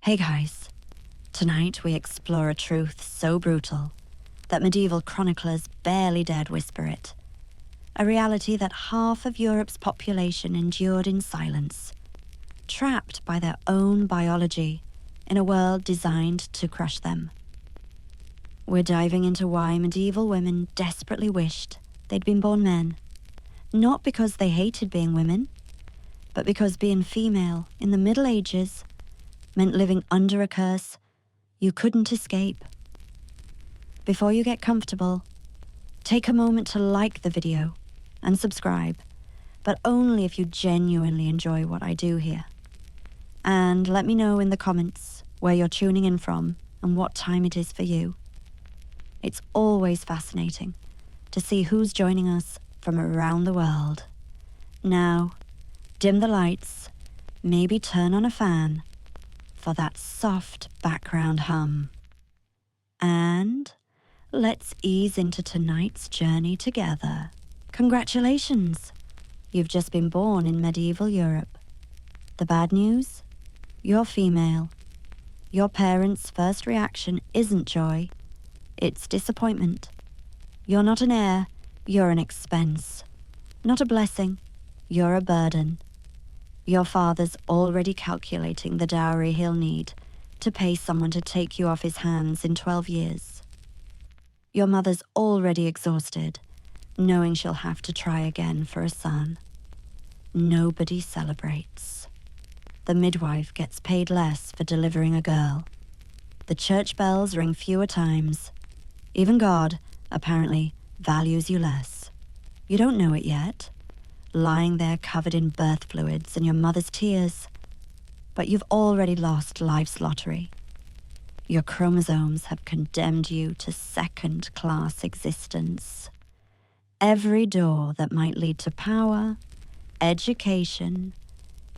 Hey guys, tonight we explore a truth so brutal that medieval chroniclers barely dared whisper it. A reality that half of Europe's population endured in silence, trapped by their own biology in a world designed to crush them. We're diving into why medieval women desperately wished they'd been born men, not because they hated being women, but because being female in the Middle Ages meant living under a curse you couldn't escape. Before you get comfortable, take a moment to like the video and subscribe, but only if you genuinely enjoy what I do here. And let me know in the comments where you're tuning in from and what time it is for you. It's always fascinating to see who's joining us from around the world. Now, dim the lights, maybe turn on a fan for that soft background hum. And let's ease into tonight's journey together. Congratulations! You've just been born in medieval Europe. The bad news? You're female. Your parents' first reaction isn't joy, it's disappointment. You're not an heir, you're an expense. Not a blessing, you're a burden. Your father's already calculating the dowry he'll need to pay someone to take you off his hands in 12 years. Your mother's already exhausted, knowing she'll have to try again for a son. Nobody celebrates. The midwife gets paid less for delivering a girl. The church bells ring fewer times. Even God, apparently, values you less. You don't know it yet, lying there covered in birth fluids and your mother's tears. But you've already lost life's lottery. Your chromosomes have condemned you to second-class existence. Every door that might lead to power, education,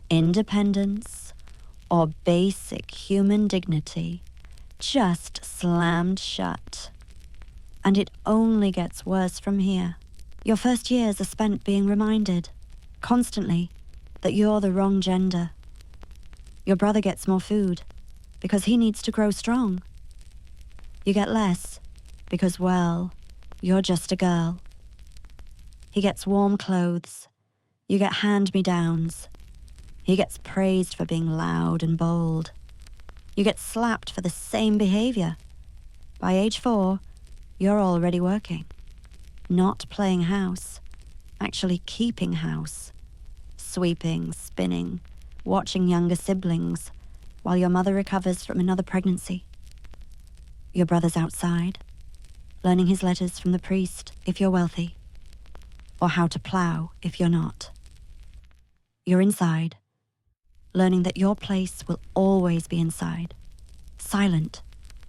independence, or basic human dignity just slammed shut. And it only gets worse from here. Your first years are spent being reminded, constantly, that you're the wrong gender. Your brother gets more food because he needs to grow strong. You get less because, well, you're just a girl. He gets warm clothes. You get hand-me-downs. He gets praised for being loud and bold. You get slapped for the same behavior. By age 4, you're already working. Not playing house, actually keeping house. Sweeping, spinning, watching younger siblings while your mother recovers from another pregnancy. Your brother's outside, learning his letters from the priest if you're wealthy, or how to plow if you're not. You're inside, learning that your place will always be inside, silent,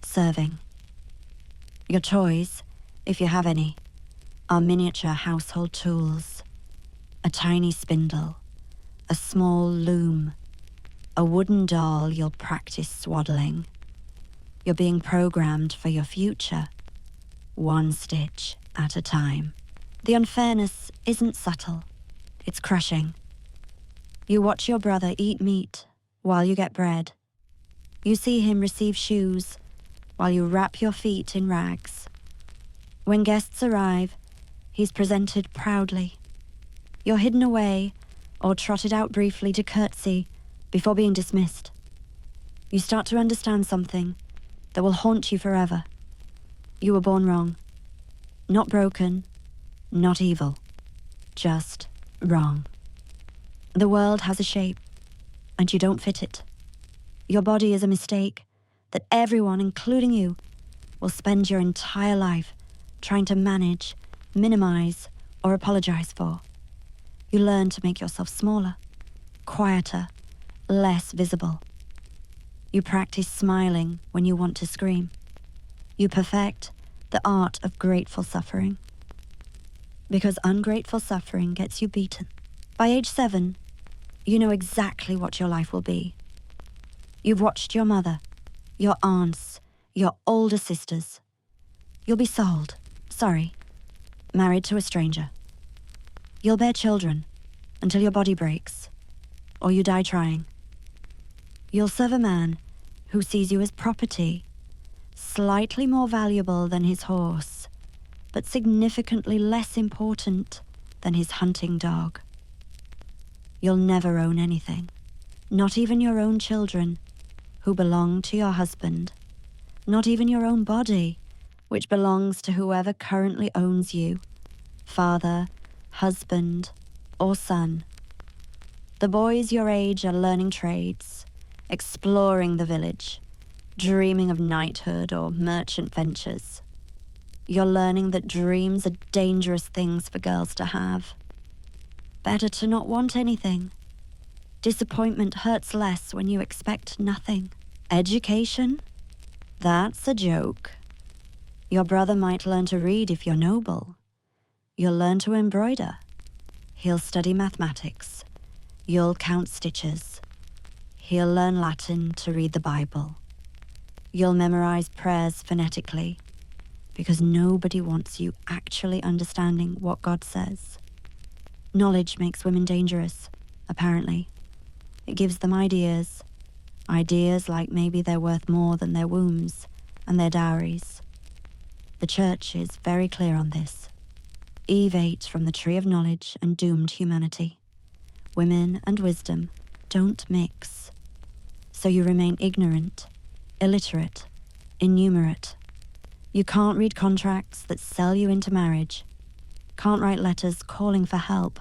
serving. Your toys, if you have any, are miniature household tools. A tiny spindle, a small loom, a wooden doll you'll practice swaddling. You're being programmed for your future, one stitch at a time. The unfairness isn't subtle, it's crushing. You watch your brother eat meat while you get bread. You see him receive shoes while you wrap your feet in rags. When guests arrive, he's presented proudly. You're hidden away or trotted out briefly to curtsy before being dismissed. You start to understand something that will haunt you forever. You were born wrong. Not broken, not evil, just wrong. The world has a shape, and you don't fit it. Your body is a mistake that everyone, including you, will spend your entire life trying to manage, minimize, or apologize for. You learn to make yourself smaller, quieter, less visible. You practice smiling when you want to scream. You perfect the art of grateful suffering. Because ungrateful suffering gets you beaten. By age 7, you know exactly what your life will be. You've watched your mother, your aunts, your older sisters. You'll be married to a stranger. You'll bear children until your body breaks, or you die trying. You'll serve a man who sees you as property, slightly more valuable than his horse, but significantly less important than his hunting dog. You'll never own anything, not even your own children, who belong to your husband, not even your own body, which belongs to whoever currently owns you, father, husband, or son. The boys your age are learning trades, exploring the village, dreaming of knighthood or merchant ventures. You're learning that dreams are dangerous things for girls to have. Better to not want anything. Disappointment hurts less when you expect nothing. Education? That's a joke. Your brother might learn to read if you're noble. You'll learn to embroider. He'll study mathematics. You'll count stitches. He'll learn Latin to read the Bible. You'll memorize prayers phonetically, because nobody wants you actually understanding what God says. Knowledge makes women dangerous, apparently. It gives them ideas like maybe they're worth more than their wombs and their dowries. The church is very clear on this. Eve ate from the tree of knowledge and doomed humanity. Women and wisdom don't mix. So you remain ignorant, illiterate, innumerate. You can't read contracts that sell you into marriage, can't write letters calling for help,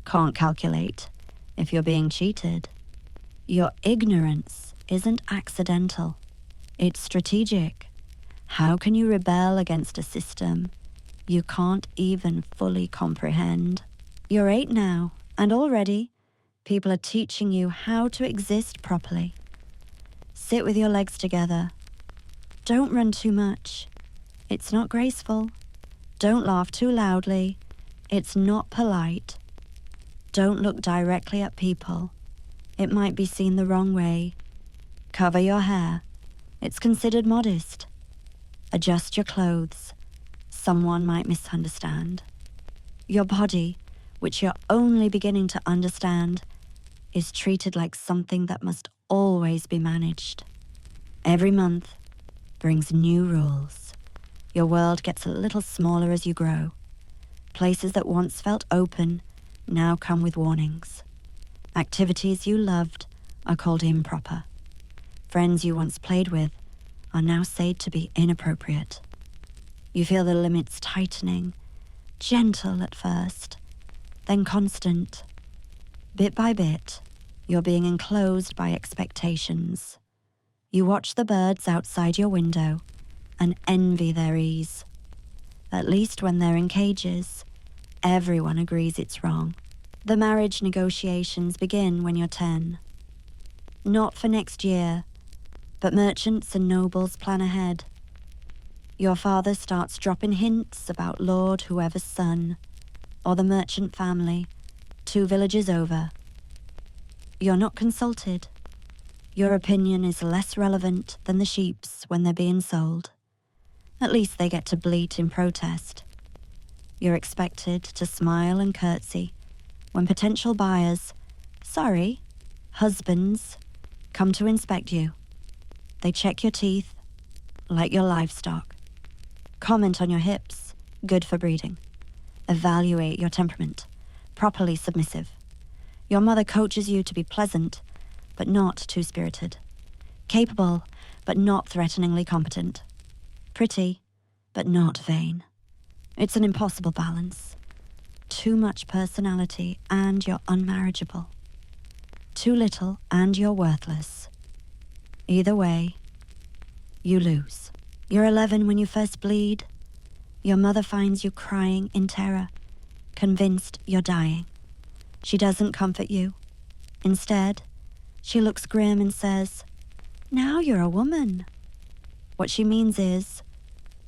can't calculate if you're being cheated. Your ignorance isn't accidental, it's strategic. How can you rebel against a system you can't even fully comprehend? You're 8 now, and already people are teaching you how to exist properly. Sit with your legs together. Don't run too much. It's not graceful. Don't laugh too loudly. It's not polite. Don't look directly at people. It might be seen the wrong way. Cover your hair. It's considered modest. Adjust your clothes. Someone might misunderstand. Your body, which you're only beginning to understand, is treated like something that must always be managed. Every month brings new rules. Your world gets a little smaller as you grow. Places that once felt open now come with warnings. Activities you loved are called improper. Friends you once played with are now said to be inappropriate. You feel the limits tightening, gentle at first, then constant. Bit by bit, you're being enclosed by expectations. You watch the birds outside your window and envy their ease. At least when they're in cages, everyone agrees it's wrong. The marriage negotiations begin when you're 10. Not for next year, but merchants and nobles plan ahead. Your father starts dropping hints about Lord whoever's son, or the merchant family, 2 villages over. You're not consulted. Your opinion is less relevant than the sheep's when they're being sold. At least they get to bleat in protest. You're expected to smile and curtsy when potential buyers, husbands, come to inspect you. They check your teeth, like your livestock. Comment on your hips, good for breeding. Evaluate your temperament, properly submissive. Your mother coaches you to be pleasant, but not too spirited. Capable, but not threateningly competent. Pretty, but not vain. It's an impossible balance. Too much personality and you're unmarriageable. Too little and you're worthless. Either way, you lose. You're 11 when you first bleed. Your mother finds you crying in terror, convinced you're dying. She doesn't comfort you. Instead, she looks grim and says, "Now you're a woman." What she means is,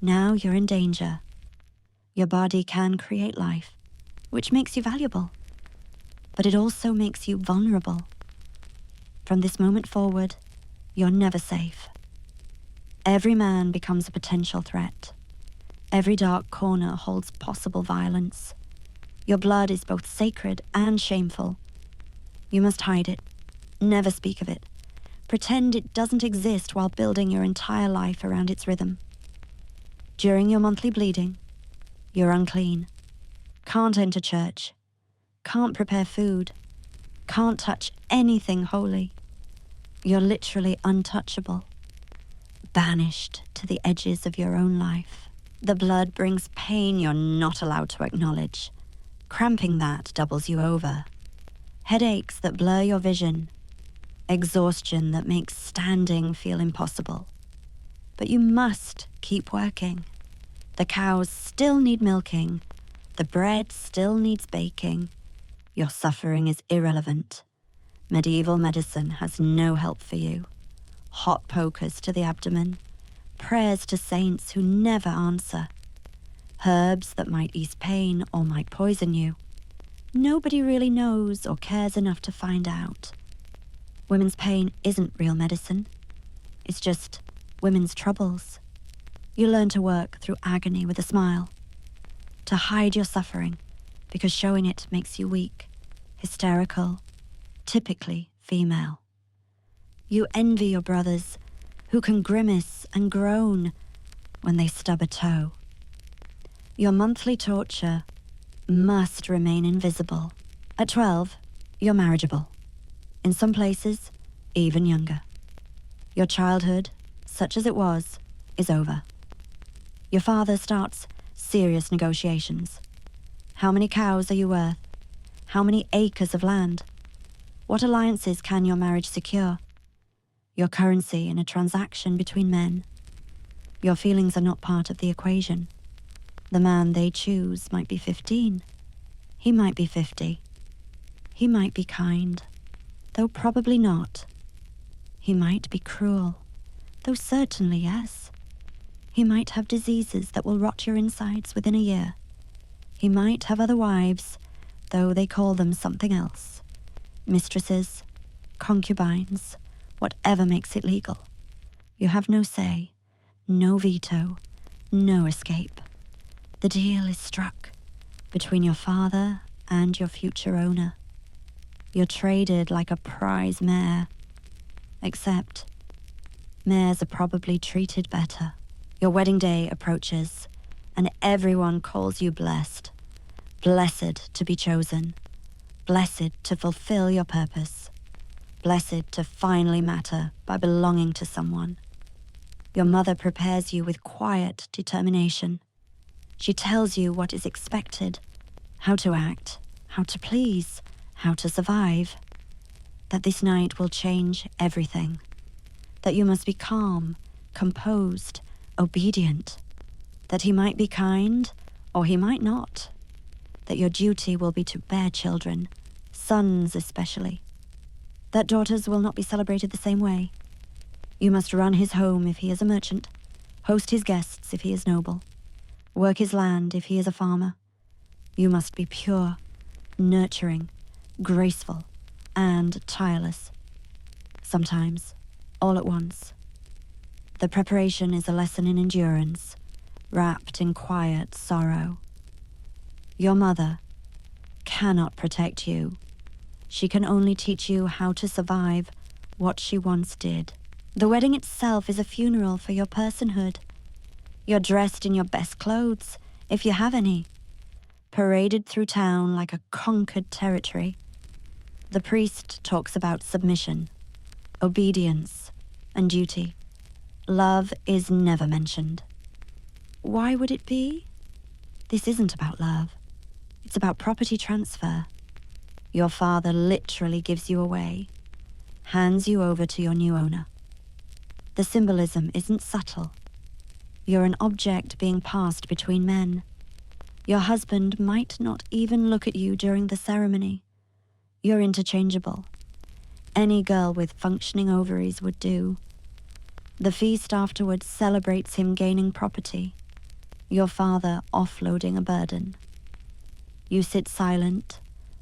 now you're in danger. Your body can create life, which makes you valuable, but it also makes you vulnerable. From this moment forward, you're never safe. Every man becomes a potential threat. Every dark corner holds possible violence. Your blood is both sacred and shameful. You must hide it, never speak of it, Pretend it doesn't exist while building your entire life around its rhythm. During your monthly bleeding, you're unclean. Can't enter church. Can't prepare food. Can't touch anything holy. You're literally untouchable. Banished to the edges of your own life. The blood brings pain you're not allowed to acknowledge. Cramping that doubles you over. Headaches that blur your vision. Exhaustion that makes standing feel impossible. But you must keep working. The cows still need milking. The bread still needs baking. Your suffering is irrelevant. Medieval medicine has no help for you. Hot pokers to the abdomen. Prayers to saints who never answer. Herbs that might ease pain or might poison you. Nobody really knows or cares enough to find out. Women's pain isn't real medicine. It's just women's troubles. You learn to work through agony with a smile. To hide your suffering, because showing it makes you weak, hysterical, typically female. You envy your brothers, who can grimace and groan when they stub a toe. Your monthly torture must remain invisible. At 12, you're marriageable. In some places, even younger. Your childhood, such as it was, is over. Your father starts serious negotiations. How many cows are you worth? How many acres of land? What alliances can your marriage secure? Your currency in a transaction between men. Your feelings are not part of the equation. The man they choose might be 15. He might be 50. He might be kind, though probably not. He might be cruel, though certainly yes. He might have diseases that will rot your insides within a year. He might have other wives, though they call them something else. Mistresses, concubines, whatever makes it legal. You have no say, no veto, no escape. The deal is struck between your father and your future owner. You're traded like a prize mare. Except, mares are probably treated better. Your wedding day approaches, and everyone calls you blessed. Blessed to be chosen. Blessed to fulfill your purpose. Blessed to finally matter by belonging to someone. Your mother prepares you with quiet determination. She tells you what is expected, how to act, how to please, how to survive. That this night will change everything. That you must be calm, composed, obedient. That he might be kind, or he might not. That your duty will be to bear children, sons especially. That daughters will not be celebrated the same way. You must run his home if he is a merchant, host his guests if he is noble, work his land if he is a farmer. You must be pure, nurturing, graceful, and tireless. Sometimes, all at once. The preparation is a lesson in endurance, wrapped in quiet sorrow. Your mother cannot protect you. She can only teach you how to survive what she once did. The wedding itself is a funeral for your personhood. You're dressed in your best clothes, if you have any, paraded through town like a conquered territory. The priest talks about submission, obedience, and duty. Love is never mentioned. Why would it be? This isn't about love. It's about property transfer. Your father literally gives you away, hands you over to your new owner. The symbolism isn't subtle. You're an object being passed between men. Your husband might not even look at you during the ceremony. You're interchangeable. Any girl with functioning ovaries would do. The feast afterwards celebrates him gaining property, your father offloading a burden. You sit silent,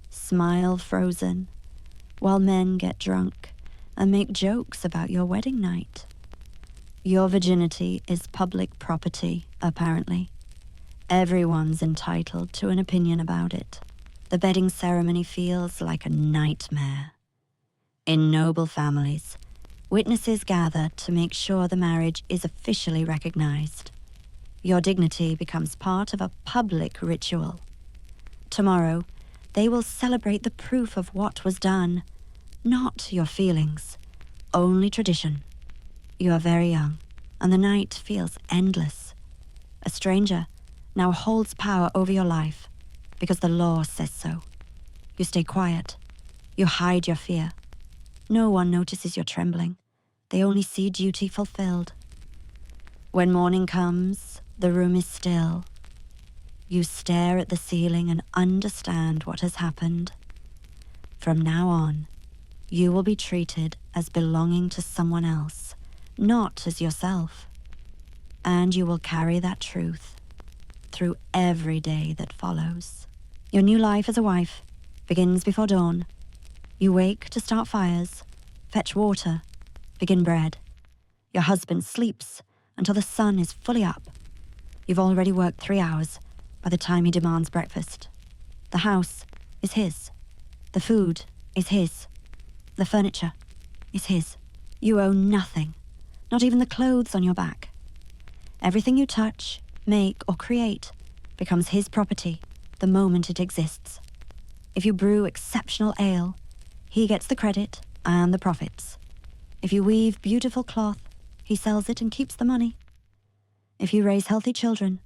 smile frozen, while men get drunk and make jokes about your wedding night. Your virginity is public property, apparently. Everyone's entitled to an opinion about it. The bedding ceremony feels like a nightmare. In noble families, Witnesses gather to make sure the marriage is officially recognized. Your dignity becomes part of a public ritual. Tomorrow, they will celebrate the proof of what was done, not your feelings, only tradition. You are very young, and the night feels endless. A stranger now holds power over your life because the law says so. You stay quiet. You hide your fear. No one notices your trembling. They only see duty fulfilled. When morning comes, the room is still. You stare at the ceiling and understand what has happened. From now on, you will be treated as belonging to someone else, not as yourself. And you will carry that truth through every day that follows. Your new life as a wife begins before dawn. You wake to start fires, fetch water, begin bread. Your husband sleeps until the sun is fully up. You've already worked 3 hours by the time he demands breakfast. The house is his. The food is his. The furniture is his. You own nothing, not even the clothes on your back. Everything you touch, make, or create becomes his property the moment it exists. If you brew exceptional ale, he gets the credit and the profits. If you weave beautiful cloth, he sells it and keeps the money. If you raise healthy children,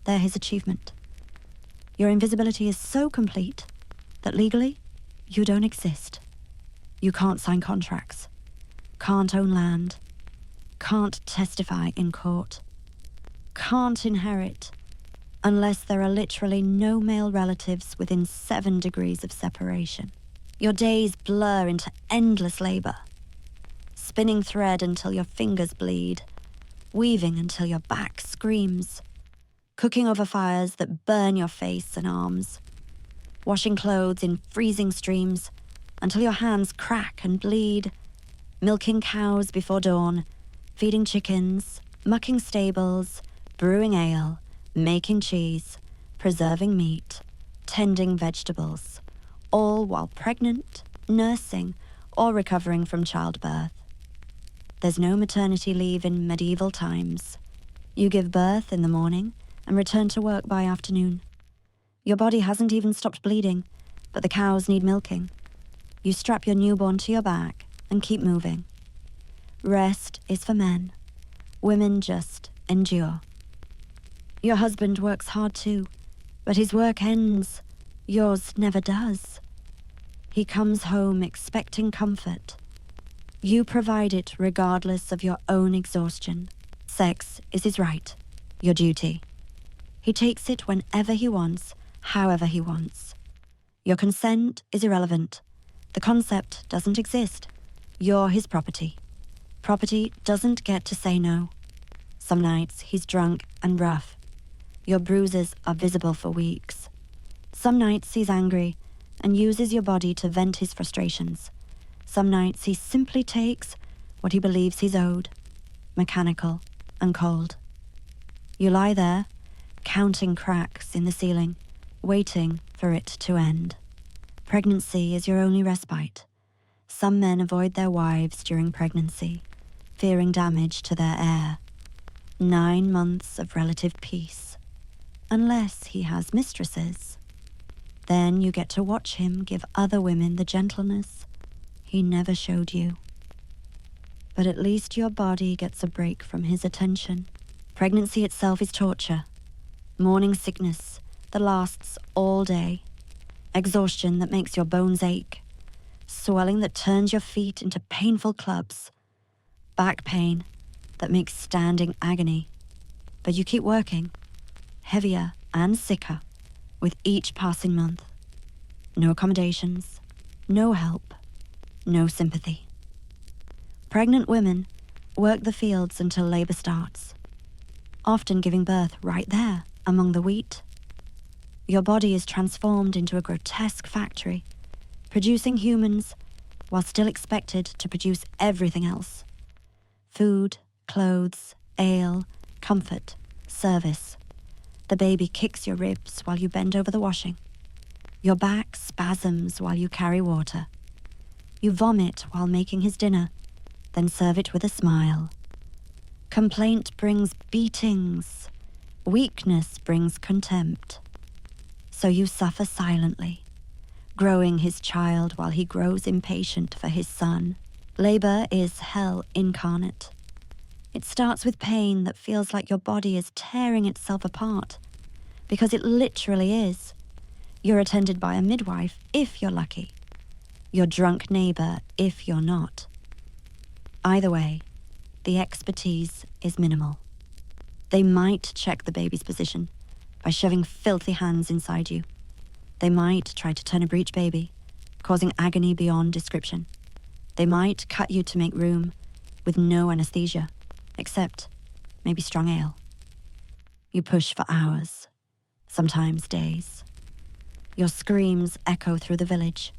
they're his achievement. Your invisibility is so complete that legally, you don't exist. You can't sign contracts, can't own land, can't testify in court, can't inherit, unless there are literally no male relatives within 7 degrees of separation. Your days blur into endless labor, spinning thread until your fingers bleed, weaving until your back screams, cooking over fires that burn your face and arms, washing clothes in freezing streams until your hands crack and bleed, milking cows before dawn, feeding chickens, mucking stables, brewing ale, making cheese, preserving meat, tending vegetables, all while pregnant, nursing, or recovering from childbirth. There's no maternity leave in medieval times. You give birth in the morning and return to work by afternoon. Your body hasn't even stopped bleeding, but the cows need milking. You strap your newborn to your back and keep moving. Rest is for men. Women just endure. Your husband works hard too, but his work ends. Yours never does. He comes home expecting comfort. You provide it regardless of your own exhaustion. Sex is his right, your duty. He takes it whenever he wants, however he wants. Your consent is irrelevant. The concept doesn't exist. You're his property. Property doesn't get to say no. Some nights he's drunk and rough. Your bruises are visible for weeks. Some nights he's angry and uses your body to vent his frustrations. Some nights he simply takes what he believes he's owed, mechanical and cold. You lie there, counting cracks in the ceiling, waiting for it to end. Pregnancy is your only respite. Some men avoid their wives during pregnancy, fearing damage to their heir. 9 months of relative peace, unless he has mistresses. Then you get to watch him give other women the gentleness he never showed you. But at least your body gets a break from his attention. Pregnancy itself is torture. Morning sickness that lasts all day. Exhaustion that makes your bones ache. Swelling that turns your feet into painful clubs. Back pain that makes standing agony. But you keep working, heavier and sicker with each passing month. No accommodations, no help, no sympathy. Pregnant women work the fields until labor starts, often giving birth right there among the wheat. Your body is transformed into a grotesque factory, producing humans while still expected to produce everything else. Food, clothes, ale, comfort, service. The baby kicks your ribs while you bend over the washing. Your back spasms while you carry water. You vomit while making his dinner, then serve it with a smile. Complaint brings beatings. Weakness brings contempt. So you suffer silently, growing his child while he grows impatient for his son. Labor is hell incarnate. It starts with pain that feels like your body is tearing itself apart, because it literally is. You're attended by a midwife if you're lucky. Your drunk neighbor if you're not. Either way, the expertise is minimal. They might check the baby's position by shoving filthy hands inside you. They might try to turn a breech baby, causing agony beyond description. They might cut you to make room with no anesthesia, except maybe strong ale. You push for hours, sometimes days. Your screams echo through the village.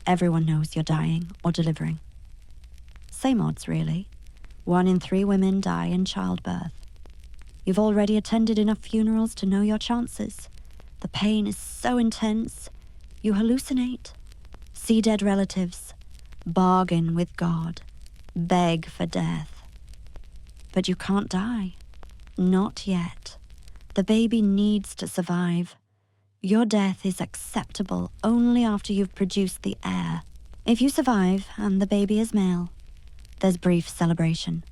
Everyone knows you're dying or delivering. Same odds, really. 1 in 3 women die in childbirth. You've already attended enough funerals to know your chances. The pain is so intense, you hallucinate, see dead relatives, bargain with God, beg for death. But you can't die. Not yet. The baby needs to survive. Your death is acceptable only after you've produced the heir. If you survive and the baby is male, there's brief celebration.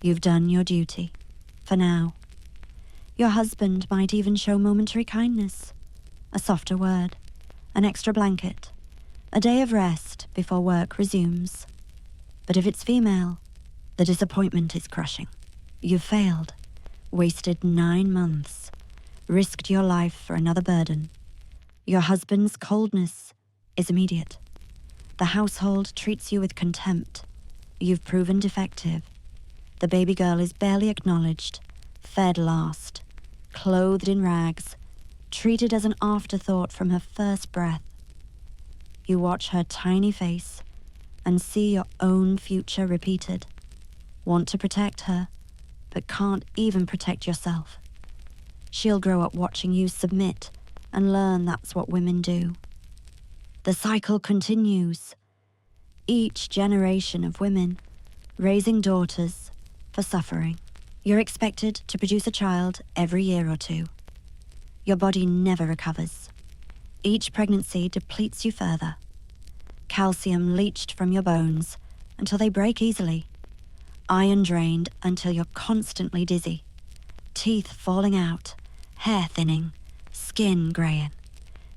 You've done your duty. For now. Your husband might even show momentary kindness. A softer word, an extra blanket, a day of rest before work resumes. But if it's female, the disappointment is crushing. You've failed, wasted 9 months, risked your life for another burden. Your husband's coldness is immediate. The household treats you with contempt. You've proven defective. The baby girl is barely acknowledged, fed last, clothed in rags, treated as an afterthought from her first breath. You watch her tiny face and see your own future repeated. Want to protect her, but can't even protect yourself. She'll grow up watching you submit and learn that's what women do. The cycle continues. Each generation of women raising daughters for suffering. You're expected to produce a child every year or 2. Your body never recovers. Each pregnancy depletes you further. Calcium leached from your bones until they break easily. Iron drained until you're constantly dizzy. Teeth falling out, hair thinning, skin graying.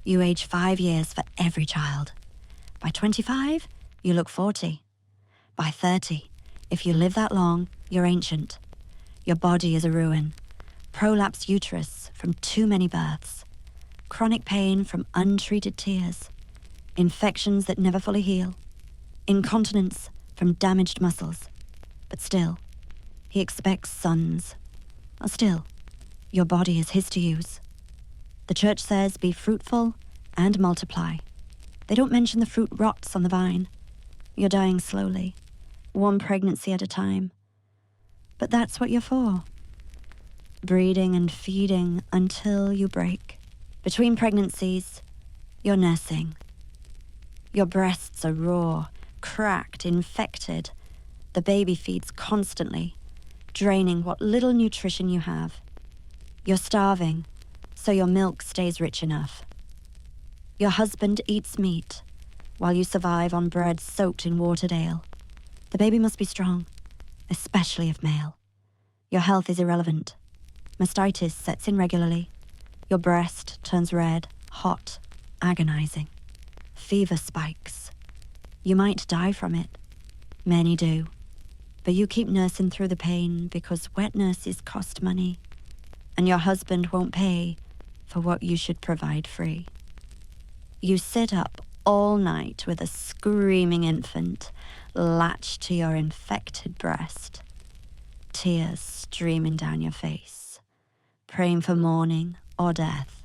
You age 5 years for every child. By 25, you look 40. By 30, if you live that long, you're ancient. Your body is a ruin. Prolapsed uterus from too many births. Chronic pain from untreated tears. Infections that never fully heal. Incontinence from damaged muscles. But still, he expects sons. Or still, your body is his to use. The church says, be fruitful and multiply. They don't mention the fruit rots on the vine. You're dying slowly, 1 pregnancy at a time. But that's what you're for. Breeding and feeding until you break. Between pregnancies, you're nursing. Your breasts are raw, cracked, infected. The baby feeds constantly, draining what little nutrition you have. You're starving, so your milk stays rich enough. Your husband eats meat, while you survive on bread soaked in watered ale. The baby must be strong, especially if male. Your health is irrelevant. Mastitis sets in regularly. Your breast turns red, hot, agonizing. Fever spikes. You might die from it. Many do. But you keep nursing through the pain because wet nurses cost money, and your husband won't pay for what you should provide free. You sit up all night with a screaming infant latched to your infected breast, tears streaming down your face, praying for morning or death,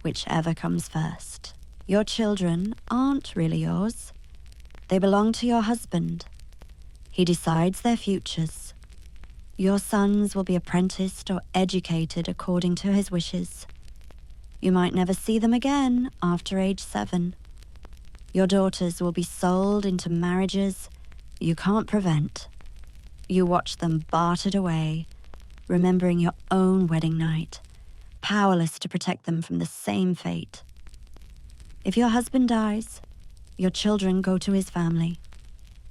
whichever comes first. Your children aren't really yours. They belong to your husband. He decides their futures. Your sons will be apprenticed or educated according to his wishes. You might never see them again after age 7. Your daughters will be sold into marriages You can't prevent. You watch them bartered away, remembering your own wedding night, powerless to protect them from the same fate. If your husband dies, your children go to his family.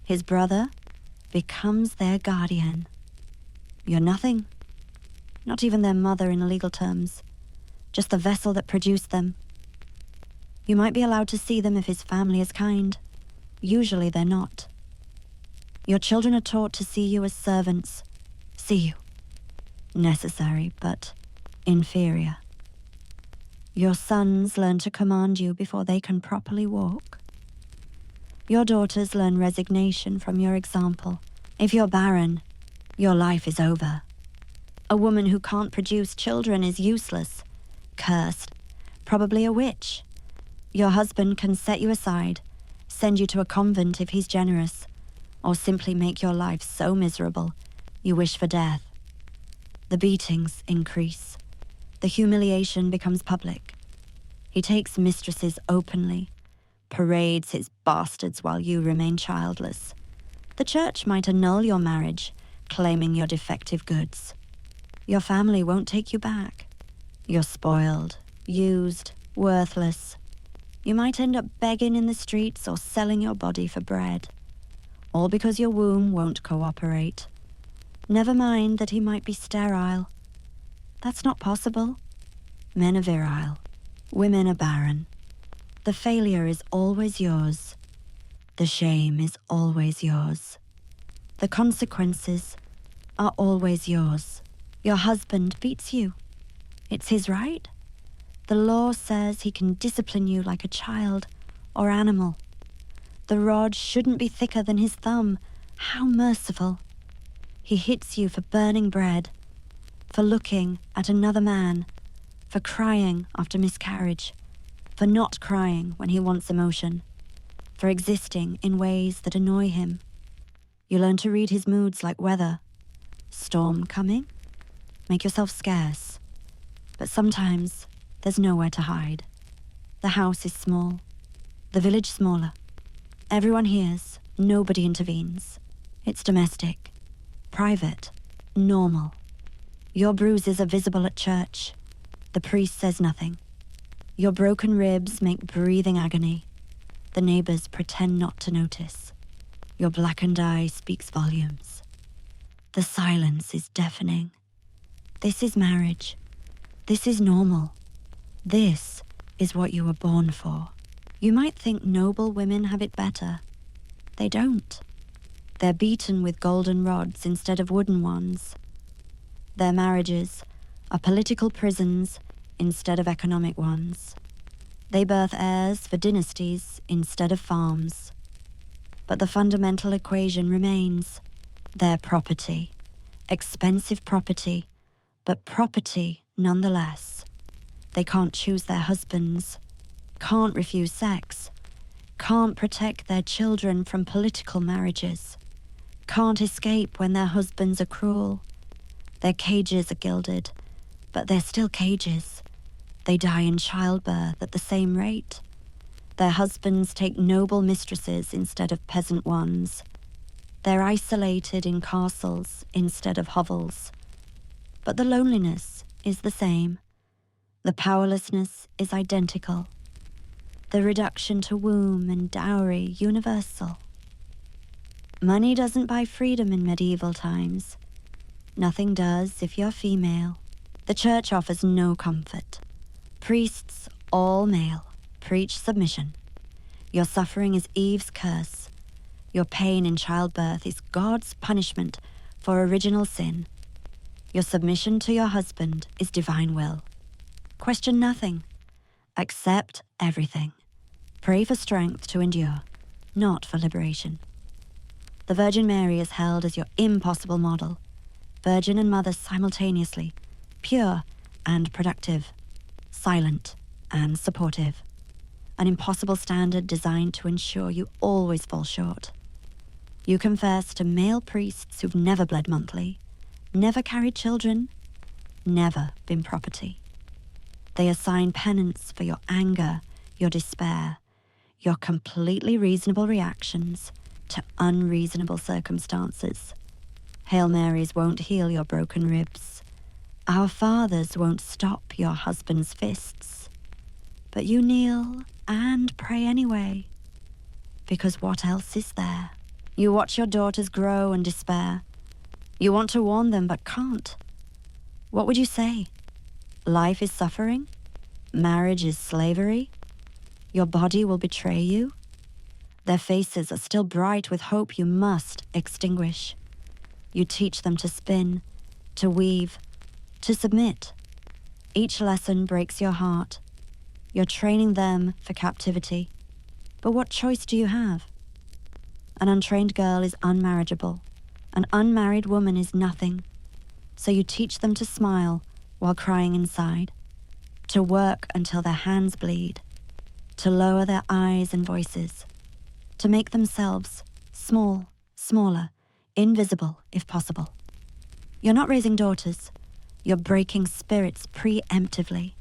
His brother becomes their guardian. You're nothing. Not even their mother in legal terms, just the vessel that produced them. You might be allowed to see them if his family is kind. Usually they're not. Your children are taught to see you as servants. See you. Necessary, but inferior. Your sons learn to command you before they can properly walk. Your daughters learn resignation from your example. If you're barren, your life is over. A woman who can't produce children is useless, cursed, probably a witch. Your husband can set you aside, send you to a convent if he's generous, or simply make your life so miserable you wish for death. The beatings increase. The humiliation becomes public. He takes mistresses openly, parades his bastards while you remain childless. The church might annul your marriage, claiming your defective goods. Your family won't take you back. You're spoiled, used, worthless. You might end up begging in the streets or selling your body for bread. All because your womb won't cooperate. Never mind that he might be sterile. That's not possible. Men are virile. Women are barren. The failure is always yours. The shame is always yours. The consequences are always yours. Your husband beats you. It's his right. The law says he can discipline you like a child or animal. The rod shouldn't be thicker than his thumb. How merciful. He hits you for burning bread, for looking at another man, for crying after miscarriage, for not crying when he wants emotion, for existing in ways that annoy him. You learn to read his moods like weather. Storm coming? Make yourself scarce. But sometimes there's nowhere to hide. The house is small, the village smaller. Everyone hears, nobody intervenes. It's domestic, private, normal. Your bruises are visible at church. The priest says nothing. Your broken ribs make breathing agony. The neighbors pretend not to notice. Your blackened eye speaks volumes. The silence is deafening. This is marriage. This is normal. This is what you were born for. You might think noble women have it better. They don't. They're beaten with golden rods instead of wooden ones. Their marriages are political prisons instead of economic ones. They birth heirs for dynasties instead of farms. But the fundamental equation remains. They're property. Expensive property, but property nonetheless. They can't choose their husbands, can't refuse sex, can't protect their children from political marriages, can't escape when their husbands are cruel. Their cages are gilded, but they're still cages. They die in childbirth at the same rate. Their husbands take noble mistresses instead of peasant ones. They're isolated in castles instead of hovels. But the loneliness is the same. The powerlessness is identical. The reduction to womb and dowry universal. Money doesn't buy freedom in medieval times. Nothing does if you're female. The church offers no comfort. Priests, all male, preach submission. Your suffering is Eve's curse. Your pain in childbirth is God's punishment for original sin. Your submission to your husband is divine will. Question nothing. Accept everything. Pray for strength to endure, not for liberation. The Virgin Mary is held as your impossible model, virgin and mother simultaneously, pure and productive, silent and supportive. An impossible standard designed to ensure you always fall short. You confess to male priests who've never bled monthly, never carried children, never been property. They assign penance for your anger, your despair, your completely reasonable reactions, to unreasonable circumstances. Hail Marys won't heal your broken ribs. Our Fathers won't stop your husband's fists. But you kneel and pray anyway, because what else is there? You watch your daughters grow and despair. You want to warn them but can't. What would you say? Life is suffering? Marriage is slavery? Your body will betray you? Their faces are still bright with hope you must extinguish. You teach them to spin, to weave, to submit. Each lesson breaks your heart. You're training them for captivity. But what choice do you have? An untrained girl is unmarriageable. An unmarried woman is nothing. So you teach them to smile while crying inside, to work until their hands bleed, to lower their eyes and voices, to make themselves small, smaller, invisible if possible. You're not raising daughters. You're breaking spirits preemptively,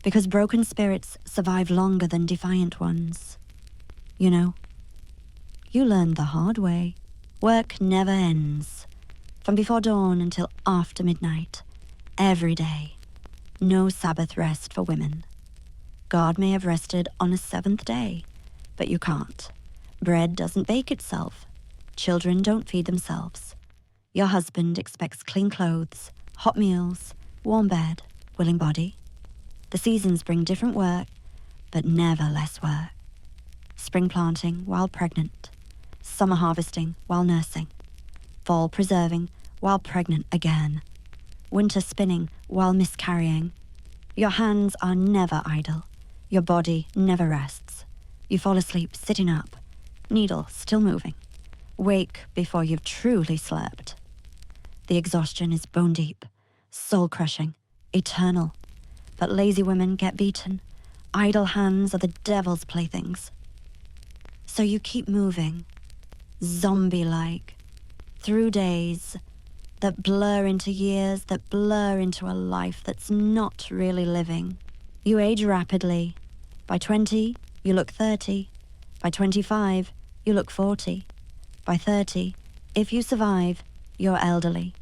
because broken spirits survive longer than defiant ones. You know, you learn the hard way. Work never ends. From before dawn until after midnight, every day. No Sabbath rest for women. God may have rested on a seventh day, but you can't. Bread doesn't bake itself. Children don't feed themselves. Your husband expects clean clothes, hot meals, warm bed, willing body. The seasons bring different work, but never less work. Spring planting while pregnant. Summer harvesting while nursing. Fall preserving while pregnant again. Winter spinning while miscarrying. Your hands are never idle. Your body never rests. You fall asleep sitting up, needle still moving. Wake before you've truly slept. The exhaustion is bone deep, soul-crushing, eternal. But lazy women get beaten. Idle hands are the devil's playthings. So you keep moving, zombie-like, through days that blur into years, that blur into a life that's not really living. You age rapidly. By 20, you look 30. By 25, you look 40. By 30, if you survive, you're elderly.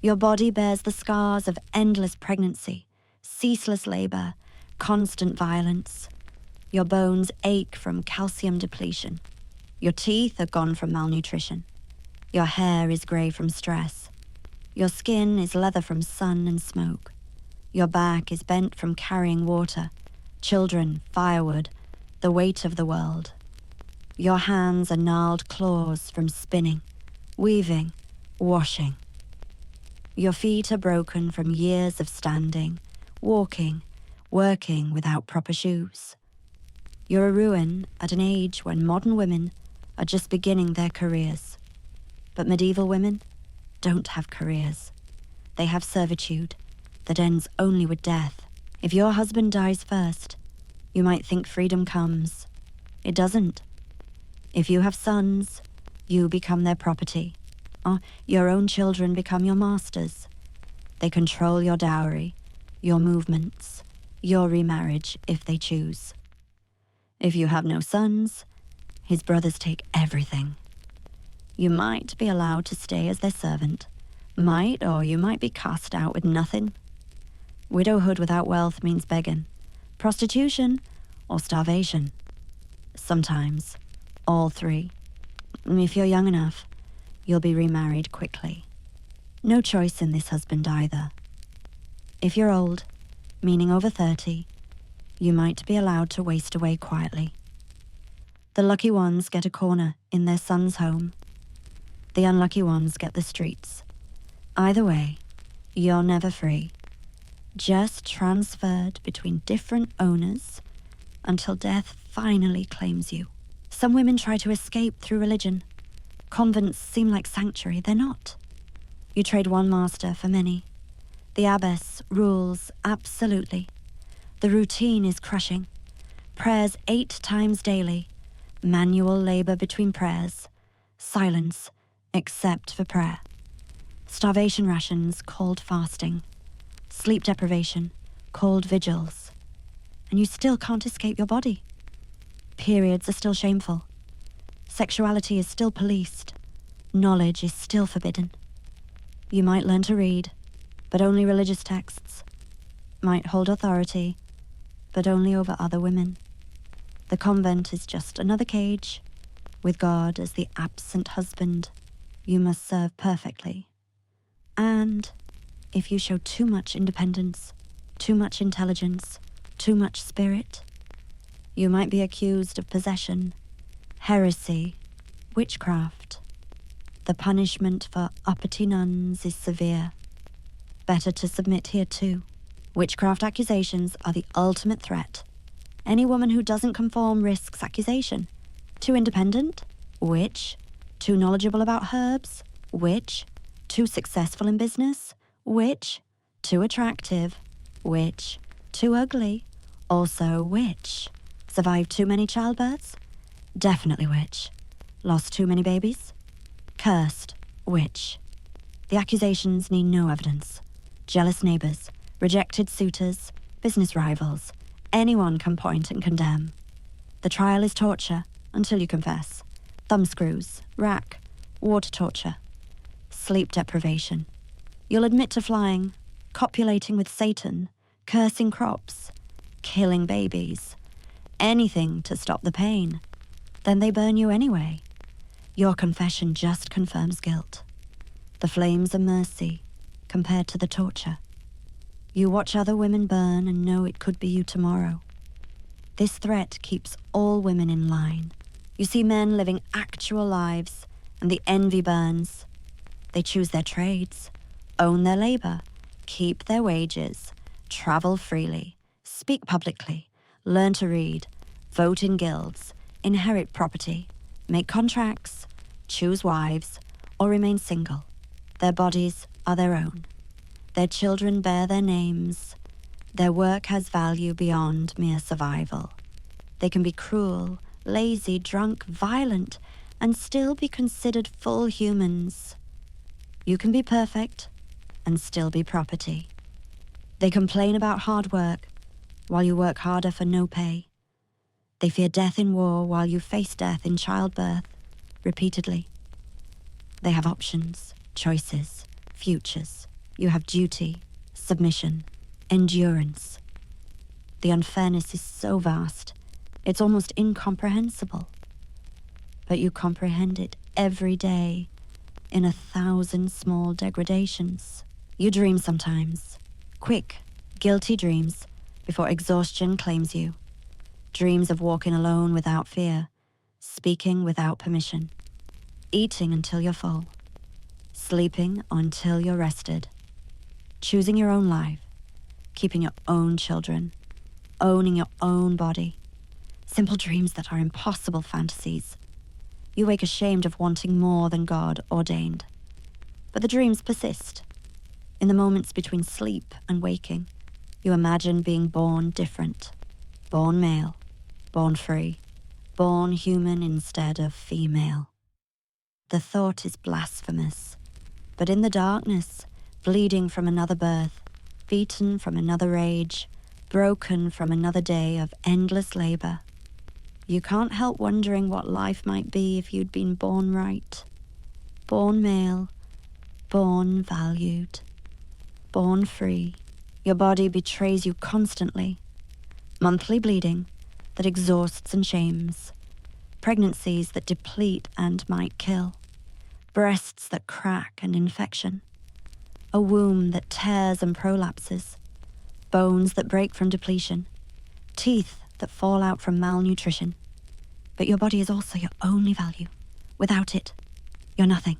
Your body bears the scars of endless pregnancy, ceaseless labor, constant violence. Your bones ache from calcium depletion. Your teeth are gone from malnutrition. Your hair is gray from stress. Your skin is leather from sun and smoke. Your back is bent from carrying water, children, firewood, the weight of the world. Your hands are gnarled claws from spinning, weaving, washing. Your feet are broken from years of standing, walking, working without proper shoes. You're a ruin at an age when modern women are just beginning their careers. But medieval women don't have careers. They have servitude that ends only with death. If your husband dies first, you might think freedom comes. It doesn't. If you have sons, you become their property. Or your own children become your masters. They control your dowry, your movements, your remarriage if they choose. If you have no sons, his brothers take everything. You might be allowed to stay as their servant. Might, or you might be cast out with nothing. Widowhood without wealth means begging, prostitution, or starvation. Sometimes, all three. If you're young enough, you'll be remarried quickly. No choice in this husband either. If you're old, meaning over 30, you might be allowed to waste away quietly. The lucky ones get a corner in their son's home. The unlucky ones get the streets. Either way, you're never free. Just transferred between different owners until death finally claims you. Some women try to escape through religion. Convents seem like sanctuary. They're not. You trade one master for many. The abbess rules absolutely. The routine is crushing. Prayers 8 times daily. Manual labor between prayers. Silence, except for prayer. Starvation rations called fasting. Sleep deprivation called vigils. And you still can't escape your body. Periods are still shameful. Sexuality is still policed. Knowledge is still forbidden. You might learn to read, but only religious texts. Might hold authority, but only over other women. The convent is just another cage, with God as the absent husband you must serve perfectly. And if you show too much independence, too much intelligence, too much spirit, you might be accused of possession, heresy, witchcraft. The punishment for uppity nuns is severe. Better to submit here too. Witchcraft accusations are the ultimate threat. Any woman who doesn't conform risks accusation. Too independent? Witch. Too knowledgeable about herbs? Witch. Too successful in business? Witch. Too attractive? Witch. Too ugly? Also witch. Survived too many childbirths? Definitely witch. Lost too many babies? Cursed. Witch. The accusations need no evidence. Jealous neighbors, rejected suitors, business rivals, anyone can point and condemn. The trial is torture until you confess. Thumbscrews, rack, water torture, sleep deprivation. You'll admit to flying, copulating with Satan, cursing crops, killing babies, anything to stop the pain. Then they burn you anyway. Your confession just confirms guilt. The flames are mercy compared to the torture. You watch other women burn and know it could be you tomorrow. This threat keeps all women in line. You see men living actual lives, and the envy burns. They choose their trades, own their labor, keep their wages, travel freely, speak publicly, learn to read, vote in guilds, inherit property, make contracts, choose wives, or remain single. Their bodies are their own. Their children bear their names. Their work has value beyond mere survival. They can be cruel, lazy, drunk, violent, and still be considered full humans. You can be perfect and still be property. They complain about hard work while you work harder for no pay. They fear death in war while you face death in childbirth, repeatedly. They have options, choices, futures. You have duty, submission, endurance. The unfairness is so vast, it's almost incomprehensible. But you comprehend it every day in 1,000 small degradations. You dream sometimes, quick, guilty dreams before exhaustion claims you. Dreams of walking alone without fear, speaking without permission, eating until you're full, sleeping until you're rested, choosing your own life, keeping your own children, owning your own body. Simple dreams that are impossible fantasies. You wake ashamed of wanting more than God ordained. But the dreams persist. In the moments between sleep and waking, you imagine being born different, born male, born free, born human instead of female. The thought is blasphemous, but in the darkness, bleeding from another birth, beaten from another rage, broken from another day of endless labor, you can't help wondering what life might be if you'd been born right. Born male, born valued, born free. Your body betrays you constantly. Monthly bleeding that exhausts and shames. Pregnancies that deplete and might kill. Breasts that crack and infection. A womb that tears and prolapses. Bones that break from depletion. Teeth that fall out from malnutrition. But your body is also your only value. Without it, you're nothing.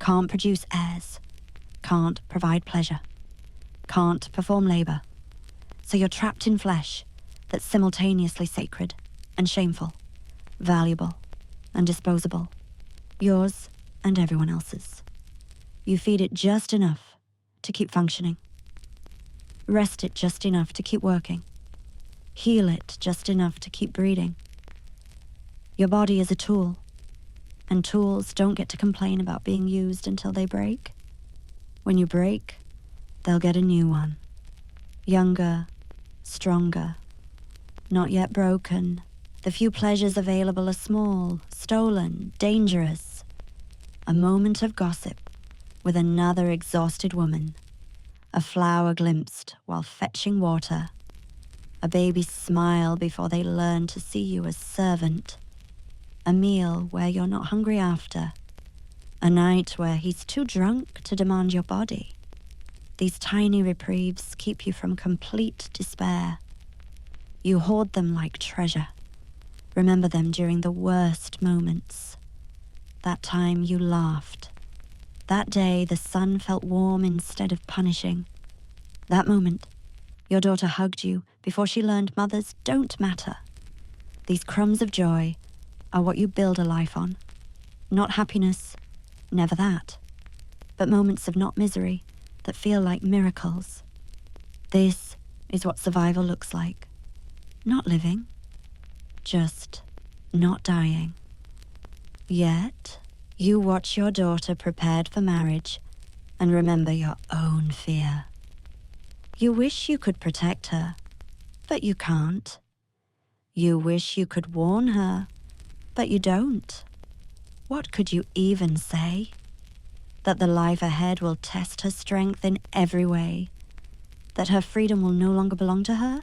Can't produce heirs. Can't provide pleasure. Can't perform labor. So you're trapped in flesh that's simultaneously sacred and shameful, valuable and disposable. Yours and everyone else's. You feed it just enough to keep functioning. Rest it just enough to keep working. Heal it just enough to keep breeding. Your body is a tool, and tools don't get to complain about being used until they break. When you break, they'll get a new one. Younger, stronger, not yet broken, The few pleasures available are small, stolen, dangerous. A moment of gossip with another exhausted woman, a flower glimpsed while fetching water, a baby's smile before they learn to see you as servant, a meal where you're not hungry after, a night where he's too drunk to demand your body. These tiny reprieves keep you from complete despair. You hoard them like treasure. Remember them during the worst moments. That time you laughed. That day the sun felt warm instead of punishing. That moment, your daughter hugged you before she learned mothers don't matter. These crumbs of joy are what you build a life on. Not happiness, never that, but moments of not misery that feel like miracles. This is what survival looks like. Not living, just not dying. Yet, you watch your daughter prepared for marriage and remember your own fear. You wish you could protect her, but you can't. You wish you could warn her, but you don't. What could you even say? That the life ahead will test her strength in every way? That her freedom will no longer belong to her?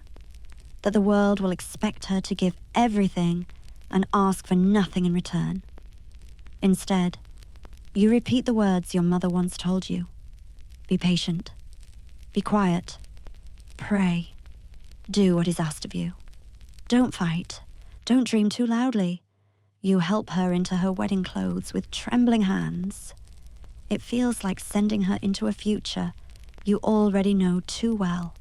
That the world will expect her to give everything and ask for nothing in return? Instead, you repeat the words your mother once told you. Be patient. Be quiet. Pray. Do what is asked of you. Don't fight. Don't dream too loudly. You help her into her wedding clothes with trembling hands. It feels like sending her into a future you already know too well.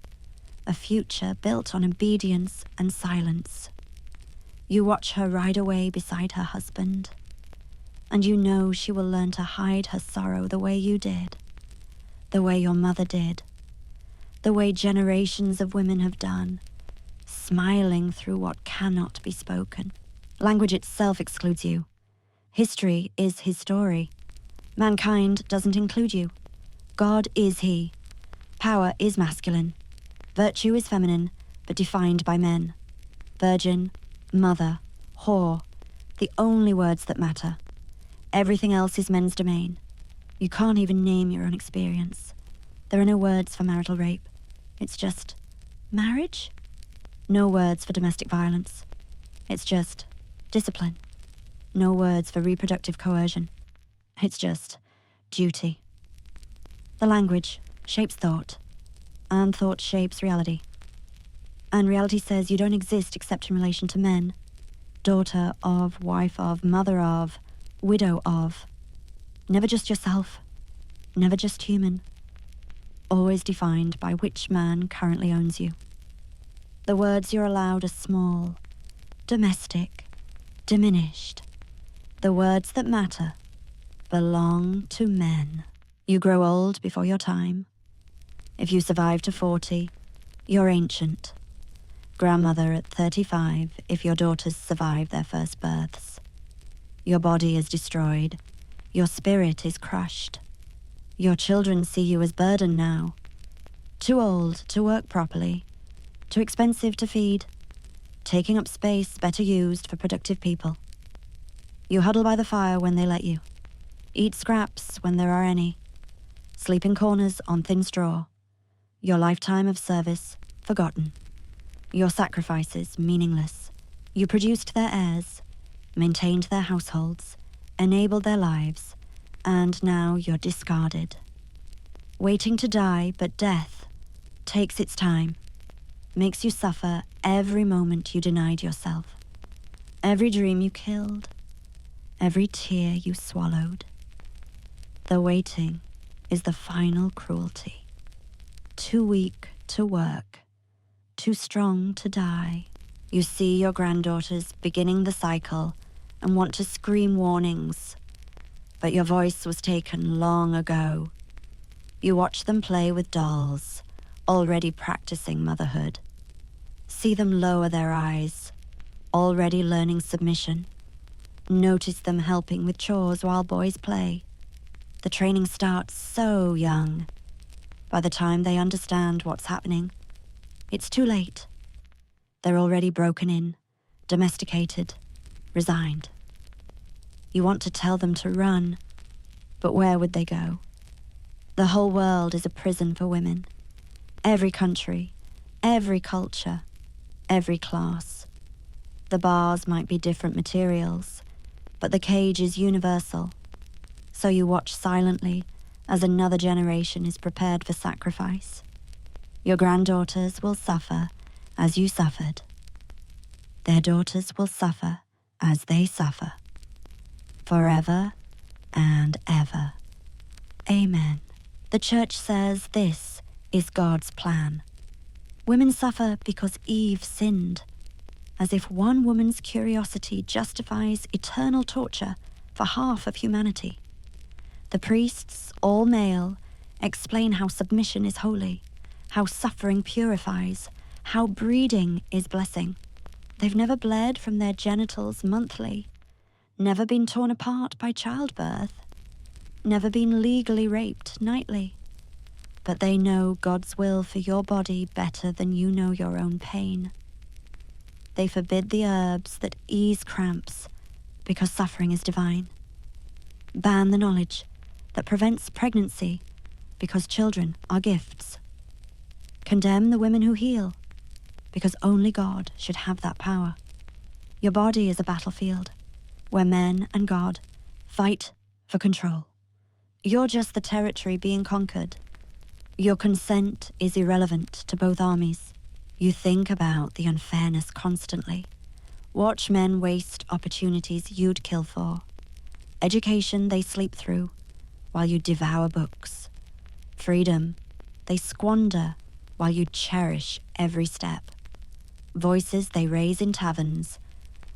A future built on obedience and silence. You watch her ride away beside her husband, and you know she will learn to hide her sorrow the way you did, the way your mother did, the way generations of women have done, smiling through what cannot be spoken. Language itself excludes you. History is his story. Mankind doesn't include you. God is he. Power is masculine. Virtue is feminine, but defined by men. Virgin, mother, whore, the only words that matter. Everything else is men's domain. You can't even name your own experience. There are no words for marital rape. It's just marriage? No words for domestic violence. It's just discipline. No words for reproductive coercion. It's just duty. The language shapes thought, and thought shapes reality. And reality says you don't exist except in relation to men. Daughter of, wife of, mother of, widow of. Never just yourself. Never just human. Always defined by which man currently owns you. The words you're allowed are small, domestic, diminished. The words that matter belong to men. You grow old before your time. If you survive to 40, you're ancient. Grandmother at 35 if your daughters survive their first births. Your body is destroyed. Your spirit is crushed. Your children see you as burden now. Too old to work properly. Too expensive to feed. Taking up space better used for productive people. You huddle by the fire when they let you. Eat scraps when there are any. Sleep in corners on thin straw. Your lifetime of service forgotten. Your sacrifices meaningless. You produced their heirs, maintained their households, enabled their lives, and now you're discarded. Waiting to die, but death takes its time, makes you suffer every moment you denied yourself, every dream you killed, every tear you swallowed. The waiting is the final cruelty. Too weak to work, too strong to die. You see your granddaughters beginning the cycle and want to scream warnings, but your voice was taken long ago. You watch them play with dolls, already practicing motherhood. See them lower their eyes, already learning submission. Notice them helping with chores while boys play. The training starts so young. By the time they understand what's happening, it's too late. They're already broken in, domesticated, resigned. You want to tell them to run, but where would they go? The whole world is a prison for women. Every country, every culture, every class. The bars might be different materials, but the cage is universal. So you watch silently as another generation is prepared for sacrifice. Your granddaughters will suffer as you suffered. Their daughters will suffer as they suffer. Forever and ever. Amen. The Church says this is God's plan. Women suffer because Eve sinned, as if one woman's curiosity justifies eternal torture for half of humanity. The priests, all male, explain how submission is holy, how suffering purifies, how breeding is blessing. They've never bled from their genitals monthly, never been torn apart by childbirth, never been legally raped nightly. But they know God's will for your body better than you know your own pain. They forbid the herbs that ease cramps because suffering is divine. Ban the knowledge that prevents pregnancy because children are gifts. Condemn the women who heal because only God should have that power. Your body is a battlefield where men and God fight for control. You're just the territory being conquered. Your consent is irrelevant to both armies. You think about the unfairness constantly. Watch men waste opportunities you'd kill for. Education they sleep through while you devour books. Freedom they squander while you cherish every step. Voices they raise in taverns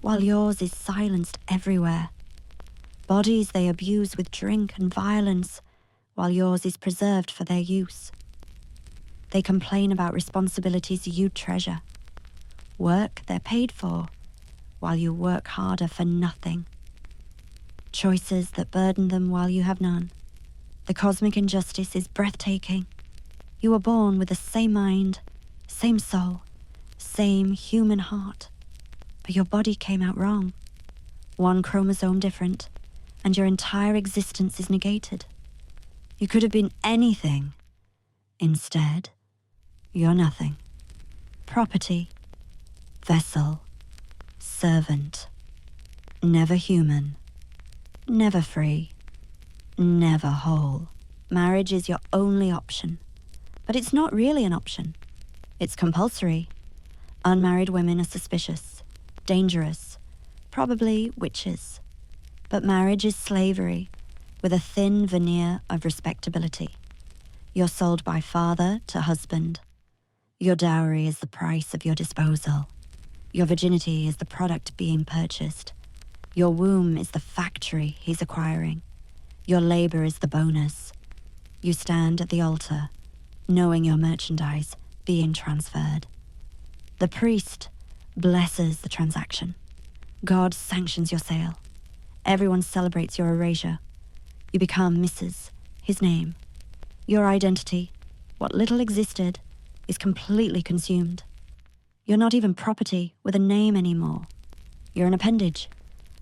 while yours is silenced everywhere. Bodies they abuse with drink and violence while yours is preserved for their use. They complain about responsibilities you treasure. Work they're paid for while you work harder for nothing. Choices that burden them while you have none. The cosmic injustice is breathtaking. You were born with the same mind, same soul, same human heart, but your body came out wrong. One chromosome different, and your entire existence is negated. You could have been anything. Instead, you're nothing. Property, vessel, servant. Never human, never free, never whole. Marriage is your only option, but it's not really an option. It's compulsory. Unmarried women are suspicious, dangerous, probably witches. But marriage is slavery, with a thin veneer of respectability. You're sold by father to husband. Your dowry is the price of your disposal. Your virginity is the product being purchased. Your womb is the factory he's acquiring. Your labor is the bonus. You stand at the altar, knowing your merchandise being transferred. The priest blesses the transaction. God sanctions your sale. Everyone celebrates your erasure. You become Mrs., his name. Your identity, what little existed, is completely consumed. You're not even property with a name anymore. You're an appendage,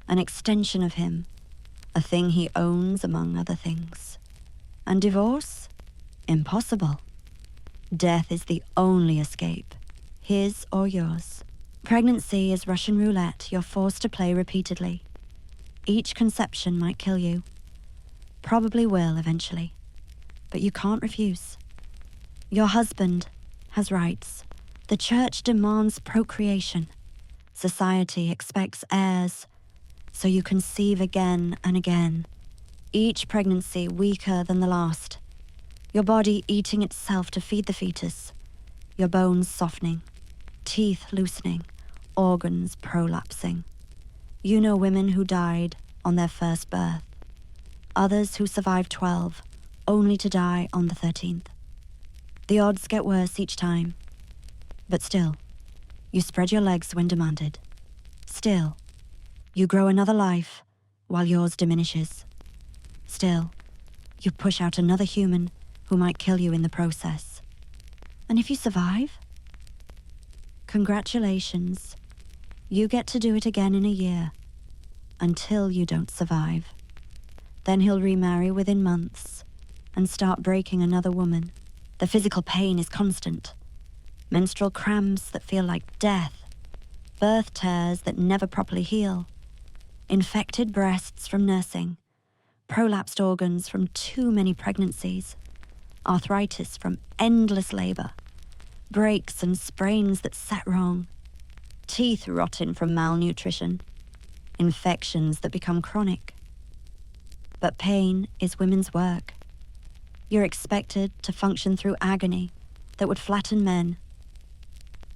an extension of him, a thing he owns among other things. And divorce? Impossible. Death is the only escape, his or yours. Pregnancy is Russian roulette you're forced to play repeatedly. Each conception might kill you. Probably will eventually. But you can't refuse. Your husband has rights. The church demands procreation. Society expects heirs. So you conceive again and again. Each pregnancy weaker than the last. Your body eating itself to feed the fetus. Your bones softening. Teeth loosening. Organs prolapsing. You know women who died on their first birth. Others who survived 12, only to die on the 13th. The odds get worse each time. But still, you spread your legs when demanded. Still, you grow another life while yours diminishes. Still, you push out another human who might kill you in the process. And if you survive, congratulations, You get to do it again in a year, until you don't survive. Then he'll remarry within months and start breaking another woman. The physical pain is constant. Menstrual cramps that feel like death. Birth tears that never properly heal. Infected breasts from nursing. Prolapsed organs from too many pregnancies. Arthritis from endless labor. Breaks and sprains that set wrong. Teeth rotting from malnutrition. Infections that become chronic. But pain is women's work. You're expected to function through agony that would flatten men.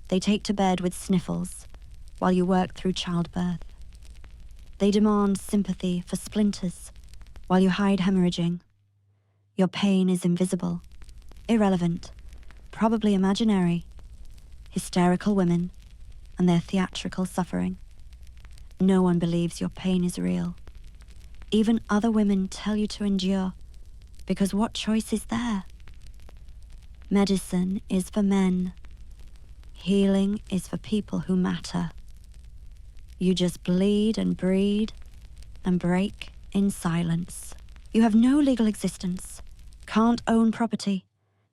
They take to bed with sniffles while you work through childbirth. They demand sympathy for splinters while you hide hemorrhaging. Your pain is invisible, irrelevant, probably imaginary. Hysterical women and their theatrical suffering. No one believes your pain is real. Even other women tell you to endure, because what choice is there? Medicine is for men. Healing is for people who matter. You just bleed and breed and break in silence. You have no legal existence, can't own property,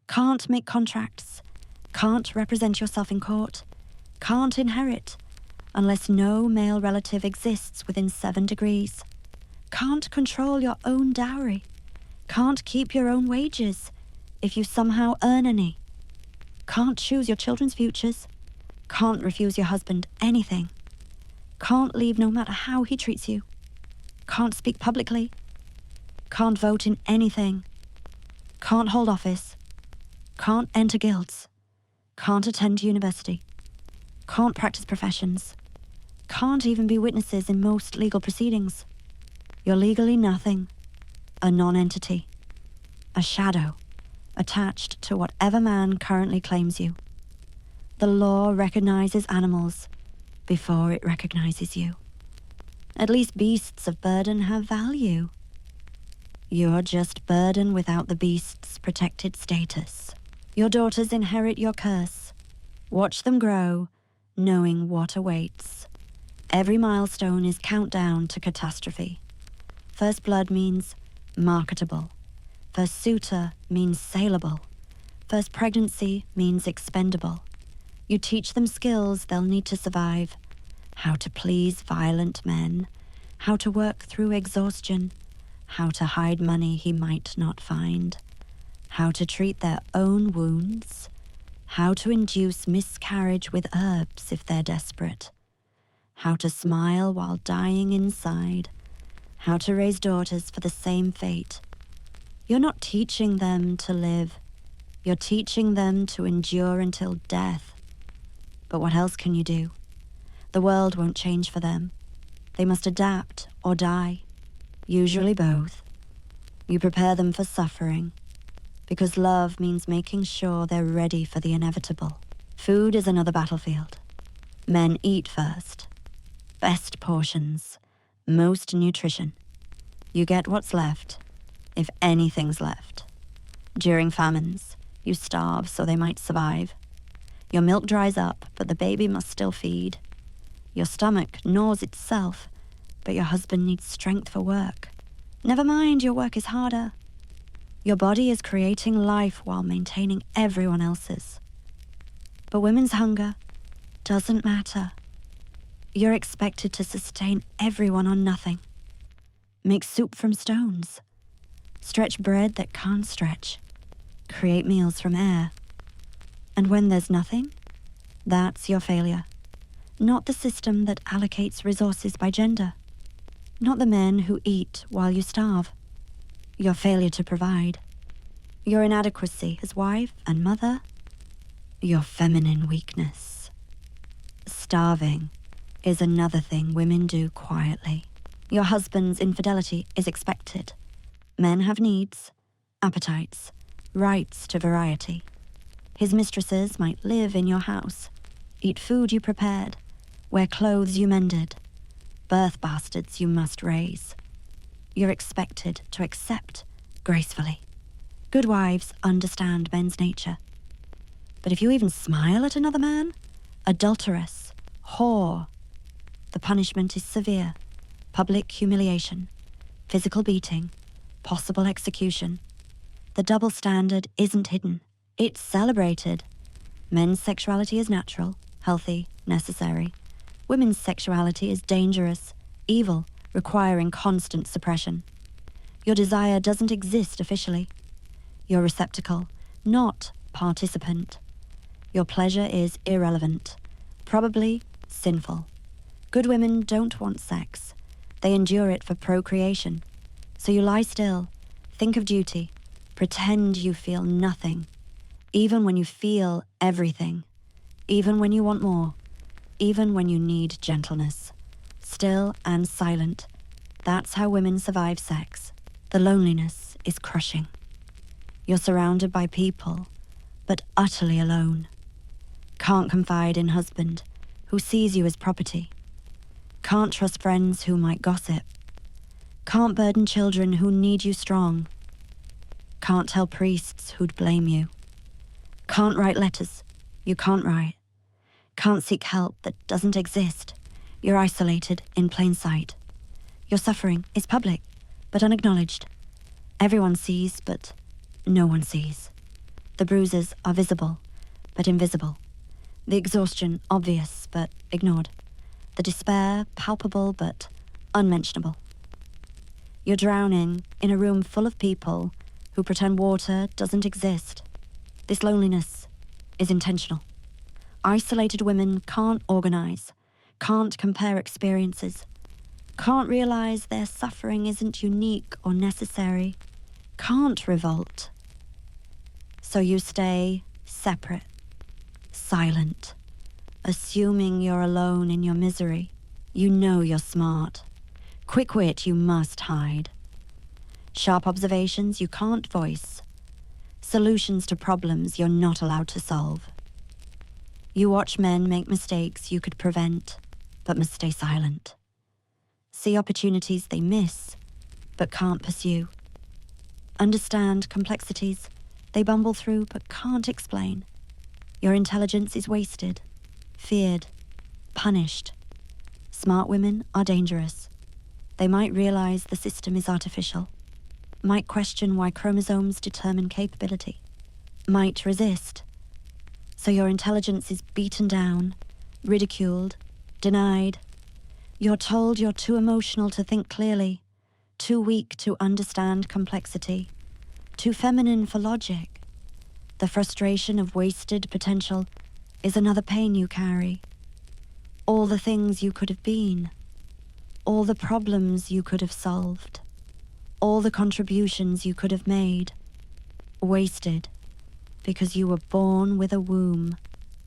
can't make contracts, can't represent yourself in court, can't inherit unless no male relative exists within 7 degrees, can't control your own dowry, can't keep your own wages if you somehow earn any, can't choose your children's futures, can't refuse your husband anything, can't leave no matter how he treats you, can't speak publicly, can't vote in anything, can't hold office, can't enter guilds, can't attend university, can't practice professions, can't even be witnesses in most legal proceedings. You're legally nothing, a non-entity, a shadow attached to whatever man currently claims you. The law recognizes animals before it recognizes you. At least beasts of burden have value. You're just burden without the beast's protected status. Your daughters inherit your curse. Watch them grow, knowing what awaits. Every milestone is countdown to catastrophe. First blood means marketable. First suitor means saleable. First pregnancy means expendable. You teach them skills they'll need to survive. How to please violent men. How to work through exhaustion. How to hide money he might not find. How to treat their own wounds. How to induce miscarriage with herbs if they're desperate. How to smile while dying inside. How to raise daughters for the same fate. You're not teaching them to live. You're teaching them to endure until death. But what else can you do? The world won't change for them. They must adapt or die, usually both. You prepare them for suffering, because love means making sure they're ready for the inevitable. Food is another battlefield. Men eat first. Best portions, most nutrition. You get what's left, if anything's left. During famines, you starve so they might survive. Your milk dries up, but the baby must still feed. Your stomach gnaws itself, but your husband needs strength for work. Never mind, your work is harder. Your body is creating life while maintaining everyone else's. But women's hunger doesn't matter. You're expected to sustain everyone on nothing. Make soup from stones. Stretch bread that can't stretch. Create meals from air. And when there's nothing, that's your failure. Not the system that allocates resources by gender. Not the men who eat while you starve. Your failure to provide. Your inadequacy as wife and mother. Your feminine weakness. Starving is another thing women do quietly. Your husband's infidelity is expected. Men have needs, appetites, rights to variety. His mistresses might live in your house, eat food you prepared, wear clothes you mended, birth bastards you must raise. You're expected to accept gracefully. Good wives understand men's nature. But if you even smile at another man, adulteress, whore, the punishment is severe: public humiliation, physical beating, possible execution. The double standard isn't hidden, it's celebrated. Men's sexuality is natural, healthy, necessary. Women's sexuality is dangerous, evil, requiring constant suppression. Your desire doesn't exist officially. You're receptacle, not participant. Your pleasure is irrelevant, probably sinful. Good women don't want sex. They endure it for procreation. So you lie still, think of duty, pretend you feel nothing, even when you feel everything, even when you want more, even when you need gentleness. Still and silent. That's how women survive sex. The loneliness is crushing. You're surrounded by people, but utterly alone. Can't confide in husband, who sees you as property. Can't trust friends who might gossip. Can't burden children who need you strong. Can't tell priests who'd blame you. Can't write letters you can't write. Can't seek help that doesn't exist. You're isolated in plain sight. Your suffering is public, but unacknowledged. Everyone sees, but no one sees. The bruises are visible, but invisible. The exhaustion obvious, but ignored. The despair palpable, but unmentionable. You're drowning in a room full of people who pretend water doesn't exist. This loneliness is intentional. Isolated women can't organize, can't compare experiences, can't realize their suffering isn't unique or necessary, can't revolt. So you stay separate, silent, assuming you're alone in your misery. You know you're smart. Quick wit you must hide. Sharp observations you can't voice. Solutions to problems you're not allowed to solve. You watch men make mistakes you could prevent, but must stay silent. See opportunities they miss, but can't pursue. Understand complexities they bumble through but can't explain. Your intelligence is wasted, feared, punished. Smart women are dangerous. They might realize the system is artificial, might question why chromosomes determine capability, might resist. So your intelligence is beaten down, ridiculed, denied. You're told you're too emotional to think clearly, too weak to understand complexity, too feminine for logic. The frustration of wasted potential is another pain you carry. All the things you could have been, all the problems you could have solved, all the contributions you could have made, wasted because you were born with a womb.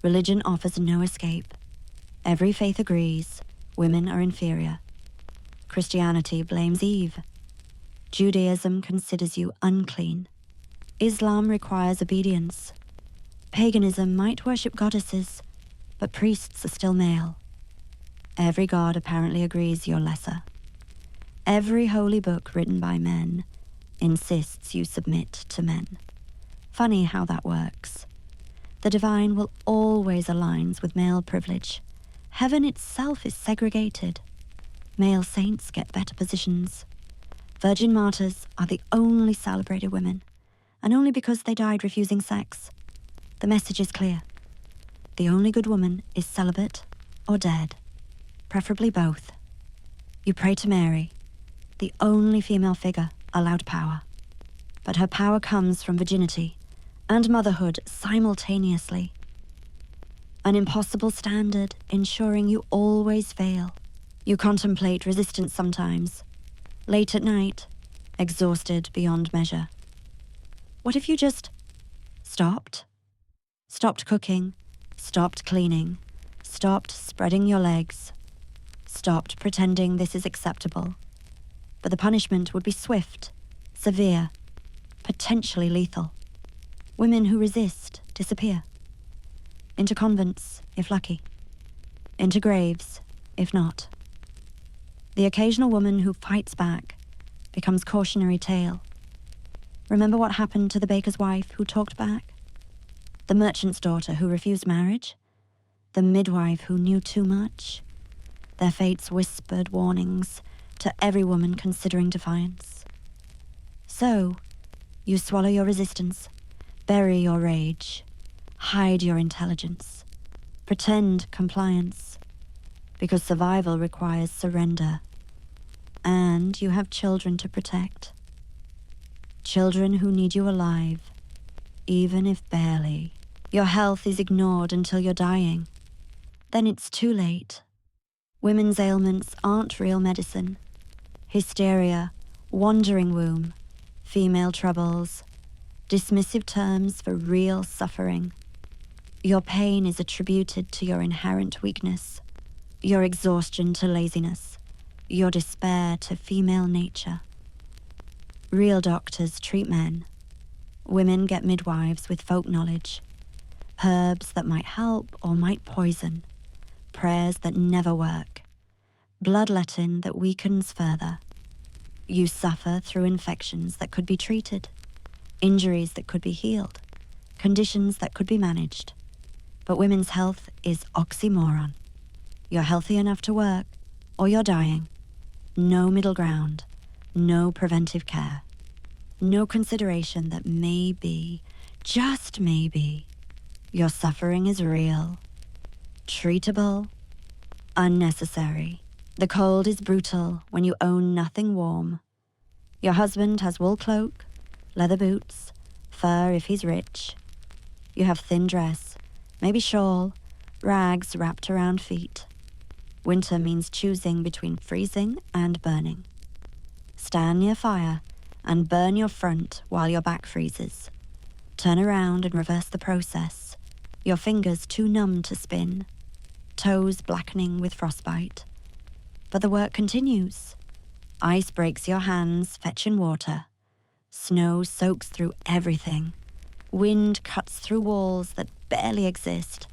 Religion offers no escape. Every faith agrees women are inferior. Christianity blames Eve. Judaism considers you unclean. Islam requires obedience. Paganism might worship goddesses, but priests are still male. Every god apparently agrees you're lesser. Every holy book written by men insists you submit to men. Funny how that works. The divine will always aligns with male privilege. Heaven itself is segregated. Male saints get better positions. Virgin martyrs are the only celebrated women, and only because they died refusing sex. The message is clear. The only good woman is celibate or dead, preferably both. You pray to Mary, the only female figure allowed power. But her power comes from virginity and motherhood simultaneously. An impossible standard ensuring you always fail. You contemplate resistance sometimes, late at night, exhausted beyond measure. What if you just stopped? Stopped cooking, stopped cleaning, stopped spreading your legs, stopped pretending this is acceptable. But the punishment would be swift, severe, potentially lethal. Women who resist disappear. Into convents, if lucky. Into graves, if not. The occasional woman who fights back becomes cautionary tale. Remember what happened to the baker's wife who talked back? The merchant's daughter who refused marriage? The midwife who knew too much? their fates whispered warnings to every woman considering defiance. So, you swallow your resistance, bury your rage, hide your intelligence, pretend compliance, because survival requires surrender, and you have children to protect. Children who need you alive, even if barely. Your health is ignored until you're dying. Then it's too late. Women's ailments aren't real medicine. Hysteria, wandering womb, female troubles, dismissive terms for real suffering. Your pain is attributed to your inherent weakness, your exhaustion to laziness, your despair to female nature. Real doctors treat men. Women get midwives with folk knowledge, herbs that might help or might poison, prayers that never work, bloodletting that weakens further. You suffer through infections that could be treated, injuries that could be healed, conditions that could be managed. But women's health is oxymoron. You're healthy enough to work, or you're dying. No middle ground, no preventive care, no consideration that maybe, just maybe, your suffering is real, treatable, unnecessary. The cold is brutal when you own nothing warm. Your husband has wool cloak, leather boots, fur if he's rich. You have thin dress, maybe shawl, rags wrapped around feet. Winter means choosing between freezing and burning. Stand near fire and burn your front while your back freezes. Turn around and reverse the process, your fingers too numb to spin, toes blackening with frostbite. But the work continues. Ice breaks your hands, fetching water. Snow soaks through everything. Wind cuts through walls that barely exist.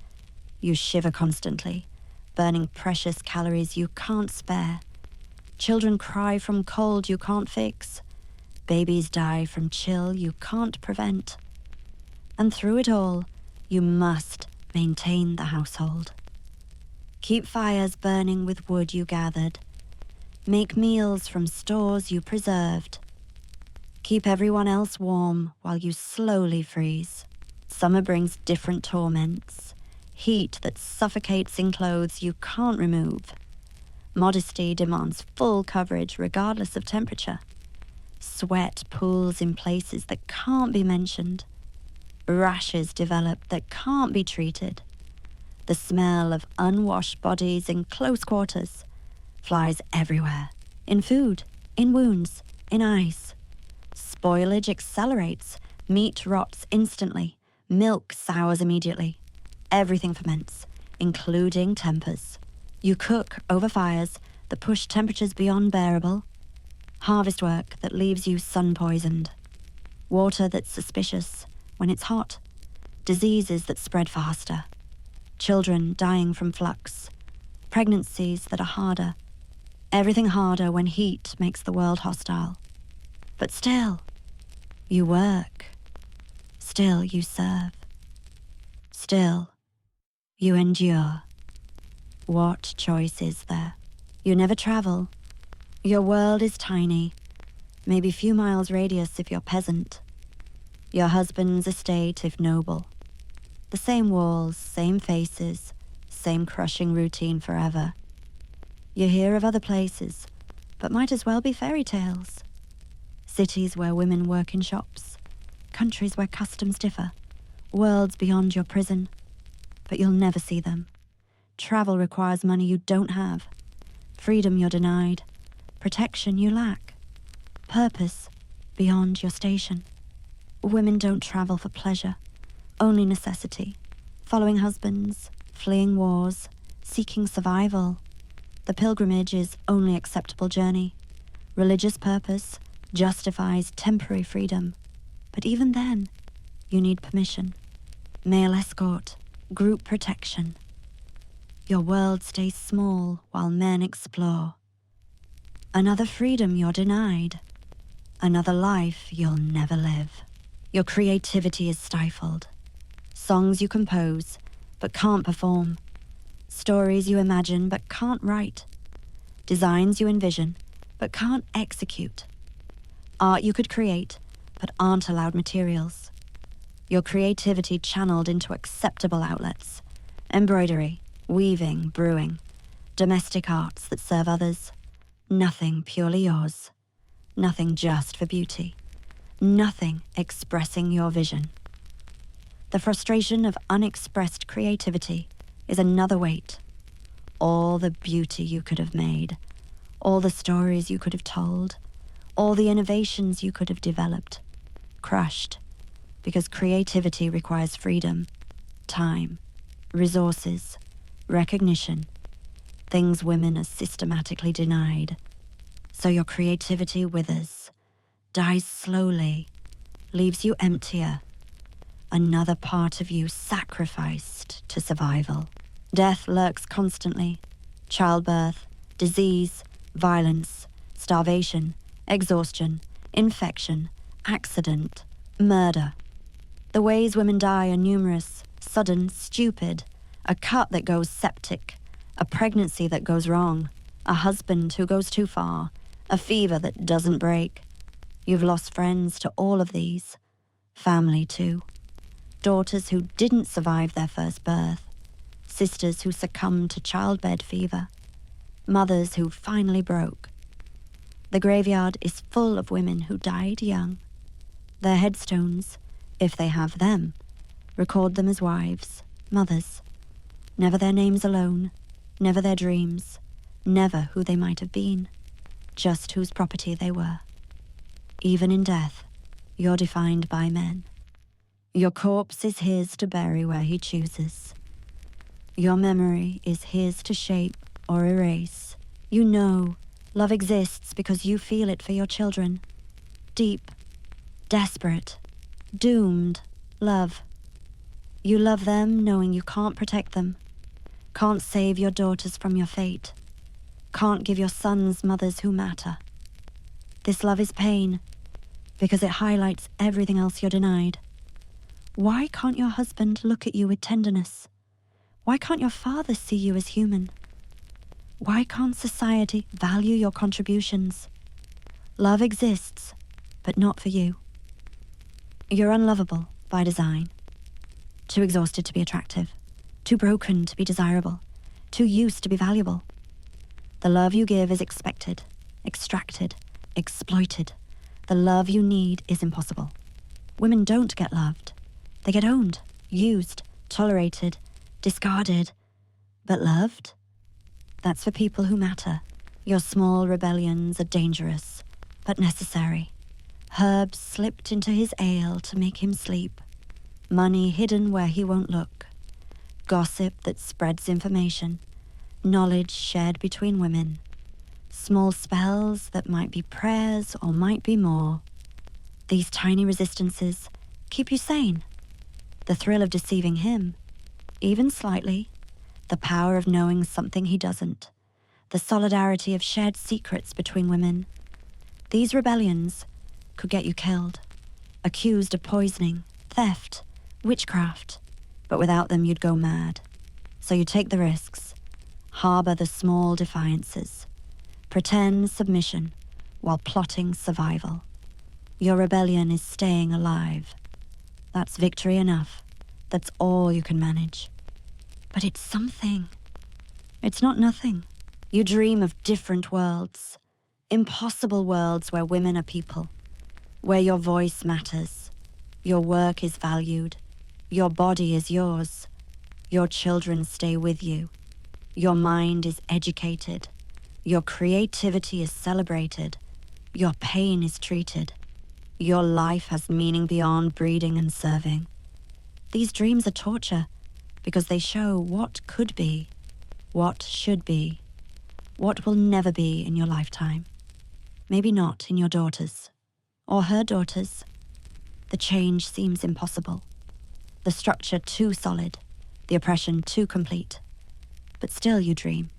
You shiver constantly, burning precious calories you can't spare. Children cry from cold you can't fix. Babies die from chill you can't prevent. And through it all, you must maintain the household. Keep fires burning with wood you gathered. Make meals from stores you preserved. Keep everyone else warm while you slowly freeze. Summer brings different torments. Heat that suffocates in clothes you can't remove. Modesty demands full coverage regardless of temperature. Sweat pools in places that can't be mentioned. Rashes develop that can't be treated. The smell of unwashed bodies in close quarters flies everywhere. In food, in wounds, in ice. Spoilage accelerates. Meat rots instantly. Milk sours immediately. Everything ferments, including tempers. You cook over fires that push temperatures beyond bearable. Harvest work that leaves you sun-poisoned. Water that's suspicious when it's hot. Diseases that spread faster. Children dying from flux. Pregnancies that are harder. Everything harder when heat makes the world hostile. But still, you work. Still, you serve. Still, you endure. What choice is there? You never travel. Your world is tiny, maybe few miles radius if you're peasant. Your husband's estate if noble. The same walls, same faces, same crushing routine forever. You hear of other places, but might as well be fairy tales. Cities where women work in shops, countries where customs differ, worlds beyond your prison, but you'll never see them. Travel requires money you don't have, freedom you're denied, protection you lack, purpose beyond your station. Women don't travel for pleasure, only necessity, following husbands, fleeing wars, seeking survival. The pilgrimage is only acceptable journey. Religious purpose justifies temporary freedom, but even then, you need permission, male escort, group protection. Your world stays small while men explore. Another freedom you're denied. Another life you'll never live. Your creativity is stifled. Songs you compose, but can't perform. Stories you imagine, but can't write. designs you envision, but can't execute. Art you could create, but aren't allowed materials. Your creativity channeled into acceptable outlets. Embroidery, weaving, brewing, domestic arts that serve others. Nothing purely yours. Nothing just for beauty. Nothing expressing your vision. The frustration of unexpressed creativity is another weight. All the beauty you could have made, all the stories you could have told, all the innovations you could have developed, crushed, because creativity requires freedom, time, resources, recognition, things women are systematically denied. So your creativity withers, dies slowly, leaves you emptier, another part of you sacrificed to survival. Death lurks constantly. Childbirth, disease, violence, starvation, exhaustion, infection, accident, murder. The ways women die are numerous, sudden, stupid. A cut that goes septic, a pregnancy that goes wrong, a husband who goes too far, a fever that doesn't break. You've lost friends to all of these. Family too. Daughters who didn't survive their first birth. Sisters who succumbed to childbed fever. Mothers who finally broke. The graveyard is full of women who died young. Their headstones, if they have them, record them as wives, mothers. Never their names alone, never their dreams, never who they might have been, just whose property they were. Even in death, you're defined by men. Your corpse is his to bury where he chooses. Your memory is his to shape or erase. You know love exists because you feel it for your children. Deep, desperate, doomed love. You love them knowing you can't protect them, can't save your daughters from your fate, can't give your sons mothers who matter. This love is pain because it highlights everything else you're denied. Why can't your husband look at you with tenderness? Why can't your father see you as human? Why can't society value your contributions? Love exists, but not for you. You're unlovable by design. Too exhausted to be attractive. Too broken to be desirable. Too used to be valuable. The love you give is expected, extracted, exploited. The love you need is impossible. Women don't get loved. They get owned, used, tolerated, discarded. But loved? That's for people who matter. Your small rebellions are dangerous, but necessary. Herbs slipped into his ale to make him sleep. Money hidden where he won't look. Gossip that spreads information. Knowledge shared between women. Small spells that might be prayers or might be more. These tiny resistances keep you sane. The thrill of deceiving him, even slightly. The power of knowing something he doesn't. The solidarity of shared secrets between women. These rebellions could get you killed, accused of poisoning, theft, witchcraft, but without them you'd go mad. So you take the risks, harbor the small defiances, pretend submission while plotting survival. Your rebellion is staying alive. That's victory enough. That's all you can manage. But it's something. It's not nothing. You dream of different worlds, impossible worlds where women are people, where your voice matters, your work is valued, your body is yours, your children stay with you, your mind is educated, your creativity is celebrated, your pain is treated, your life has meaning beyond breeding and serving. These dreams are torture because they show what could be, what should be, what will never be in your lifetime. Maybe not in your daughter's, or her daughter's. The change seems impossible. The structure too solid, the oppression too complete. But still you dream.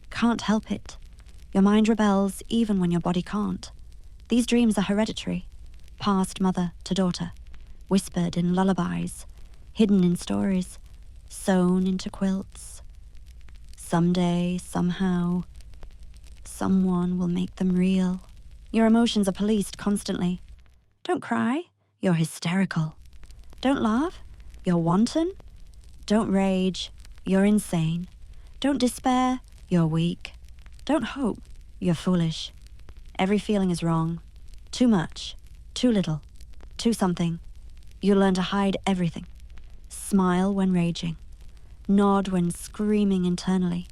Can't help it. Your mind rebels even when your body can't. These dreams are hereditary, passed mother to daughter, whispered in lullabies, hidden in stories, sewn into quilts. Someday, somehow, someone will make them real. Your emotions are policed constantly. Don't cry, you're hysterical. Don't laugh, you're wanton. Don't rage, you're insane. Don't despair, you're weak. Don't hope, you're foolish. Every feeling is wrong. Too much, too little, too something. You learn to hide everything. Smile when raging. Nod when screaming internally.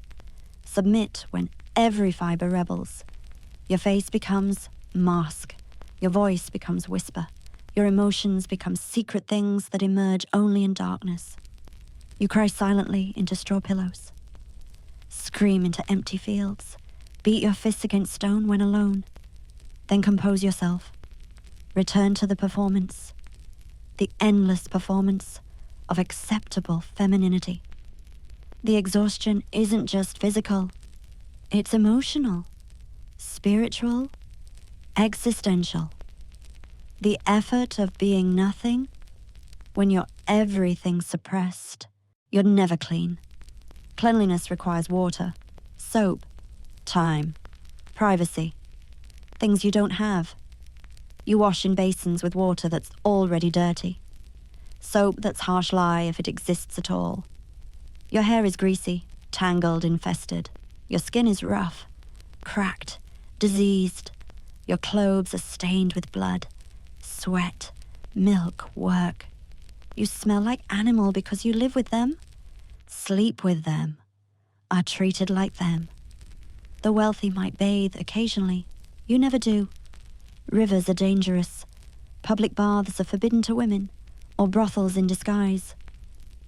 Submit when every fiber rebels. Your face becomes mask. Your voice becomes whisper. Your emotions become secret things that emerge only in darkness. You cry silently into straw pillows. Scream into empty fields. Beat your fists against stone when alone. Then compose yourself. Return to the performance. The endless performance of acceptable femininity. The exhaustion isn't just physical. It's emotional, spiritual, existential. The effort of being nothing when you're everything suppressed. You're never clean. Cleanliness requires water, soap, time, privacy, things you don't have. You wash in basins with water that's already dirty. Soap that's harsh lie if it exists at all. Your hair is greasy, tangled, infested. Your skin is rough, cracked, diseased. Your clothes are stained with blood, sweat, milk, work. You smell like animal because you live with them, sleep with them, are treated like them. The wealthy might bathe occasionally. You never do. Rivers are dangerous. Public baths are forbidden to women, or brothels in disguise.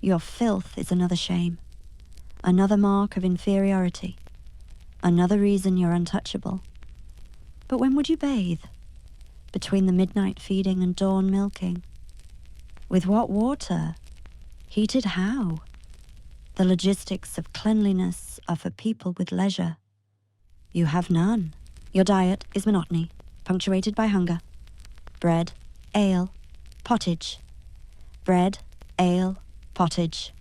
Your filth is another shame, another mark of inferiority, another reason you're untouchable. But when would you bathe? Between the midnight feeding and dawn milking? With what water? Heated how? The logistics of cleanliness are for people with leisure. You have none. Your diet is monotony, punctuated by hunger. Bread, ale, pottage. Bread, ale, pottage.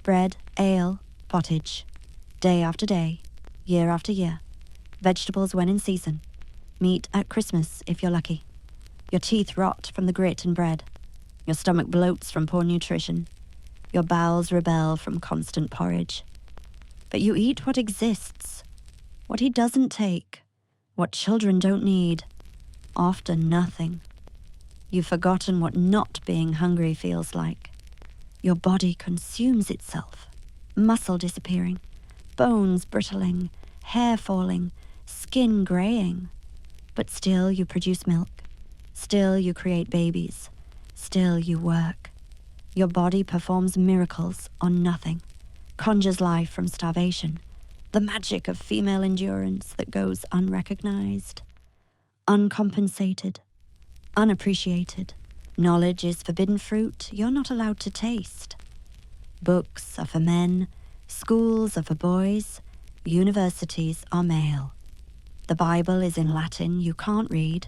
Bread, ale, pottage. Day after day, year after year. Vegetables when in season. Meat at Christmas if you're lucky. Your teeth rot from the grit and bread. Your stomach bloats from poor nutrition. Your bowels rebel from constant porridge. But you eat what exists, what he doesn't take, what children don't need, often nothing. You've forgotten what not being hungry feels like. Your body consumes itself, muscle disappearing, bones brittling, hair falling, skin graying. But still you produce milk, still you create babies, still you work. Your body performs miracles on nothing, conjures life from starvation, the magic of female endurance that goes unrecognized, uncompensated, unappreciated. Knowledge is forbidden fruit you're not allowed to taste. Books are for men, schools are for boys, universities are male. The Bible is in Latin you can't read.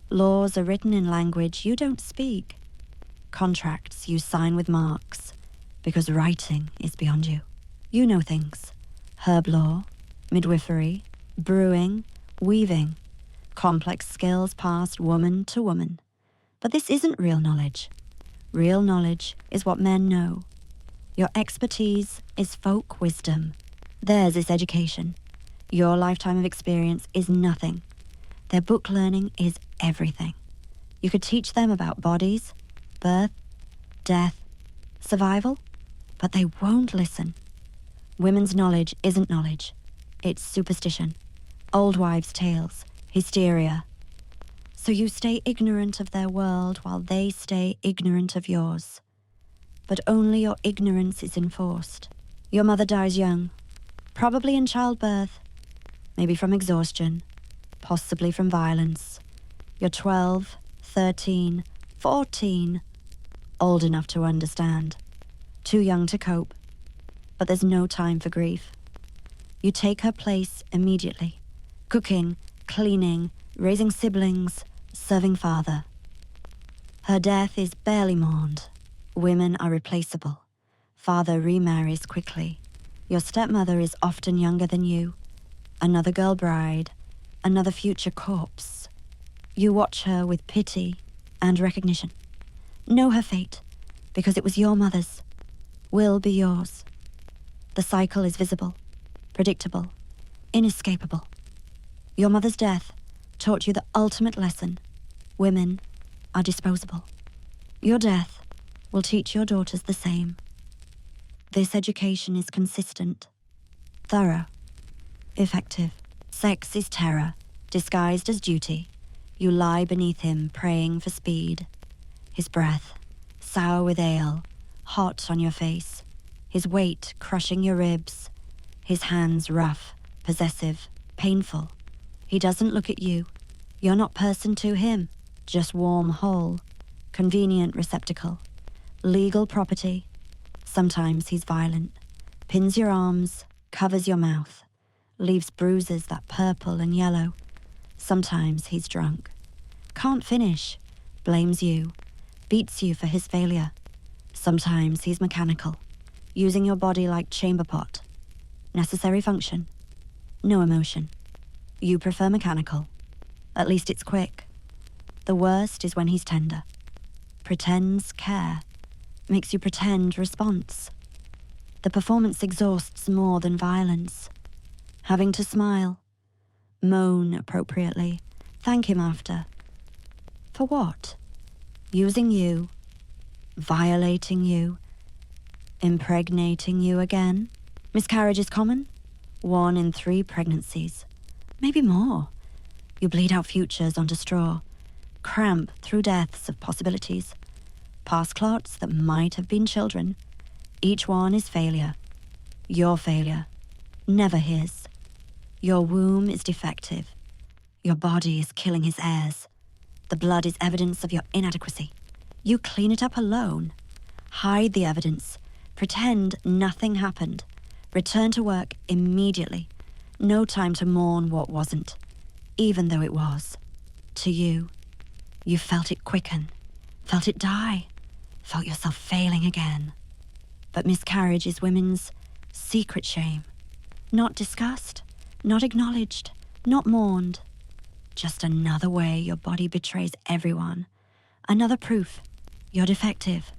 Laws are written in language you don't speak. Contracts you sign with marks, because writing is beyond you. You know things. Herb law, midwifery, brewing, weaving. Complex skills passed woman to woman. But this isn't real knowledge. Real knowledge is what men know. Your expertise is folk wisdom. Theirs is education. Your lifetime of experience is nothing. Their book learning is everything. You could teach them about bodies, birth, death, survival, but they won't listen. Women's knowledge isn't knowledge. It's superstition, old wives' tales, hysteria. So you stay ignorant of their world while they stay ignorant of yours. But only your ignorance is enforced. Your mother dies young, probably in childbirth, maybe from exhaustion, possibly from violence. You're 12, 13, 14, old enough to understand, too young to cope, but there's no time for grief. You take her place immediately, cooking, cleaning, raising siblings, serving father. Her death is barely mourned. Women are replaceable. Father remarries quickly. Your stepmother is often younger than you. Another girl bride, another future corpse. You watch her with pity and recognition. Know her fate, because it was your mother's, will be yours. The cycle is visible, predictable, inescapable. Your mother's death taught you the ultimate lesson. Women are disposable. Your death will teach your daughters the same. This education is consistent, thorough, effective. Sex is terror, disguised as duty. You lie beneath him, praying for speed. His breath, sour with ale, hot on your face. His weight crushing your ribs. His hands rough, possessive, painful. He doesn't look at you. You're not person to him, just warm hole, convenient receptacle, legal property. Sometimes he's violent, pins your arms, covers your mouth, leaves bruises that purple and yellow. Sometimes he's drunk, can't finish, blames you, beats you for his failure. Sometimes he's mechanical, using your body like chamber pot. Necessary function, no emotion. You prefer mechanical. At least it's quick. The worst is when he's tender. Pretends care. Makes you pretend response. The performance exhausts more than violence. Having to smile. Moan appropriately. Thank him after. For what? Using you. Violating you. Impregnating you again. Miscarriage is common. 1 in 3 pregnancies. Maybe more. You bleed out futures onto straw. Cramp through deaths of possibilities. Past clots that might have been children. Each one is failure. Your failure. Never his. Your womb is defective. Your body is killing his heirs. The blood is evidence of your inadequacy. You clean it up alone. Hide the evidence. Pretend nothing happened. Return to work immediately. No time to mourn what wasn't, even though it was. To you, you felt it quicken, felt it die, felt yourself failing again. But miscarriage is women's secret shame. Not discussed, not acknowledged, not mourned. Just another way your body betrays everyone. Another proof you're defective.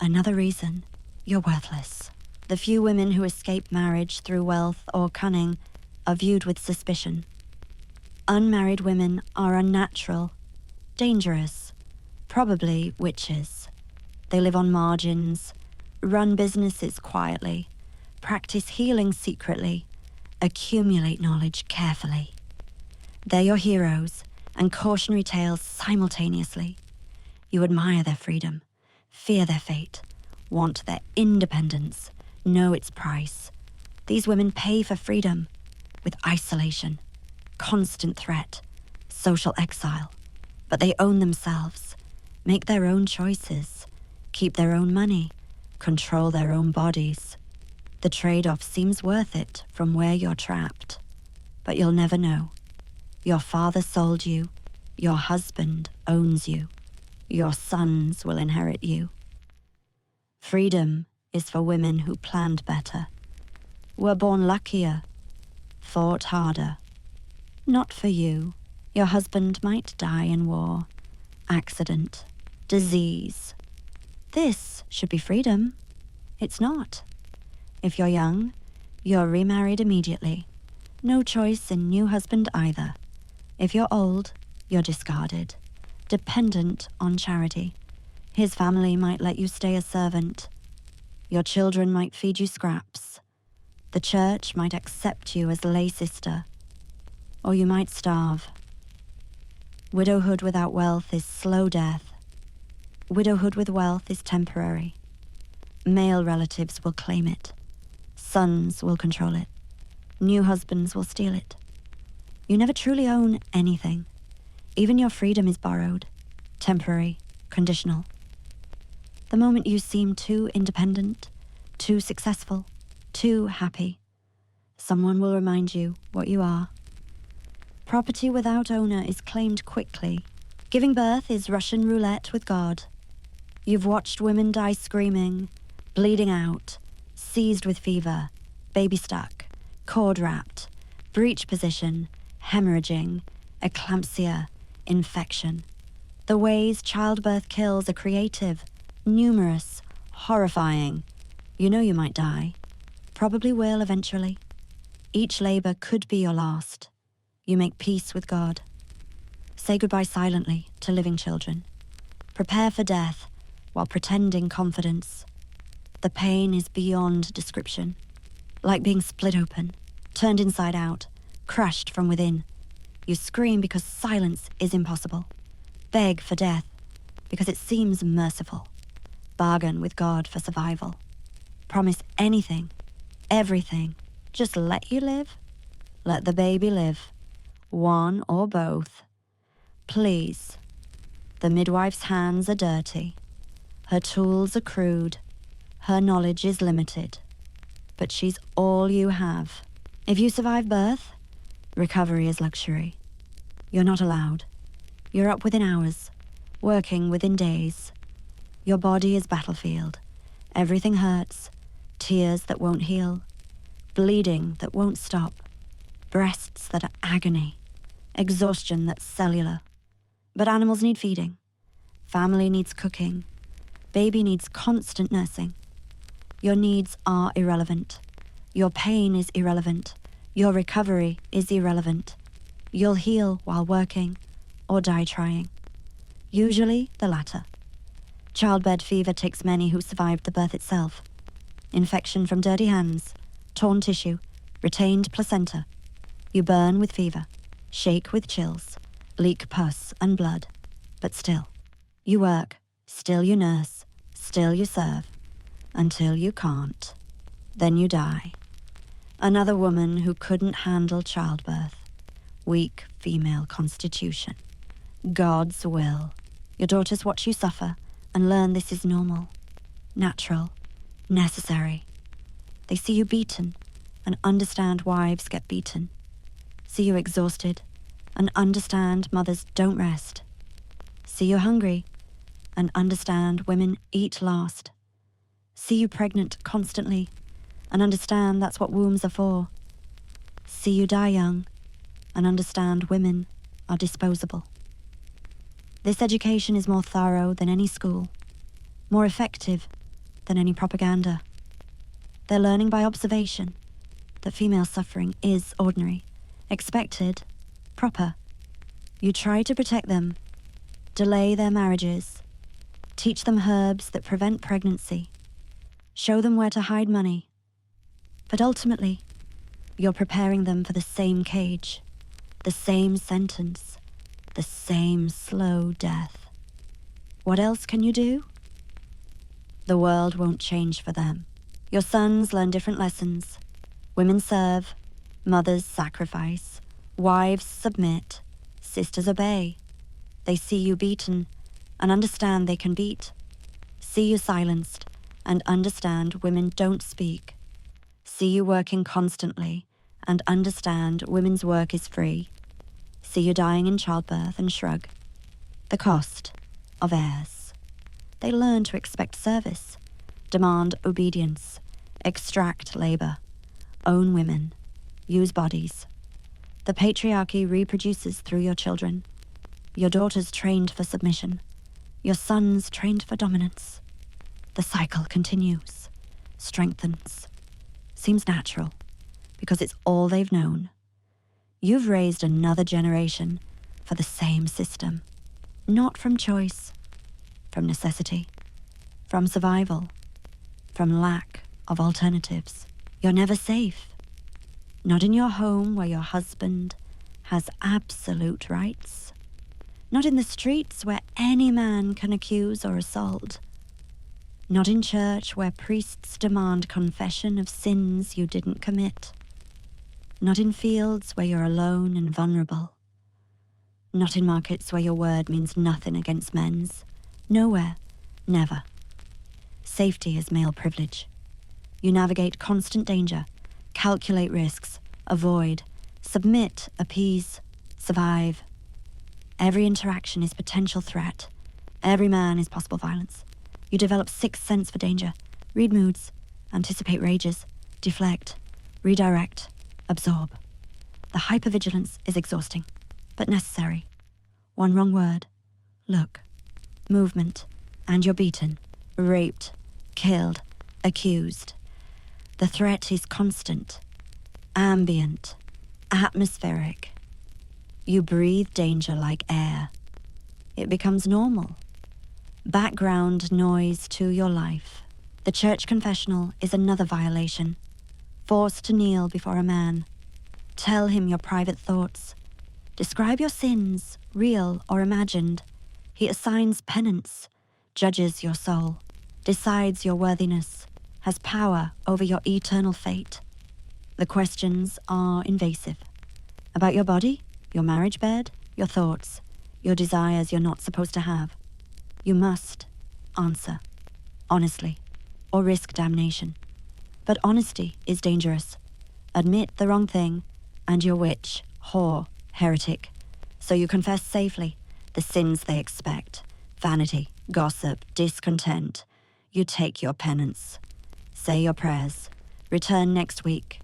Another reason you're worthless. The few women who escape marriage through wealth or cunning are viewed with suspicion. Unmarried women are unnatural, dangerous, probably witches. They live on margins, run businesses quietly, practice healing secretly, accumulate knowledge carefully. They're your heroes and cautionary tales simultaneously. You admire their freedom, fear their fate, want their independence, know its price. These women pay for freedom with isolation, constant threat, social exile. But they own themselves, make their own choices, keep their own money, control their own bodies. The trade-off seems worth it from where you're trapped. But you'll never know. Your father sold you. Your husband owns you. Your sons will inherit you. Freedom is for women who planned better, were born luckier, fought harder. Not for you. Your husband might die in war, accident, disease. This should be freedom. It's not. If you're young, you're remarried immediately. No choice in new husband either. If you're old, you're discarded, dependent on charity. His family might let you stay a servant. Your children might feed you scraps. The church might accept you as lay sister. Or you might starve. Widowhood without wealth is slow death. Widowhood with wealth is temporary. Male relatives will claim it. Sons will control it. New husbands will steal it. You never truly own anything. Even your freedom is borrowed, temporary, conditional. The moment you seem too independent, too successful, too happy, someone will remind you what you are. Property without owner is claimed quickly. Giving birth is Russian roulette with God. You've watched women die screaming, bleeding out, seized with fever, baby stuck, cord wrapped, breech position, hemorrhaging, eclampsia, infection. The ways childbirth kills are creative, numerous, horrifying. You know you might die. Probably will eventually. Each labor could be your last. You make peace with God. Say goodbye silently to living children. Prepare for death while pretending confidence. The pain is beyond description. Like being split open, turned inside out, crushed from within. You scream because silence is impossible. Beg for death because it seems merciful. Bargain with God for survival. Promise anything, everything. Just let you live. Let the baby live. One or both. Please. The midwife's hands are dirty. Her tools are crude. Her knowledge is limited. But she's all you have. If you survive birth, recovery is luxury. You're not allowed. You're up within hours, working within days. Your body is battlefield. Everything hurts. Tears that won't heal. Bleeding that won't stop. Breasts that are agony. Exhaustion that's cellular. But animals need feeding. Family needs cooking. Baby needs constant nursing. Your needs are irrelevant. Your pain is irrelevant. Your recovery is irrelevant. You'll heal while working or die trying. Usually the latter. Childbed fever takes many who survived the birth itself. Infection from dirty hands, torn tissue, retained placenta. You burn with fever, shake with chills, leak pus and blood. But still, you work, still you nurse, still you serve, until you can't. Then you die. Another woman who couldn't handle childbirth. Weak female constitution. God's will. Your daughters watch you suffer and learn this is normal, natural, necessary. They see you beaten and understand wives get beaten. See you exhausted and understand mothers don't rest. See you hungry and understand women eat last. See you pregnant constantly and understand that's what wombs are for. See you die young and understand women are disposable. This education is more thorough than any school, more effective than any propaganda. They're learning by observation that female suffering is ordinary, expected, proper. You try to protect them, delay their marriages, teach them herbs that prevent pregnancy, show them where to hide money. But ultimately, you're preparing them for the same cage, the same sentence, the same slow death. What else can you do? The world won't change for them. Your sons learn different lessons. Women serve, mothers sacrifice, wives submit, sisters obey. They see you beaten and understand they can beat. See you silenced and understand women don't speak. See you working constantly and understand women's work is free. See you dying in childbirth and shrug. The cost of heirs. They learn to expect service, demand obedience, extract labor, own women, use bodies. The patriarchy reproduces through your children. Your daughters trained for submission. Your sons trained for dominance. The cycle continues, strengthens. Seems natural, because it's all they've known. You've raised another generation for the same system. Not from choice, from necessity, from survival, from lack of alternatives. You're never safe. Not in your home where your husband has absolute rights. Not in the streets where any man can accuse or assault. Not in church where priests demand confession of sins you didn't commit. Not in fields where you're alone and vulnerable. Not in markets where your word means nothing against men's. Nowhere. Never. Safety is male privilege. You navigate constant danger, calculate risks, avoid, submit, appease, survive. Every interaction is potential threat. Every man is possible violence. You develop sixth sense for danger, read moods, anticipate rages, deflect, redirect, absorb. The hypervigilance is exhausting, but necessary. One wrong word, look, movement, and you're beaten, raped, killed, accused. The threat is constant, ambient, atmospheric. You breathe danger like air. It becomes normal. Background noise to your life. The church confessional is another violation. Forced to kneel before a man. Tell him your private thoughts. Describe your sins, real or imagined. He assigns penance, judges your soul, decides your worthiness, has power over your eternal fate. The questions are invasive. About your body, your marriage bed, your thoughts, your desires you're not supposed to have. You must answer, honestly, or risk damnation. But honesty is dangerous. Admit the wrong thing, and you're witch, whore, heretic. So you confess safely the sins they expect. Vanity, gossip, discontent. You take your penance. Say your prayers. Return next week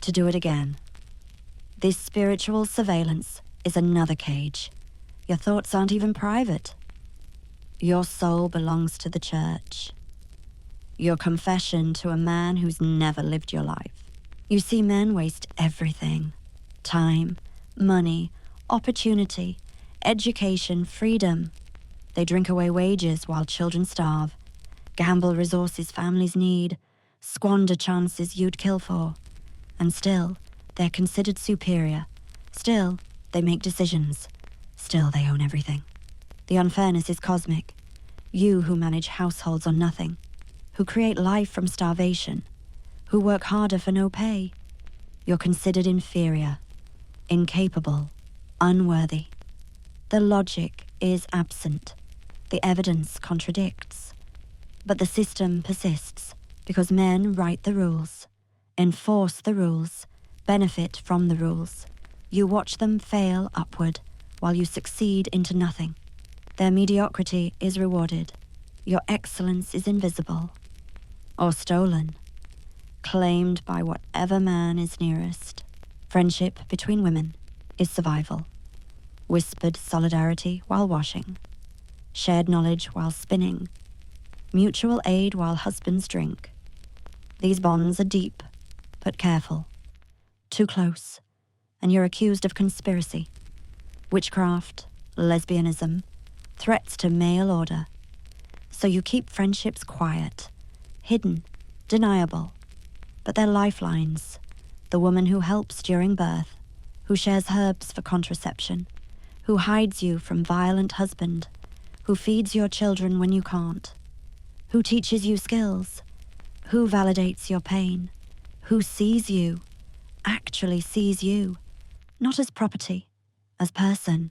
to do it again. This spiritual surveillance is another cage. Your thoughts aren't even private. Your soul belongs to the church. Your confession to a man who's never lived your life. You see men waste everything. Time, money, opportunity, education, freedom. They drink away wages while children starve, gamble resources families need, squander chances you'd kill for. And still, they're considered superior. Still, they make decisions. Still, they own everything. The unfairness is cosmic. You who manage households on nothing, who create life from starvation, who work harder for no pay, you're considered inferior, incapable, unworthy. The logic is absent. The evidence contradicts. But the system persists because men write the rules, enforce the rules, benefit from the rules. You watch them fail upward while you succeed into nothing. Their mediocrity is rewarded. Your excellence is invisible or stolen, claimed by whatever man is nearest. Friendship between women is survival. Whispered solidarity while washing. Shared knowledge while spinning. Mutual aid while husbands drink. These bonds are deep, but careful. Too close, and you're accused of conspiracy. Witchcraft, lesbianism, threats to male order. So you keep friendships quiet, hidden, deniable. But they're lifelines. The woman who helps during birth, who shares herbs for contraception, who hides you from violent husband, who feeds your children when you can't, who teaches you skills, who validates your pain, who sees you, actually sees you, not as property, as person.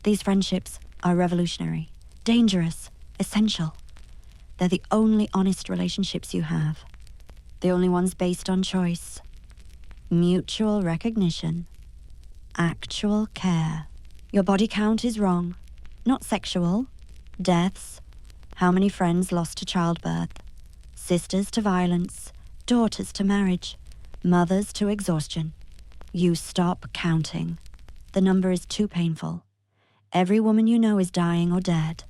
These friendships are revolutionary, dangerous, essential. They're the only honest relationships you have, the only ones based on choice, mutual recognition, actual care. Your body count is wrong, not sexual, deaths, how many friends lost to childbirth, sisters to violence, daughters to marriage, mothers to exhaustion. You stop counting. The number is too painful. Every woman you know is dying or dead.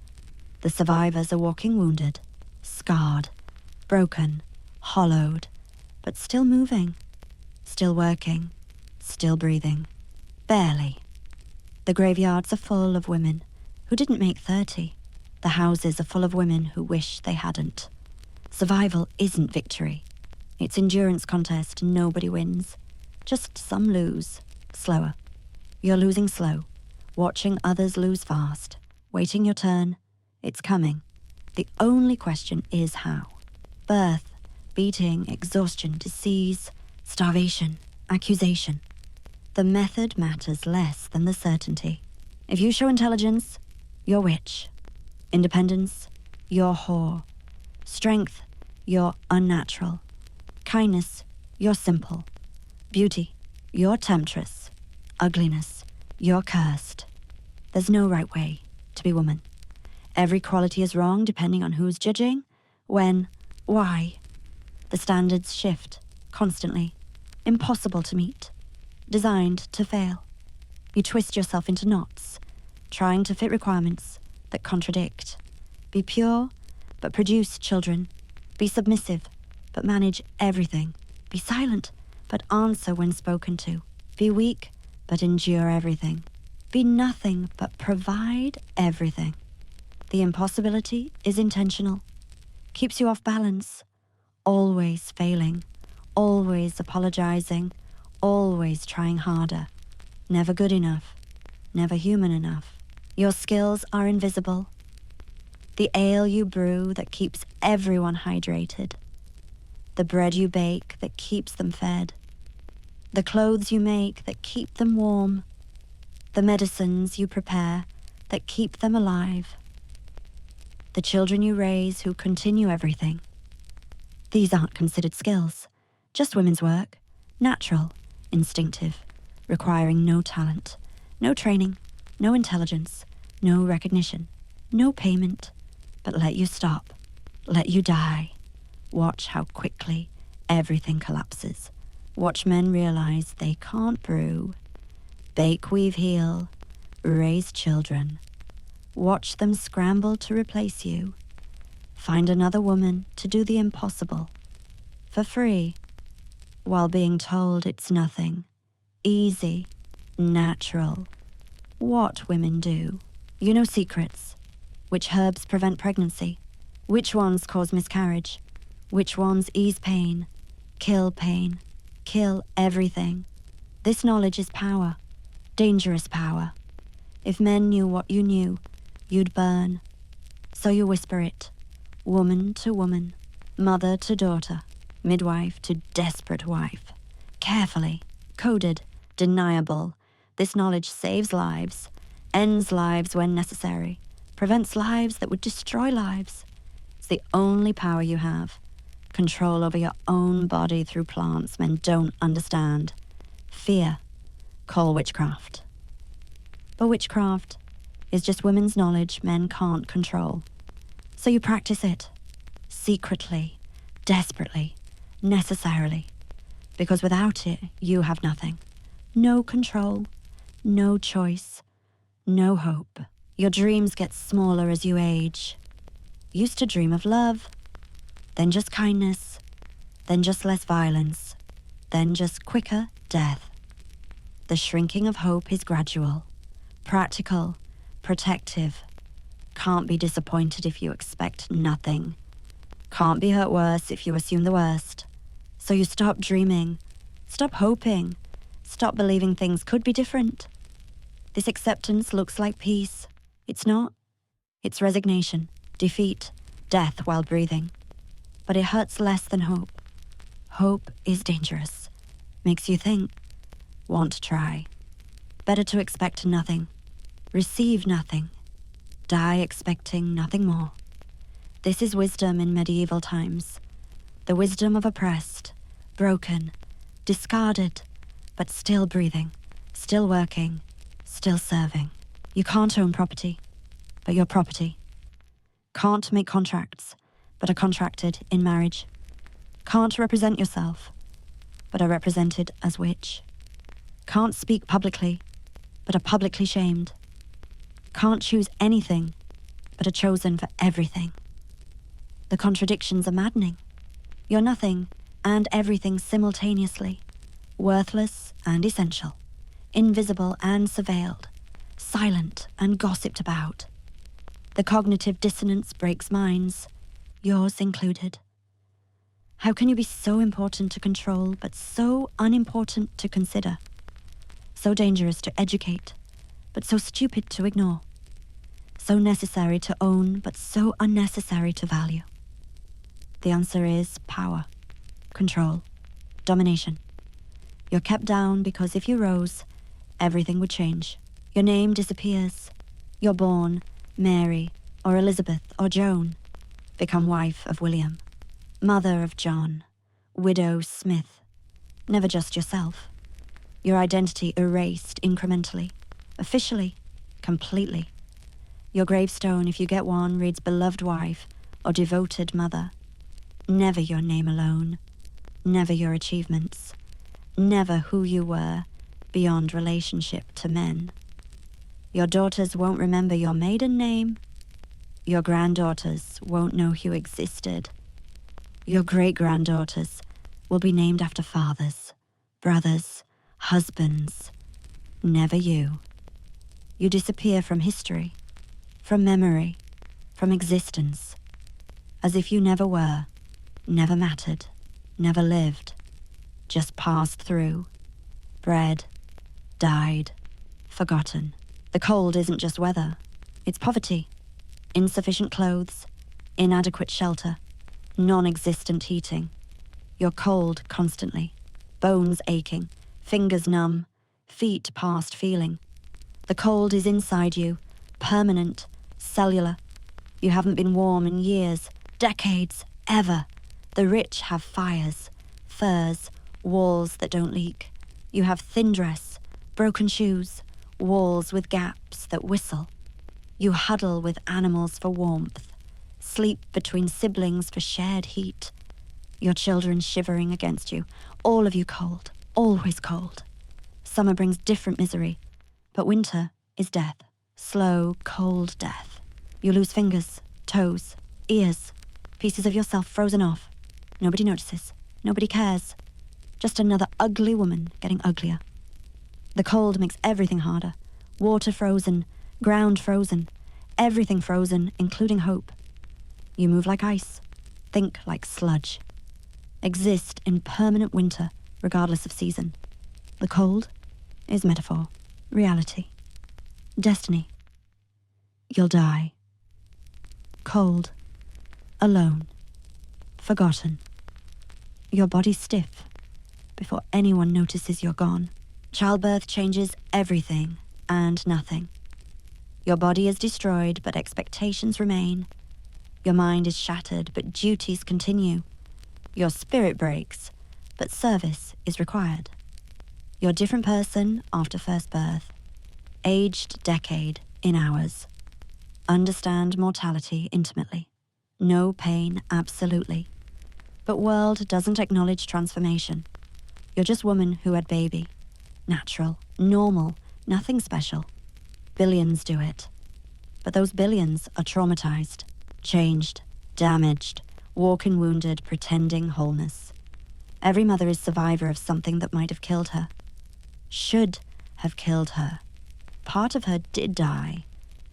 The survivors are walking wounded, scarred, broken, hollowed, but still moving, still working, still breathing. Barely. The graveyards are full of women who didn't make 30. The houses are full of women who wish they hadn't. Survival isn't victory. It's endurance contest and nobody wins. Just some lose, slower. You're losing slow, watching others lose fast, waiting your turn. It's coming. The only question is how. Birth, beating, exhaustion, disease, starvation, accusation. The method matters less than the certainty. If you show intelligence, you're witch. Independence, you're whore. Strength, you're unnatural. Kindness, you're simple. Beauty, you're temptress. Ugliness, you're cursed. There's no right way to be woman. Every quality is wrong depending on who's judging, when, why. The standards shift constantly, impossible to meet. designed to fail. You twist yourself into knots, trying to fit requirements that contradict. Be pure, but produce children. Be submissive, but manage everything. Be silent, but answer when spoken to. Be weak, but endure everything. Be nothing, but provide everything. The impossibility is intentional. Keeps you off balance. Always failing. Always apologizing. Always trying harder. Never good enough. Never human enough. Your skills are invisible. The ale you brew that keeps everyone hydrated. The bread you bake that keeps them fed. The clothes you make that keep them warm. The medicines you prepare that keep them alive. The children you raise who continue everything. These aren't considered skills, just women's work, natural, instinctive, requiring no talent, no training, no intelligence, no recognition, no payment, but let you stop, let you die. Watch how quickly everything collapses. Watch men realize they can't brew, bake, weave, heal, raise children. Watch them scramble to replace you. Find another woman to do the impossible, for free, while being told it's nothing, easy, natural. What women do. You know secrets. Which herbs prevent pregnancy? Which ones cause miscarriage? Which ones ease pain? Kill everything. This knowledge is power, dangerous power. If men knew what you knew, you'd burn. So you whisper it, woman to woman, mother to daughter, midwife to desperate wife. Carefully, coded, deniable. This knowledge saves lives, ends lives when necessary, prevents lives that would destroy lives. It's the only power you have. Control over your own body through plants men don't understand. Fear. Call witchcraft. But witchcraft is just women's knowledge men can't control. So you practice it. Secretly, desperately, necessarily. Because without it, you have nothing. No control, no choice, no hope. Your dreams get smaller as you age. Used to dream of love, then just kindness, then just less violence, then just quicker death. The shrinking of hope is gradual, practical, protective. Can't be disappointed if you expect nothing. Can't be hurt worse if you assume the worst. So you stop dreaming, stop hoping, stop believing things could be different. This acceptance looks like peace. It's not. It's resignation, defeat, death while breathing. But it hurts less than hope. Hope is dangerous. Makes you think. Want to try. Better to expect nothing. Receive nothing. Die expecting nothing more. This is wisdom in medieval times. The wisdom of oppressed, broken, discarded, but still breathing, still working, still serving. You can't own property, but your property. Can't make contracts, but are contracted in marriage. Can't represent yourself, but are represented as witch. Can't speak publicly, but are publicly shamed. Can't choose anything, but are chosen for everything. The contradictions are maddening. You're nothing and everything simultaneously, worthless and essential, invisible and surveilled, silent and gossiped about. The cognitive dissonance breaks minds, yours included. How can you be so important to control, but so unimportant to consider? So dangerous to educate, but so stupid to ignore. So necessary to own, but so unnecessary to value. The answer is power, control, domination. You're kept down because if you rose, everything would change. Your name disappears. You're born Mary or Elizabeth or Joan. Become wife of William, mother of John, widow Smith. Never just yourself. Your identity erased incrementally, officially, completely. Your gravestone, if you get one, reads beloved wife or devoted mother. Never your name alone, never your achievements, never who you were, beyond relationship to men. Your daughters won't remember your maiden name. Your granddaughters won't know you existed. Your great-granddaughters will be named after fathers, brothers, husbands. Never you. You disappear from history, from memory, from existence, as if you never were, never mattered, never lived, just passed through, bred, died, forgotten. The cold isn't just weather, it's poverty, insufficient clothes, inadequate shelter, non-existent heating. You're cold constantly, bones aching, fingers numb, feet past feeling. The cold is inside you, permanent, cellular. You haven't been warm in years, decades, ever. The rich have fires, furs, walls that don't leak. You have thin dress, broken shoes, walls with gaps that whistle. You huddle with animals for warmth, sleep between siblings for shared heat. Your children shivering against you, all of you cold, always cold. Summer brings different misery, but winter is death, slow, cold death. You lose fingers, toes, ears, pieces of yourself frozen off. Nobody notices, nobody cares. Just another ugly woman getting uglier. The cold makes everything harder. Water frozen, ground frozen, everything frozen, including hope. You move like ice, think like sludge. Exist in permanent winter, regardless of season. The cold is metaphor, reality, destiny. You'll die. Cold, alone, forgotten. Your body stiff before anyone notices you're gone. Childbirth changes everything and nothing. Your body is destroyed, but expectations remain. Your mind is shattered, but duties continue. Your spirit breaks, but service is required. You're a different person after first birth. Aged decade in hours. Understand mortality intimately. No pain, absolutely. But world doesn't acknowledge transformation. You're just woman who had baby. Natural, normal, nothing special. Billions do it. But those billions are traumatized, changed, damaged, walking wounded, pretending wholeness. Every mother is survivor of something that might have killed her. Should have killed her. Part of her did die.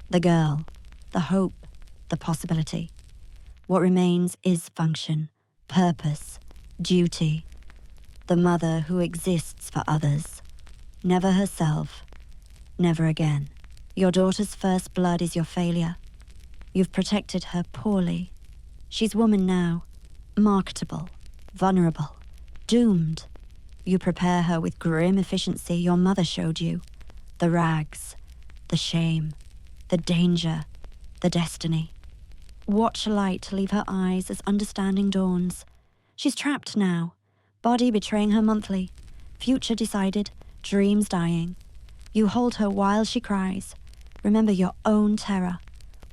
The girl, the hope, the possibility. What remains is function, purpose, duty. The mother who exists for others. Never herself. Never again. Your daughter's first blood is your failure. You've protected her poorly. She's woman now. Marketable. Vulnerable. Doomed. You prepare her with grim efficiency your mother showed you. The rags. The shame. The danger. The destiny. Watch light leave her eyes as understanding dawns. She's trapped now. Body betraying her monthly. Future decided. Dreams dying. You hold her while she cries. Remember your own terror.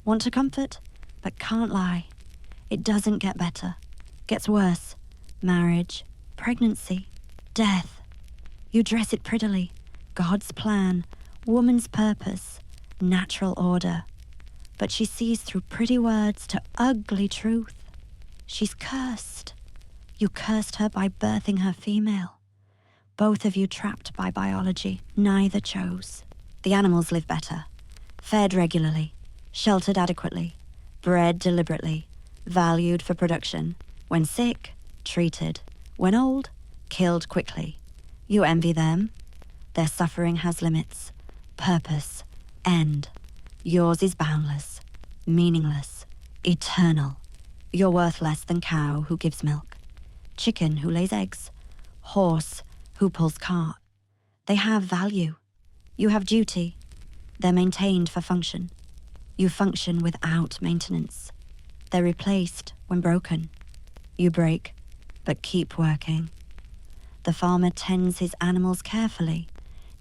Want to comfort, but can't lie. It doesn't get better. Gets worse. Marriage, pregnancy, death. You dress it prettily. God's plan, woman's purpose, natural order. But she sees through pretty words to ugly truth. She's cursed. You cursed her by birthing her female. Both of you trapped by biology, neither chose. The animals live better, fed regularly, sheltered adequately, bred deliberately, valued for production. When sick, treated. When old, killed quickly. You envy them. Their suffering has limits, purpose, end. Yours is boundless, meaningless, eternal. You're worth less than cow who gives milk, chicken who lays eggs, horse who pulls cart. They have value. You have duty. They're maintained for function. You function without maintenance. They're replaced when broken. You break, but keep working. The farmer tends his animals carefully.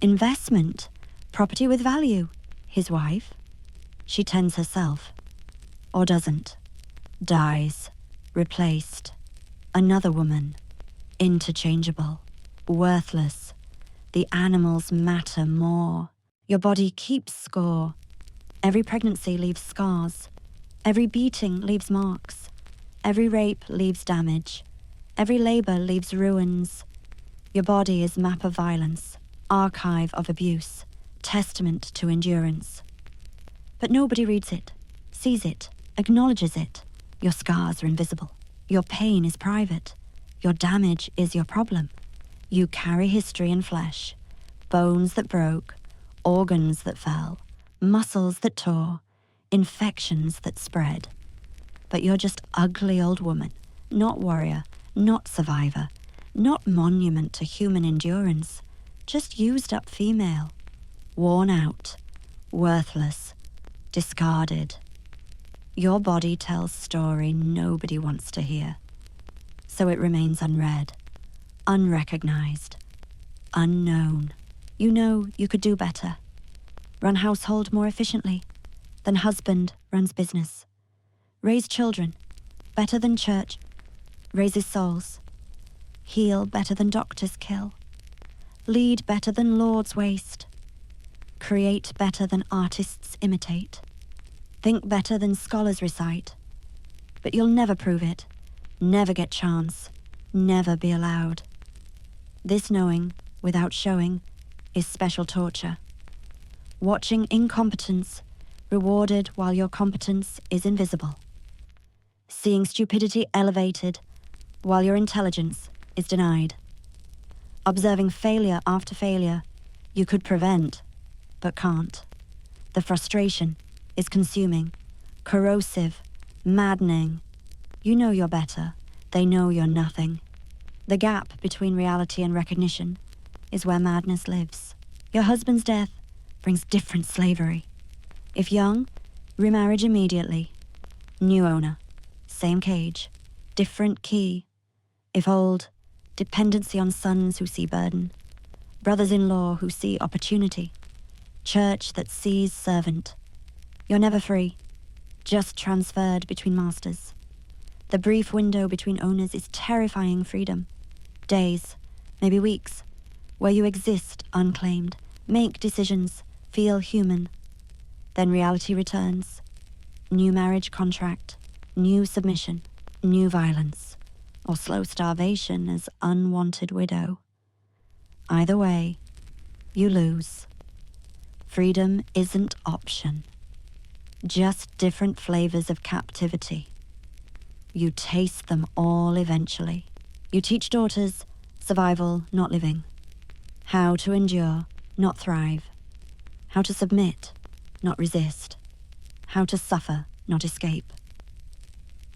Investment, property with value. His wife, she tends herself. Or doesn't. Dies. Replaced. Another woman. Interchangeable. Worthless. The animals matter more. Your body keeps score. Every pregnancy leaves scars. Every beating leaves marks. Every rape leaves damage. Every labor leaves ruins. Your body is map of violence, archive of abuse, testament to endurance. But nobody reads it, sees it, acknowledges it. Your scars are invisible. Your pain is private. Your damage is your problem. You carry history in flesh, bones that broke, organs that fell, muscles that tore, infections that spread. But you're just ugly old woman, not warrior, not survivor, not monument to human endurance, just used up female, worn out, worthless, discarded. Your body tells story nobody wants to hear. So it remains unread, unrecognized, unknown. You know you could do better. Run household more efficiently than husband runs business. Raise children better than church raises souls. Heal better than doctors kill. Lead better than lords waste. Create better than artists imitate. Think better than scholars recite. But you'll never prove it, never get chance, never be allowed. This knowing, without showing, is special torture. Watching incompetence, rewarded while your competence is invisible. Seeing stupidity elevated, while your intelligence is denied. Observing failure after failure, you could prevent, but can't. The frustration is consuming, corrosive, maddening. You know you're better, they know you're nothing. The gap between reality and recognition is where madness lives. Your husband's death brings different slavery. If young, remarriage immediately. New owner, same cage, different key. If old, dependency on sons who see burden, brothers-in-law who see opportunity, church that sees servant. You're never free, just transferred between masters. The brief window between owners is terrifying freedom. Days, maybe weeks, where you exist unclaimed, make decisions, feel human. Then reality returns. New marriage contract, new submission, new violence, or slow starvation as unwanted widow. Either way, you lose. Freedom isn't option, just different flavors of captivity. You taste them all eventually. You teach daughters survival, not living. How to endure, not thrive. How to submit, not resist. How to suffer, not escape.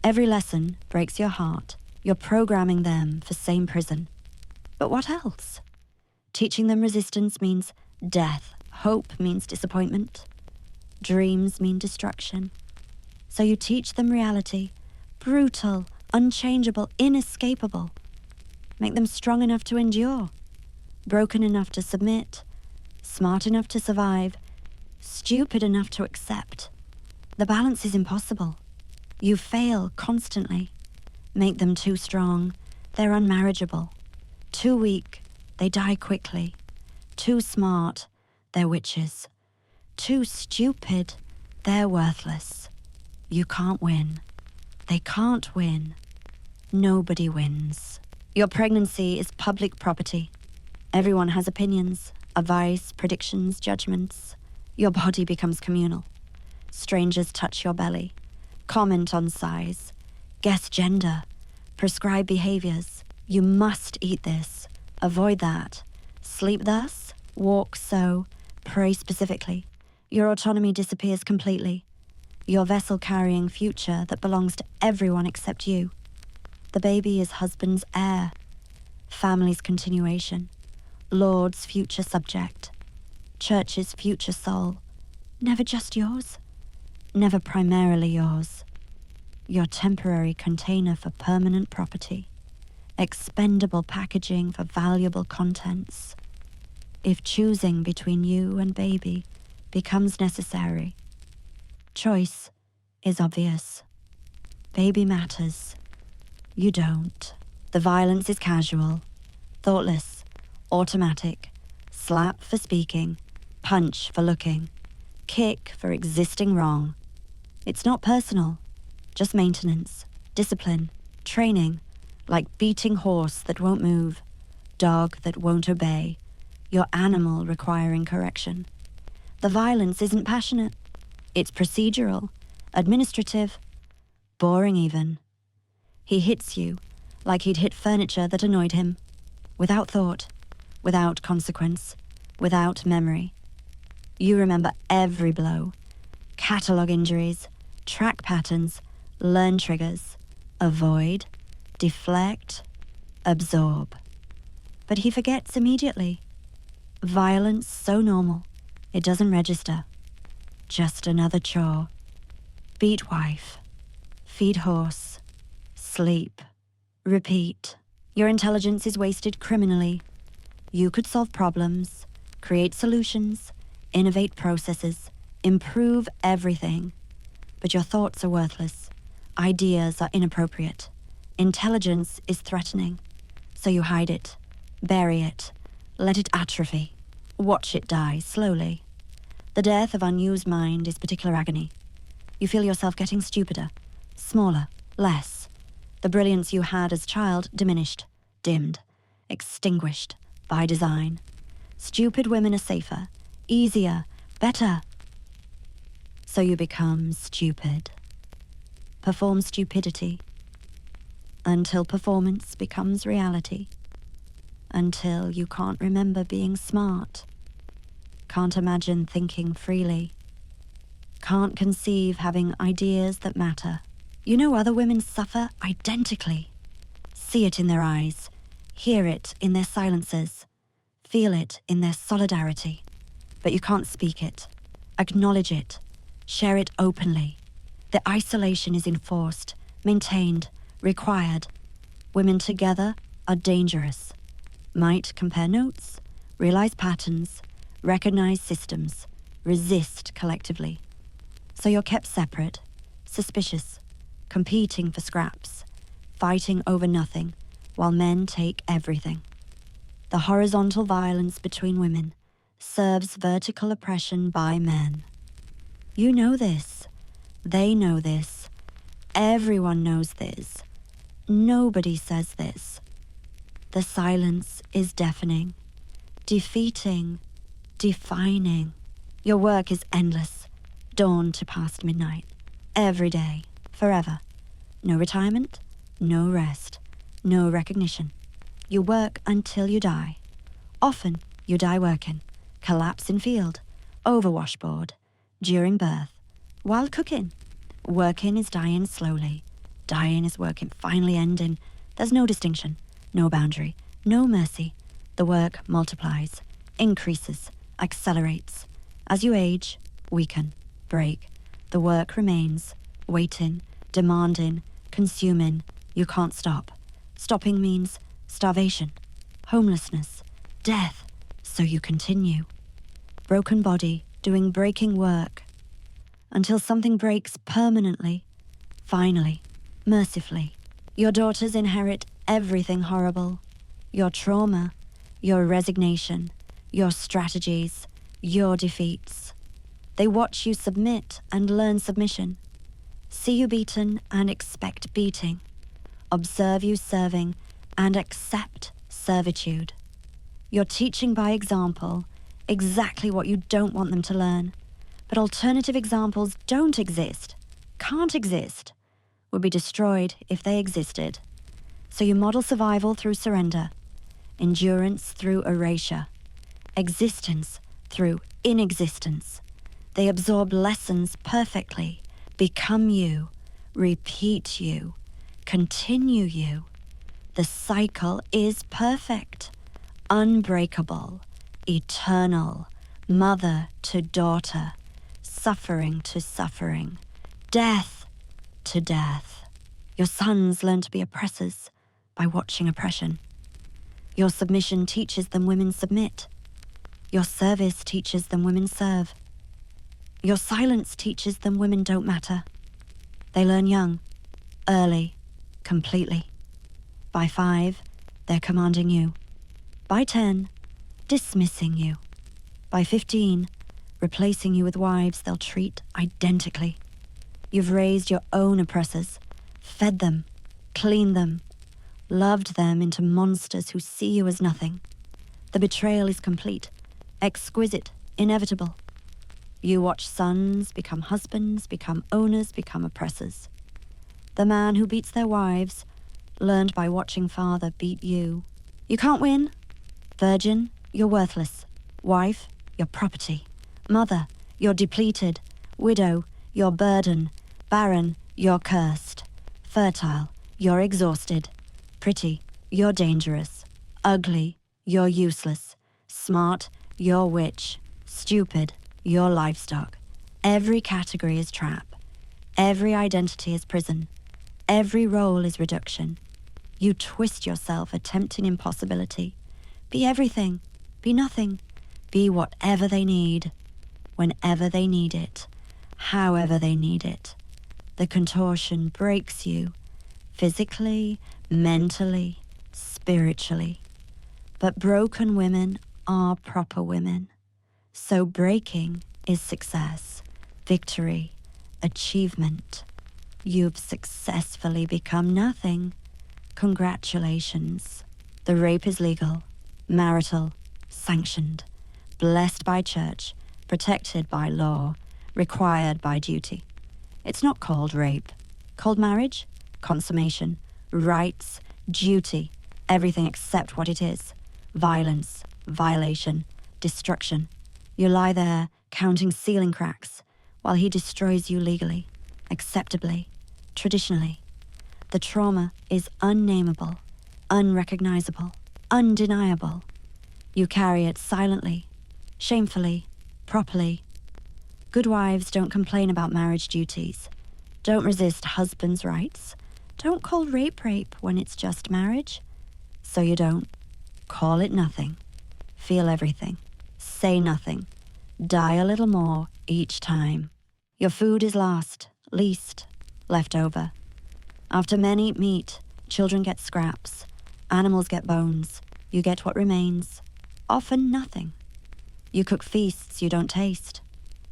Every lesson breaks your heart. You're programming them for same prison. But what else? Teaching them resistance means death. Hope means disappointment. Dreams mean destruction. So you teach them reality, brutal, unchangeable, inescapable. Make them strong enough to endure, broken enough to submit, smart enough to survive, stupid enough to accept. The balance is impossible. You fail constantly. Make them too strong, they're unmarriageable. Too weak, they die quickly. Too smart, they're witches. Too stupid, they're worthless. You can't win. They can't win. Nobody wins. Your pregnancy is public property. Everyone has opinions, advice, predictions, judgments. Your body becomes communal. Strangers touch your belly, comment on size, guess gender, prescribe behaviors. You must eat this, avoid that, sleep thus, walk so, pray specifically. Your autonomy disappears completely. Your vessel carrying future that belongs to everyone except you. The baby is husband's heir, family's continuation, Lord's future subject, church's future soul. Never just yours, never primarily yours. Your temporary container for permanent property, expendable packaging for valuable contents. If choosing between you and baby becomes necessary, choice is obvious. Baby matters. You don't. The violence is casual, thoughtless, automatic, Slap for speaking, punch for looking, kick for existing wrong. It's not personal, just maintenance, discipline, training, like beating horse that won't move, dog that won't obey, your animal requiring correction. The violence isn't passionate. It's procedural, administrative, boring even. He hits you like he'd hit furniture that annoyed him, without thought, without consequence, without memory. You remember every blow, catalogue injuries, track patterns, learn triggers, avoid, deflect, absorb. But he forgets immediately. Violence so normal, it doesn't register. Just another chore. Beat wife, feed horse, sleep, repeat. Your intelligence is wasted criminally. You could solve problems, create solutions, innovate processes, improve everything. But your thoughts are worthless. Ideas are inappropriate. Intelligence is threatening. So you hide it, bury it, let it atrophy. Watch it die slowly. The death of unused mind is particular agony. You feel yourself getting stupider, smaller, less. The brilliance you had as child diminished, dimmed, extinguished by design. Stupid women are safer, easier, better. So you become stupid. Perform stupidity. Until performance becomes reality. Until you can't remember being smart. Can't imagine thinking freely. Can't conceive having ideas that matter. You know other women suffer identically. See it in their eyes. Hear it in their silences. Feel it in their solidarity. But you can't speak it. Acknowledge it. Share it openly. The isolation is enforced, maintained, required. Women together are dangerous. Might compare notes, realize patterns, recognize systems, resist collectively. So you're kept separate, suspicious, competing for scraps, fighting over nothing, while men take everything. The horizontal violence between women serves vertical oppression by men. You know this. They know this. Everyone knows this. Nobody says this. The silence is deafening, defeating, defining. Your work is endless, dawn to past midnight, every day, forever. No retirement, no rest, no recognition. You work until you die. Often you die working, collapse in field, over washboard, during birth, while cooking. Working is dying slowly. Dying is working finally ending. There's no distinction, no boundary, no mercy. The work multiplies, increases, accelerates. As you age, weaken, break. The work remains, waiting, demanding, consuming. You can't stop. Stopping means starvation, homelessness, death. So you continue. Broken body, doing breaking work. Until something breaks permanently, finally, mercifully. Your daughters inherit everything horrible. Your trauma, your resignation, your strategies, your defeats. They watch you submit and learn submission. See you beaten and expect beating. Observe you serving and accept servitude. You're teaching by example exactly what you don't want them to learn. But alternative examples don't exist, can't exist, would be destroyed if they existed. So you model survival through surrender, endurance through erasure, existence through inexistence. They absorb lessons perfectly, become you, repeat you, continue you. The cycle is perfect, unbreakable, eternal, mother to daughter, suffering to suffering, death to death. Your sons learn to be oppressors by watching oppression. Your submission teaches them women submit. Your service teaches them women serve. Your silence teaches them women don't matter. They learn young, early, completely. By 5, they're commanding you. By 10, dismissing you. By 15, replacing you with wives they'll treat identically. You've raised your own oppressors, fed them, cleaned them, loved them into monsters who see you as nothing. The betrayal is complete, exquisite, inevitable. You watch sons become husbands, become owners, become oppressors. The man who beats their wives learned by watching father beat you. You can't win. Virgin, you're worthless. Wife, you're property. Mother, you're depleted. Widow, you're burden. Barren, you're cursed. Fertile, you're exhausted. Pretty, you're dangerous. Ugly, you're useless. Smart, you're witch. Stupid, you're livestock. Every category is trap. Every identity is prison. Every role is reduction. You twist yourself attempting impossibility. Be everything. Be nothing. Be whatever they need. Whenever they need it. However they need it. The contortion breaks you. Physically, mentally, spiritually. But broken women are proper women. So breaking is success, victory, achievement. You've successfully become nothing. Congratulations. The rape is legal, marital, sanctioned, blessed by church, protected by law, required by duty. It's not called rape. Called marriage, consummation, rights, duty, everything except what it is. Violence, violation, destruction. You lie there, counting ceiling cracks, while he destroys you legally, acceptably, traditionally. The trauma is unnameable, unrecognizable, undeniable. You carry it silently, shamefully, properly. Good wives don't complain about marriage duties, don't resist husband's rights, don't call rape rape when it's just marriage. So you don't. Call it nothing. Feel everything. Say nothing. Die a little more each time. Your food is last, least, left over. After men eat meat, children get scraps, animals get bones, you get what remains, often nothing. You cook feasts you don't taste,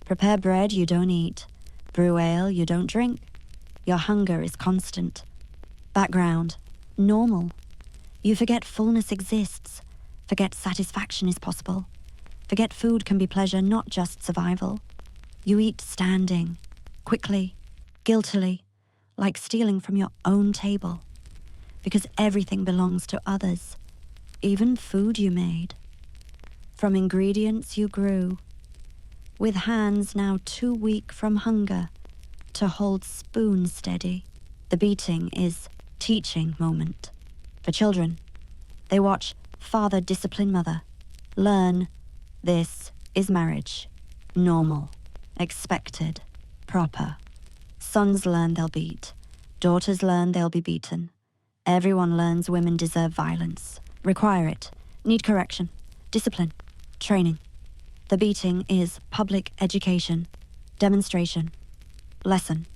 prepare bread you don't eat, brew ale you don't drink. Your hunger is constant. Background, normal. You forget fullness exists, forget satisfaction is possible, forget food can be pleasure, not just survival. You eat standing, quickly, guiltily, like stealing from your own table, because everything belongs to others, even food you made. From ingredients you grew, with hands now too weak from hunger to hold spoon steady. The beating is teaching moment. For children, they watch father discipline mother, learn this is marriage, normal, expected, proper. Sons learn they'll beat, daughters learn they'll be beaten. Everyone learns women deserve violence, require it, need correction, discipline, training. The beating is public education, demonstration, lesson.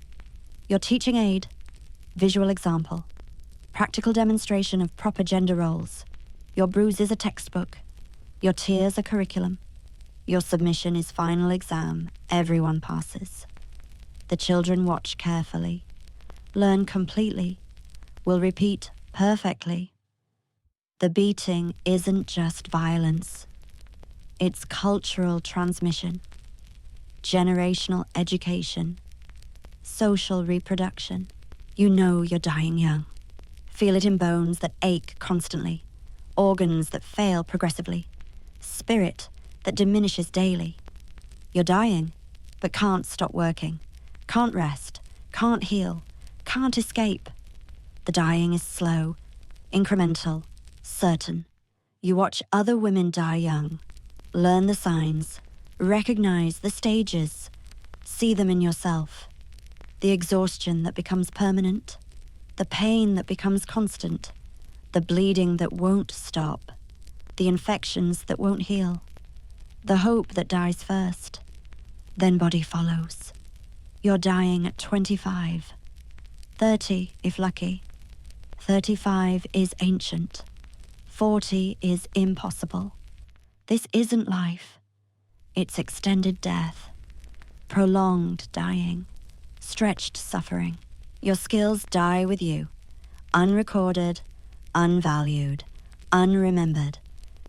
Your teaching aid, visual example, practical demonstration of proper gender roles. Your bruise is a textbook, your tears a curriculum. Your submission is final exam, everyone passes. The children watch carefully, learn completely, will repeat perfectly. The beating isn't just violence. It's cultural transmission, generational education, social reproduction. You know you're dying young. Feel it in bones that ache constantly, organs that fail progressively, spirit that diminishes daily. You're dying, but can't stop working, can't rest, can't heal, can't escape. The dying is slow, incremental, certain. You watch other women die young, learn the signs, recognize the stages, see them in yourself. The exhaustion that becomes permanent, the pain that becomes constant, the bleeding that won't stop, the infections that won't heal, the hope that dies first, then body follows. You're dying at 25, 30 if lucky. 35 is ancient, 40 is impossible. This isn't life. It's extended death, prolonged dying, stretched suffering. Your skills die with you, unrecorded, unvalued, unremembered.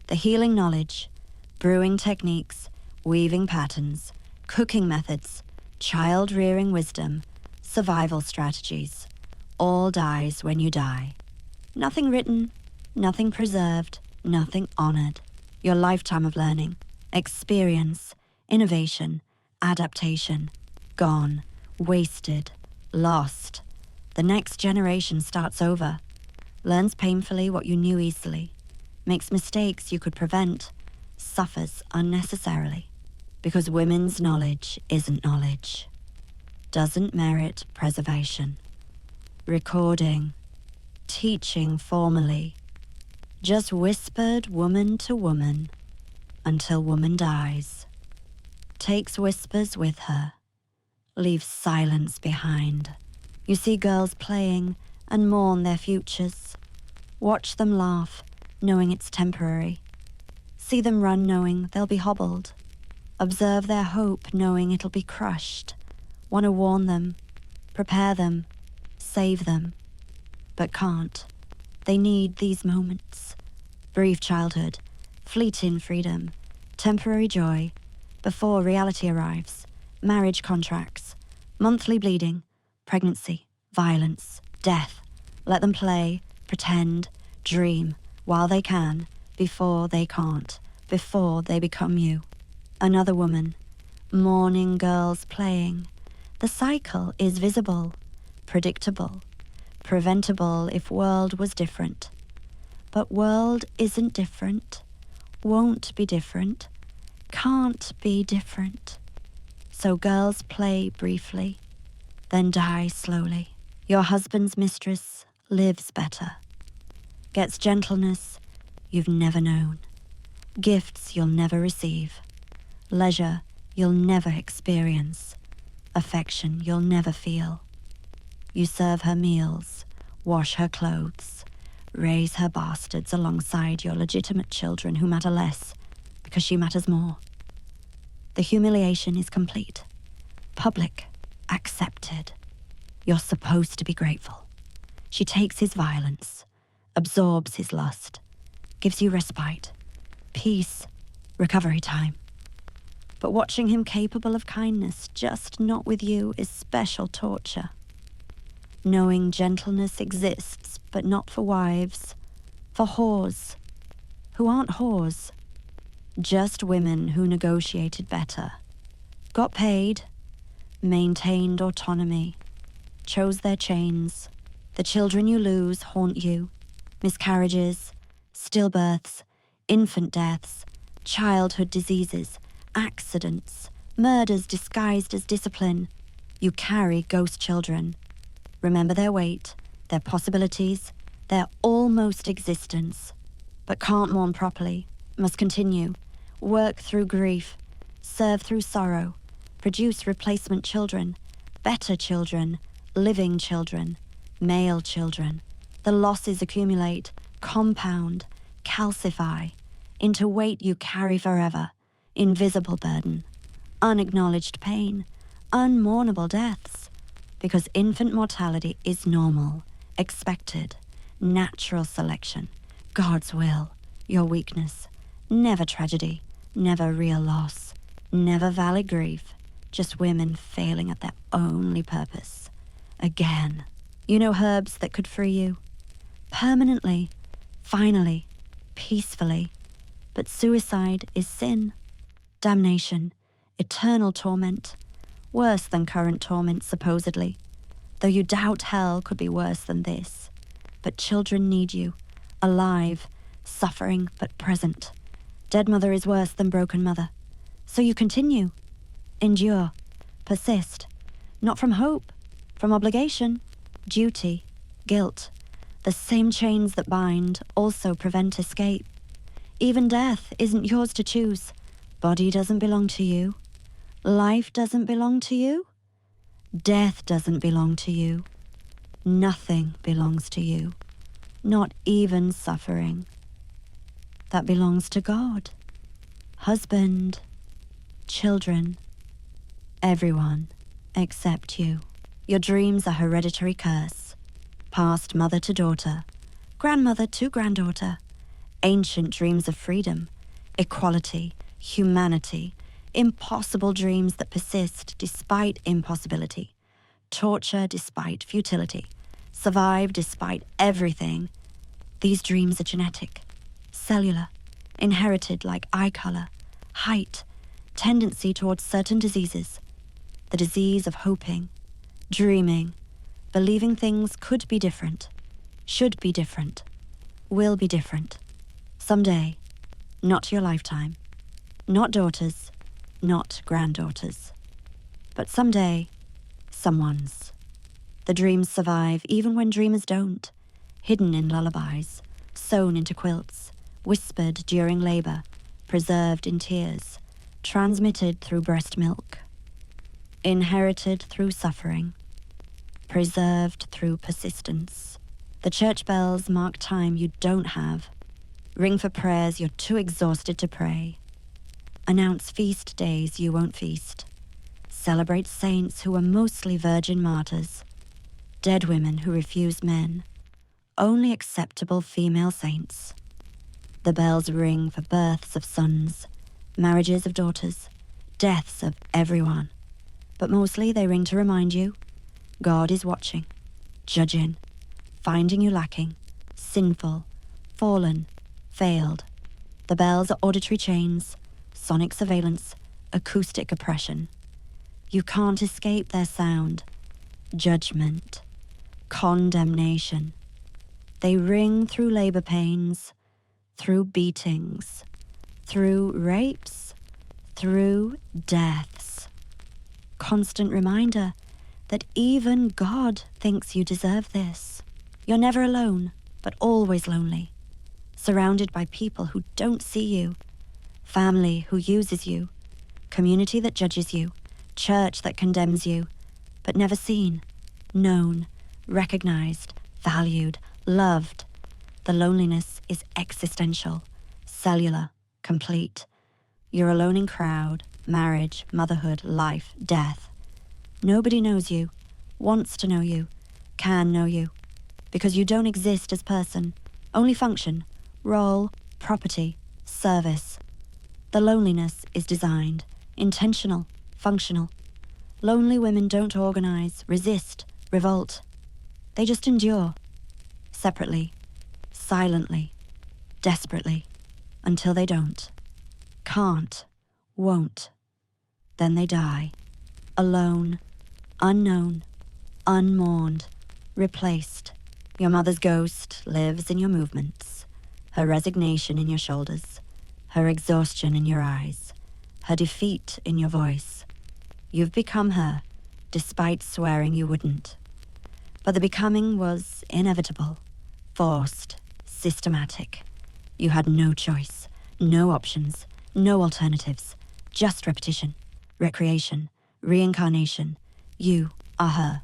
The healing knowledge, brewing techniques, weaving patterns, cooking methods, child-rearing wisdom, survival strategies, all dies when you die. Nothing written, nothing preserved, nothing honored. Your lifetime of learning, experience, innovation, adaptation, gone, wasted, lost. The next generation starts over, learns painfully what you knew easily, makes mistakes you could prevent, suffers unnecessarily, because women's knowledge isn't knowledge, doesn't merit preservation. Recording, teaching formally, just whispered woman to woman until woman dies, takes whispers with her, leaves silence behind. You see girls playing and mourn their futures. Watch them laugh, knowing it's temporary. See them run knowing they'll be hobbled. Observe their hope knowing it'll be crushed. Want to warn them, prepare them, save them, but can't. They need these moments. Brief childhood, fleeting freedom, temporary joy, before reality arrives, marriage contracts, monthly bleeding, pregnancy, violence, death. Let them play, pretend, dream, while they can, before they can't, before they become you. Another woman, mourning girls playing. The cycle is visible, predictable, preventable if world was different. But world isn't different, won't be different, can't be different. So girls play briefly, then die slowly. Your husband's mistress lives better, gets gentleness you've never known, gifts you'll never receive, leisure you'll never experience, affection you'll never feel. You serve her meals, wash her clothes, raise her bastards alongside your legitimate children who matter less because she matters more. The humiliation is complete, public, accepted. You're supposed to be grateful. She takes his violence, absorbs his lust, gives you respite, peace, recovery time. But watching him capable of kindness, just not with you, is special torture. Knowing gentleness exists, but not for wives, for whores, who aren't whores, just women who negotiated better, got paid, maintained autonomy, chose their chains. The children you lose haunt you, miscarriages, stillbirths, infant deaths, childhood diseases, accidents, murders disguised as discipline. You carry ghost children. Remember their weight, their possibilities, their almost existence, but can't mourn properly, must continue, work through grief, serve through sorrow, produce replacement children, better children, living children, male children. The losses accumulate, compound, calcify, into weight you carry forever, invisible burden, unacknowledged pain, unmournable deaths. Because infant mortality is normal, expected, natural selection, God's will, your weakness, never tragedy, never real loss, never valid grief, just women failing at their only purpose. Again, you know herbs that could free you, permanently, finally, peacefully, but suicide is sin, damnation, eternal torment, worse than current torment supposedly, though you doubt hell could be worse than this. But children need you, alive, suffering but present. Dead mother is worse than broken mother. So you continue, endure, persist, not from hope, from obligation, duty, guilt. The same chains that bind also prevent escape. Even death isn't yours to choose. Body doesn't belong to you. Life doesn't belong to you. Death doesn't belong to you. Nothing belongs to you. Not even suffering. That belongs to God. husband, children, everyone except you. Your dreams are hereditary curse, passed mother to daughter, grandmother to granddaughter. Ancient dreams of freedom, equality, humanity, impossible dreams that persist despite impossibility, torture despite futility, survive despite everything. These dreams are genetic, cellular, inherited like eye color, height, tendency towards certain diseases. The disease of hoping, dreaming, believing things could be different, should be different, will be different. Someday, not your lifetime, not daughters, not granddaughters, but someday, someone's. The dreams survive even when dreamers don't, hidden in lullabies, sewn into quilts, whispered during labor, preserved in tears, transmitted through breast milk, inherited through suffering, preserved through persistence. The church bells mark time you don't have, ring for prayers you're too exhausted to pray, announce feast days you won't feast, celebrate saints who were mostly virgin martyrs, dead women who refused men, only acceptable female saints. The bells ring for births of sons, marriages of daughters, deaths of everyone, but mostly they ring to remind you God is watching, judging, finding you lacking, sinful, fallen, failed. The bells are auditory chains, sonic surveillance, acoustic oppression. You can't escape their sound. Judgment, condemnation. They ring through labor pains, through beatings, through rapes, through deaths. Constant reminder that even God thinks you deserve this. You're never alone, but always lonely. Surrounded by people who don't see you, family who uses you, community that judges you, church that condemns you, but never seen, known, recognized, valued, loved. The loneliness is existential, cellular, complete. You're alone in crowd, marriage, motherhood, life, death. Nobody knows you, wants to know you, can know you, because you don't exist as person, only function, role, property, service. The loneliness is designed, intentional, functional. Lonely women don't organize, resist, revolt. They just endure, separately, silently, desperately, until they don't, can't, won't. Then they die, alone, unknown, unmourned, replaced. Your mother's ghost lives in your movements, her resignation in your shoulders, her exhaustion in your eyes, her defeat in your voice. You've become her, despite swearing you wouldn't. But the becoming was inevitable, forced, systematic. You had no choice, no options, no alternatives, just repetition, recreation, reincarnation. You are her.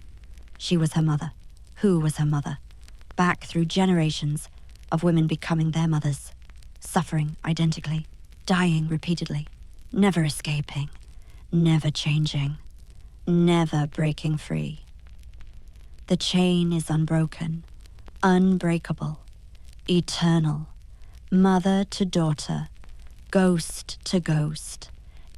She was her mother. Who was her mother? Back through generations of women becoming their mothers, suffering identically, dying repeatedly, never escaping, never changing, never breaking free. The chain is unbroken, unbreakable, eternal, mother to daughter, ghost to ghost,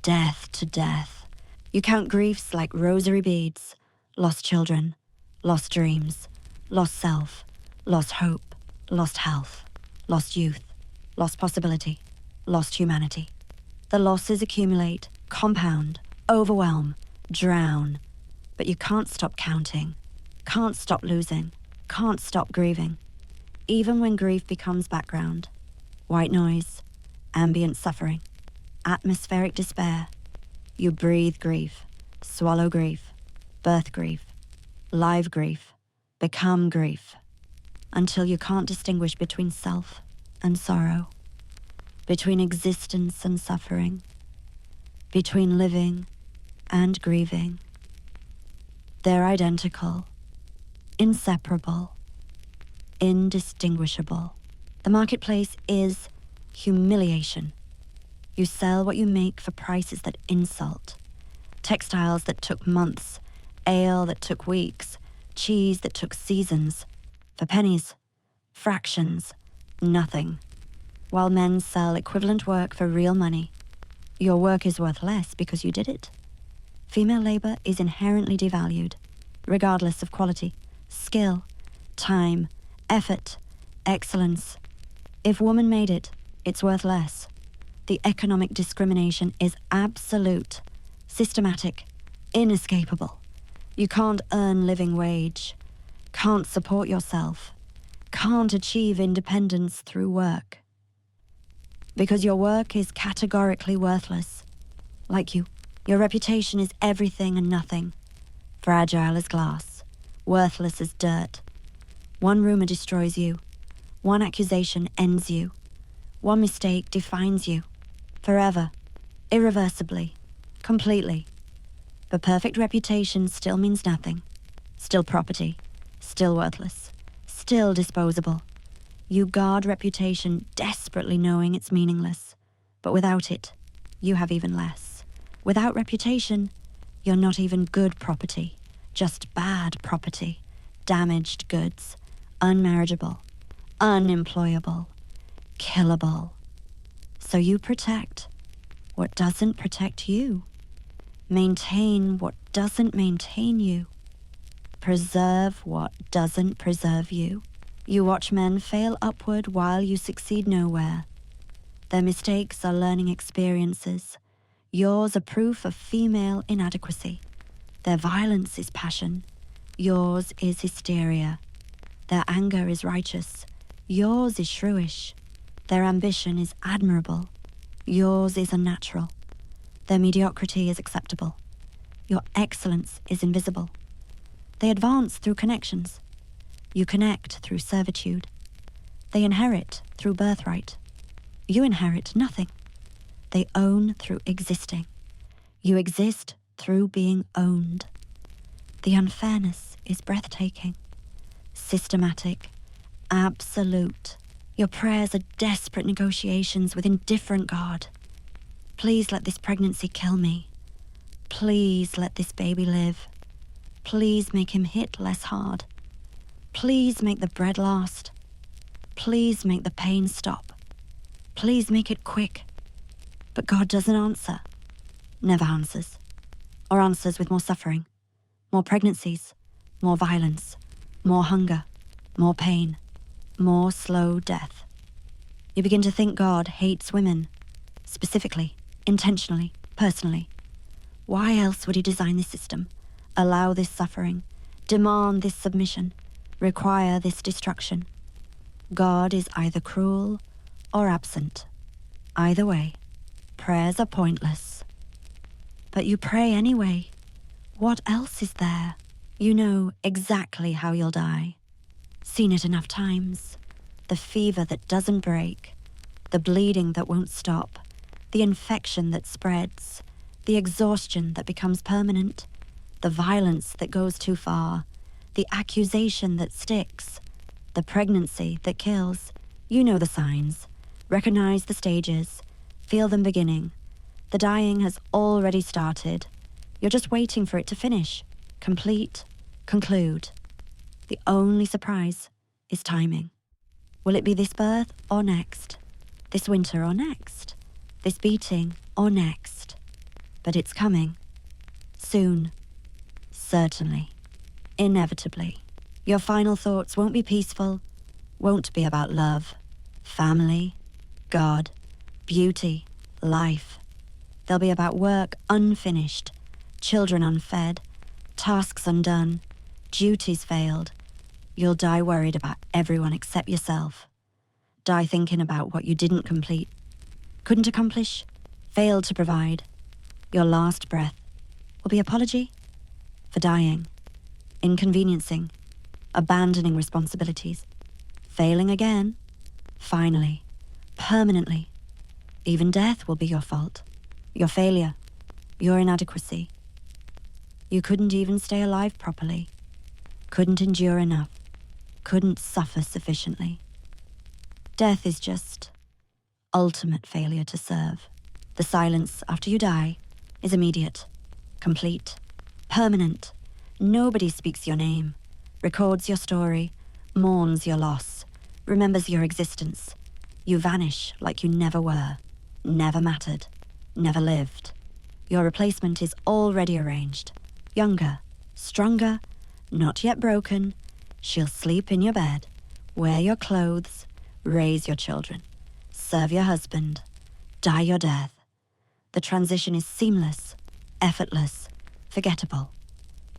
death to death. You count griefs like rosary beads, lost children, lost dreams, lost self, lost hope, lost health, lost youth, lost possibility, lost humanity. The losses accumulate, compound, overwhelm, drown, but you can't stop counting, can't stop losing, can't stop grieving. Even when grief becomes background, white noise, ambient suffering, atmospheric despair, you breathe grief, swallow grief, birth grief, live grief, become grief, until you can't distinguish between self and sorrow, between existence and suffering, between living and grieving. They're identical, inseparable, indistinguishable. The marketplace is humiliation. You sell what you make for prices that insult. Textiles that took months, ale that took weeks, cheese that took seasons. For pennies, fractions, nothing. While men sell equivalent work for real money, your work is worth less because you did it. Female labor is inherently devalued, regardless of quality, skill, time, effort, excellence. If woman made it, it's worth less. The economic discrimination is absolute, systematic, inescapable. You can't earn living wage, can't support yourself, can't achieve independence through work. Because your work is categorically worthless. Like you, your reputation is everything and nothing. Fragile as glass, worthless as dirt. One rumor destroys you. One accusation ends you. One mistake defines you. Forever. Irreversibly. Completely. But perfect reputation still means nothing. Still property. Still worthless. Still disposable. You guard reputation desperately knowing it's meaningless. But without it, you have even less. Without reputation, you're not even good property. Just bad property. Damaged goods. Unmarriageable. Unemployable. Killable. So you protect what doesn't protect you. Maintain what doesn't maintain you. Preserve what doesn't preserve you. You watch men fail upward while you succeed nowhere. Their mistakes are learning experiences. Yours are proof of female inadequacy. Their violence is passion. Yours is hysteria. Their anger is righteous. Yours is shrewish. Their ambition is admirable. Yours is unnatural. Their mediocrity is acceptable. Your excellence is invisible. They advance through connections. You connect through servitude. They inherit through birthright. You inherit nothing. They own through existing. You exist through being owned. The unfairness is breathtaking, systematic, absolute. Your prayers are desperate negotiations with indifferent God. Please let this pregnancy kill me. Please let this baby live. Please make him hit less hard. Please make the bread last. Please make the pain stop. Please make it quick. But God doesn't answer. Never answers. Or answers with more suffering, more pregnancies, more violence, more hunger, more pain, more slow death. You begin to think God hates women, specifically, intentionally, personally. Why else would he design this system, allow this suffering, demand this submission, require this destruction? God is either cruel or absent. Either way, prayers are pointless. But you pray anyway. What else is there? You know exactly how you'll die. Seen it enough times. The fever that doesn't break, the bleeding that won't stop, the infection that spreads, the exhaustion that becomes permanent, the violence that goes too far, the accusation that sticks, the pregnancy that kills. You know the signs. Recognize the stages. Feel them beginning. The dying has already started. You're just waiting for it to finish, complete, conclude. The only surprise is timing. Will it be this birth or next? This winter or next? This beating or next? But it's coming. Soon. Certainly. Inevitably. Your final thoughts won't be peaceful, won't be about love, family, God, beauty, life. They'll be about work unfinished, children unfed, tasks undone, duties failed. You'll die worried about everyone except yourself. Die thinking about what you didn't complete, couldn't accomplish, failed to provide. Your last breath will be apology for dying, inconveniencing, abandoning responsibilities, failing again, finally, permanently. Even death will be your fault, your failure, your inadequacy. You couldn't even stay alive properly, couldn't endure enough, couldn't suffer sufficiently. Death is just ultimate failure to serve, the The silence after you die is immediate, complete, permanent. Nobody speaks your name, records your story, mourns your loss, remembers your existence. You vanish like you never were, never mattered, never lived. Your replacement is already arranged. Younger, stronger, not yet broken. She'll sleep in your bed, wear your clothes, raise your children, serve your husband, die your death. The transition is seamless, effortless, forgettable.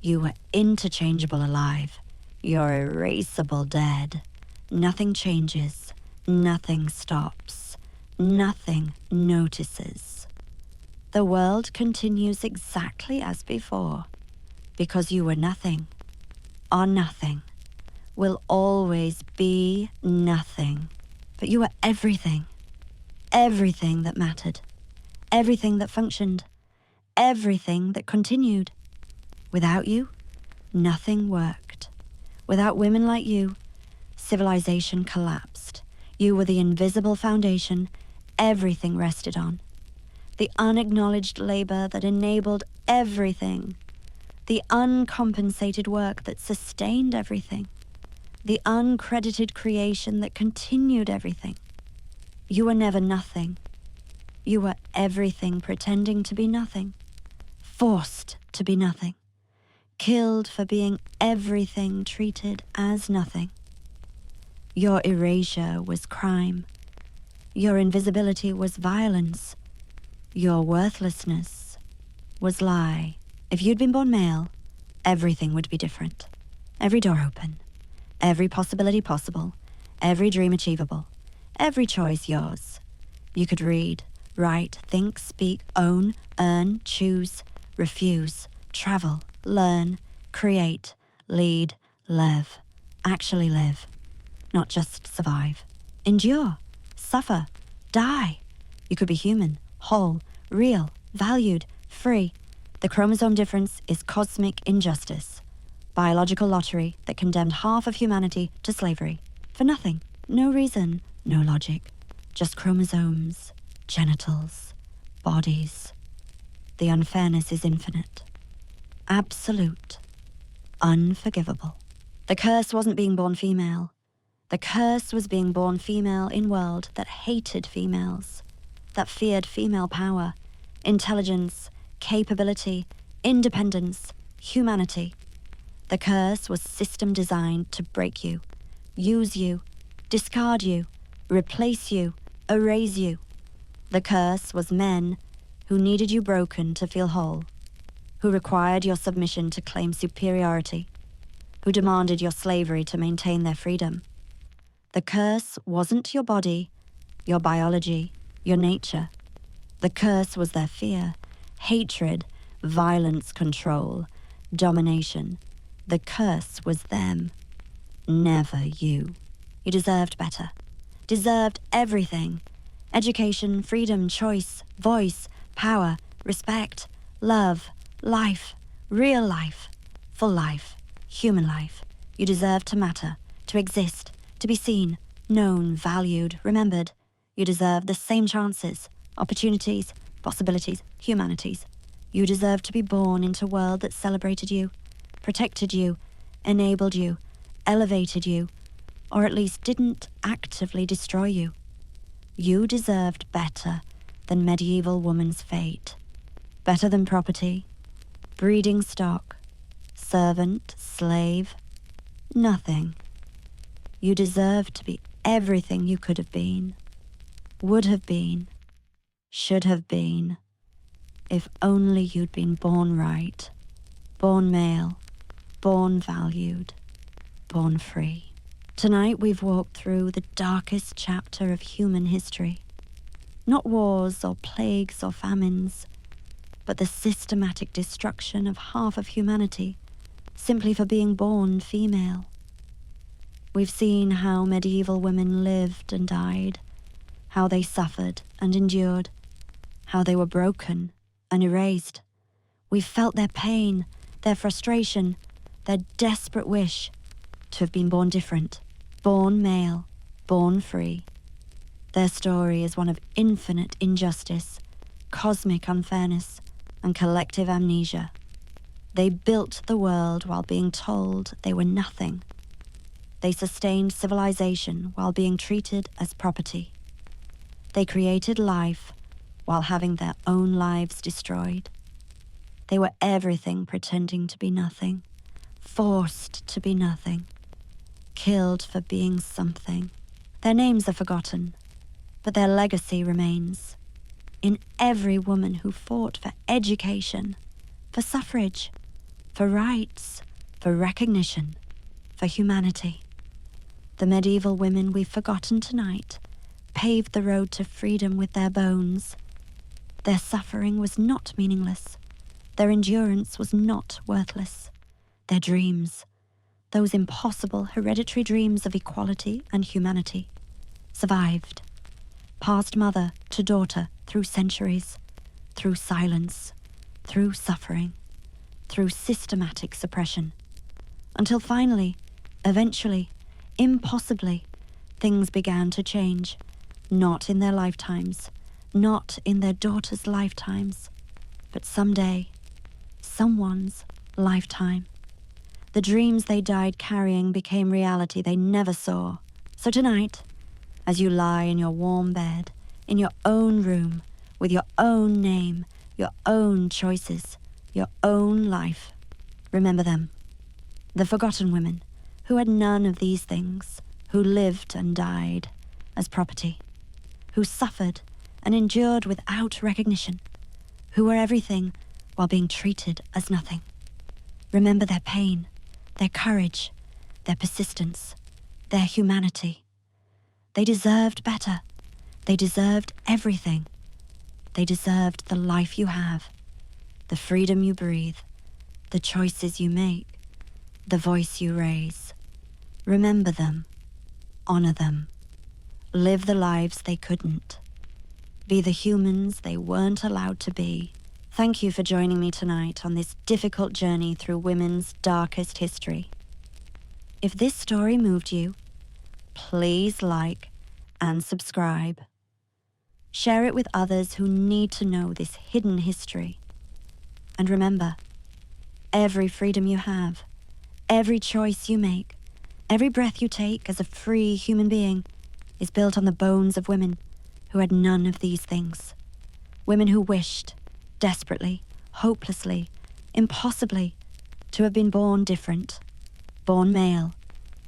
You were interchangeable alive. You're erasable dead. Nothing changes. Nothing stops. Nothing notices. The world continues exactly as before, because you were nothing, are nothing, will always be nothing. But you were everything. Everything that mattered. Everything that functioned. Everything that continued. Without you, nothing worked. Without women like you, civilization collapsed. You were the invisible foundation everything rested on. The unacknowledged labor that enabled everything. The uncompensated work that sustained everything. The uncredited creation that continued everything. You were never nothing. You were everything pretending to be nothing. Forced to be nothing. Killed for being everything treated as nothing. Your erasure was crime. Your invisibility was violence. Your worthlessness was lie. If you'd been born male, everything would be different. Every door open. Every possibility possible. Every dream achievable. Every choice yours. You could read, write, think, speak, own, earn, choose, refuse, travel, learn, create, lead, live. Actually live. Not just survive. Endure. Suffer. Die. You could be human, whole, real, valued, free. The chromosome difference is cosmic injustice. Biological lottery that condemned half of humanity to slavery. For nothing. No reason. No logic. Just chromosomes, genitals, bodies. The unfairness is infinite. Absolute. Unforgivable. The curse wasn't being born female. The curse was being born female in world that hated females, that feared female power, intelligence, capability, independence, humanity. The curse was system designed to break you, use you, discard you, replace you, erase you. The curse was men who needed you broken to feel whole, who required your submission to claim superiority, who demanded your slavery to maintain their freedom. The curse wasn't your body, your biology, your nature. The curse was their fear, hatred, violence, control, domination. The curse was them, never you. You deserved better, deserved everything. Education, freedom, choice, voice, power, respect, love, life, real life, full life, human life. You deserved to matter, to exist, to be seen, known, valued, remembered. You deserve the same chances, opportunities, possibilities, humanities. You deserve to be born into a world that celebrated you, protected you, enabled you, elevated you, or at least didn't actively destroy you. You deserved better than medieval woman's fate, better than property, breeding stock, servant, slave, nothing. You deserve to be everything you could have been, would have been, should have been, if only you'd been born right, born male, born valued, born free. Tonight we've walked through the darkest chapter of human history. Not wars or plagues or famines, but the systematic destruction of half of humanity simply for being born female. We've seen how medieval women lived and died, how they suffered and endured, how they were broken and erased. We've felt their pain, their frustration, their desperate wish to have been born different, born male, born free. Their story is one of infinite injustice, cosmic unfairness and collective amnesia. They built the world while being told they were nothing. They sustained civilization while being treated as property. They created life while having their own lives destroyed. They were everything pretending to be nothing, forced to be nothing, killed for being something. Their names are forgotten, but their legacy remains in every woman who fought for education, for suffrage, for rights, for recognition, for humanity. The medieval women we've forgotten tonight paved the road to freedom with their bones. Their suffering was not meaningless. Their endurance was not worthless. Their dreams, those impossible hereditary dreams of equality and humanity, survived, passed mother to daughter through centuries, through silence, through suffering, through systematic suppression, until finally, eventually, impossibly, things began to change, not in their lifetimes, not in their daughters' lifetimes, but someday, someone's lifetime. The dreams they died carrying became reality they never saw. So tonight, as you lie in your warm bed, in your own room, with your own name, your own choices, your own life, remember them. The forgotten women, who had none of these things, who lived and died as property, who suffered and endured without recognition, who were everything while being treated as nothing. Remember their pain, their courage, their persistence, their humanity. They deserved better. They deserved everything. They deserved the life you have, the freedom you breathe, the choices you make, the voice you raise. Remember them. Honor them. Live the lives they couldn't. Be the humans they weren't allowed to be. Thank you for joining me tonight on this difficult journey through women's darkest history. If this story moved you, please like and subscribe. Share it with others who need to know this hidden history. And remember, every freedom you have, every choice you make, every breath you take as a free human being is built on the bones of women who had none of these things. Women who wished, desperately, hopelessly, impossibly, to have been born different, born male,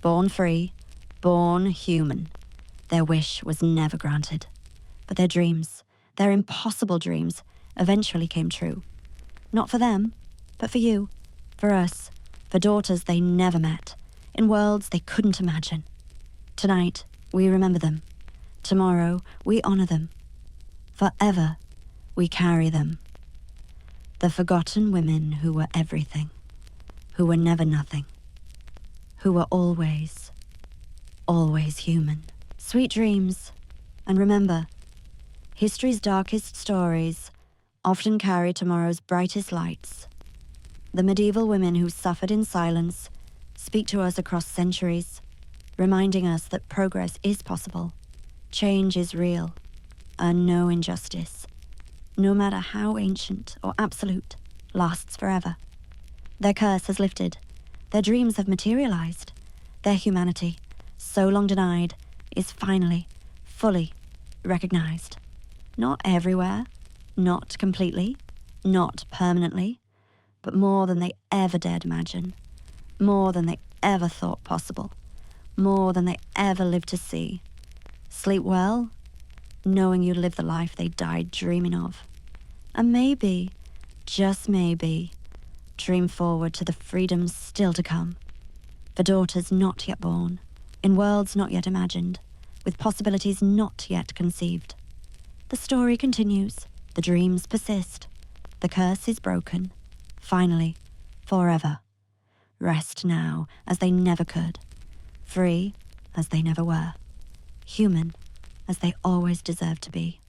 born free, born human. Their wish was never granted, but their dreams, their impossible dreams, eventually came true. Not for them, but for you, for us, for daughters they never met, in worlds they couldn't imagine. Tonight, we remember them. Tomorrow, we honor them. Forever, we carry them. The forgotten women who were everything, who were never nothing, who were always, always human. Sweet dreams, and remember, history's darkest stories often carry tomorrow's brightest lights. The medieval women who suffered in silence speak to us across centuries, reminding us that progress is possible, change is real, and no injustice, no matter how ancient or absolute, lasts forever. Their curse has lifted, their dreams have materialized, their humanity, so long denied, is finally, fully recognized. Not everywhere, not completely, not permanently, but more than they ever dared imagine, more than they ever thought possible, more than they ever lived to see. Sleep well, knowing you live the life they died dreaming of. And maybe, just maybe, dream forward to the freedoms still to come, for daughters not yet born, in worlds not yet imagined, with possibilities not yet conceived. The story continues, the dreams persist, the curse is broken, finally, forever. Rest now as they never could, free as they never were, human as they always deserved to be.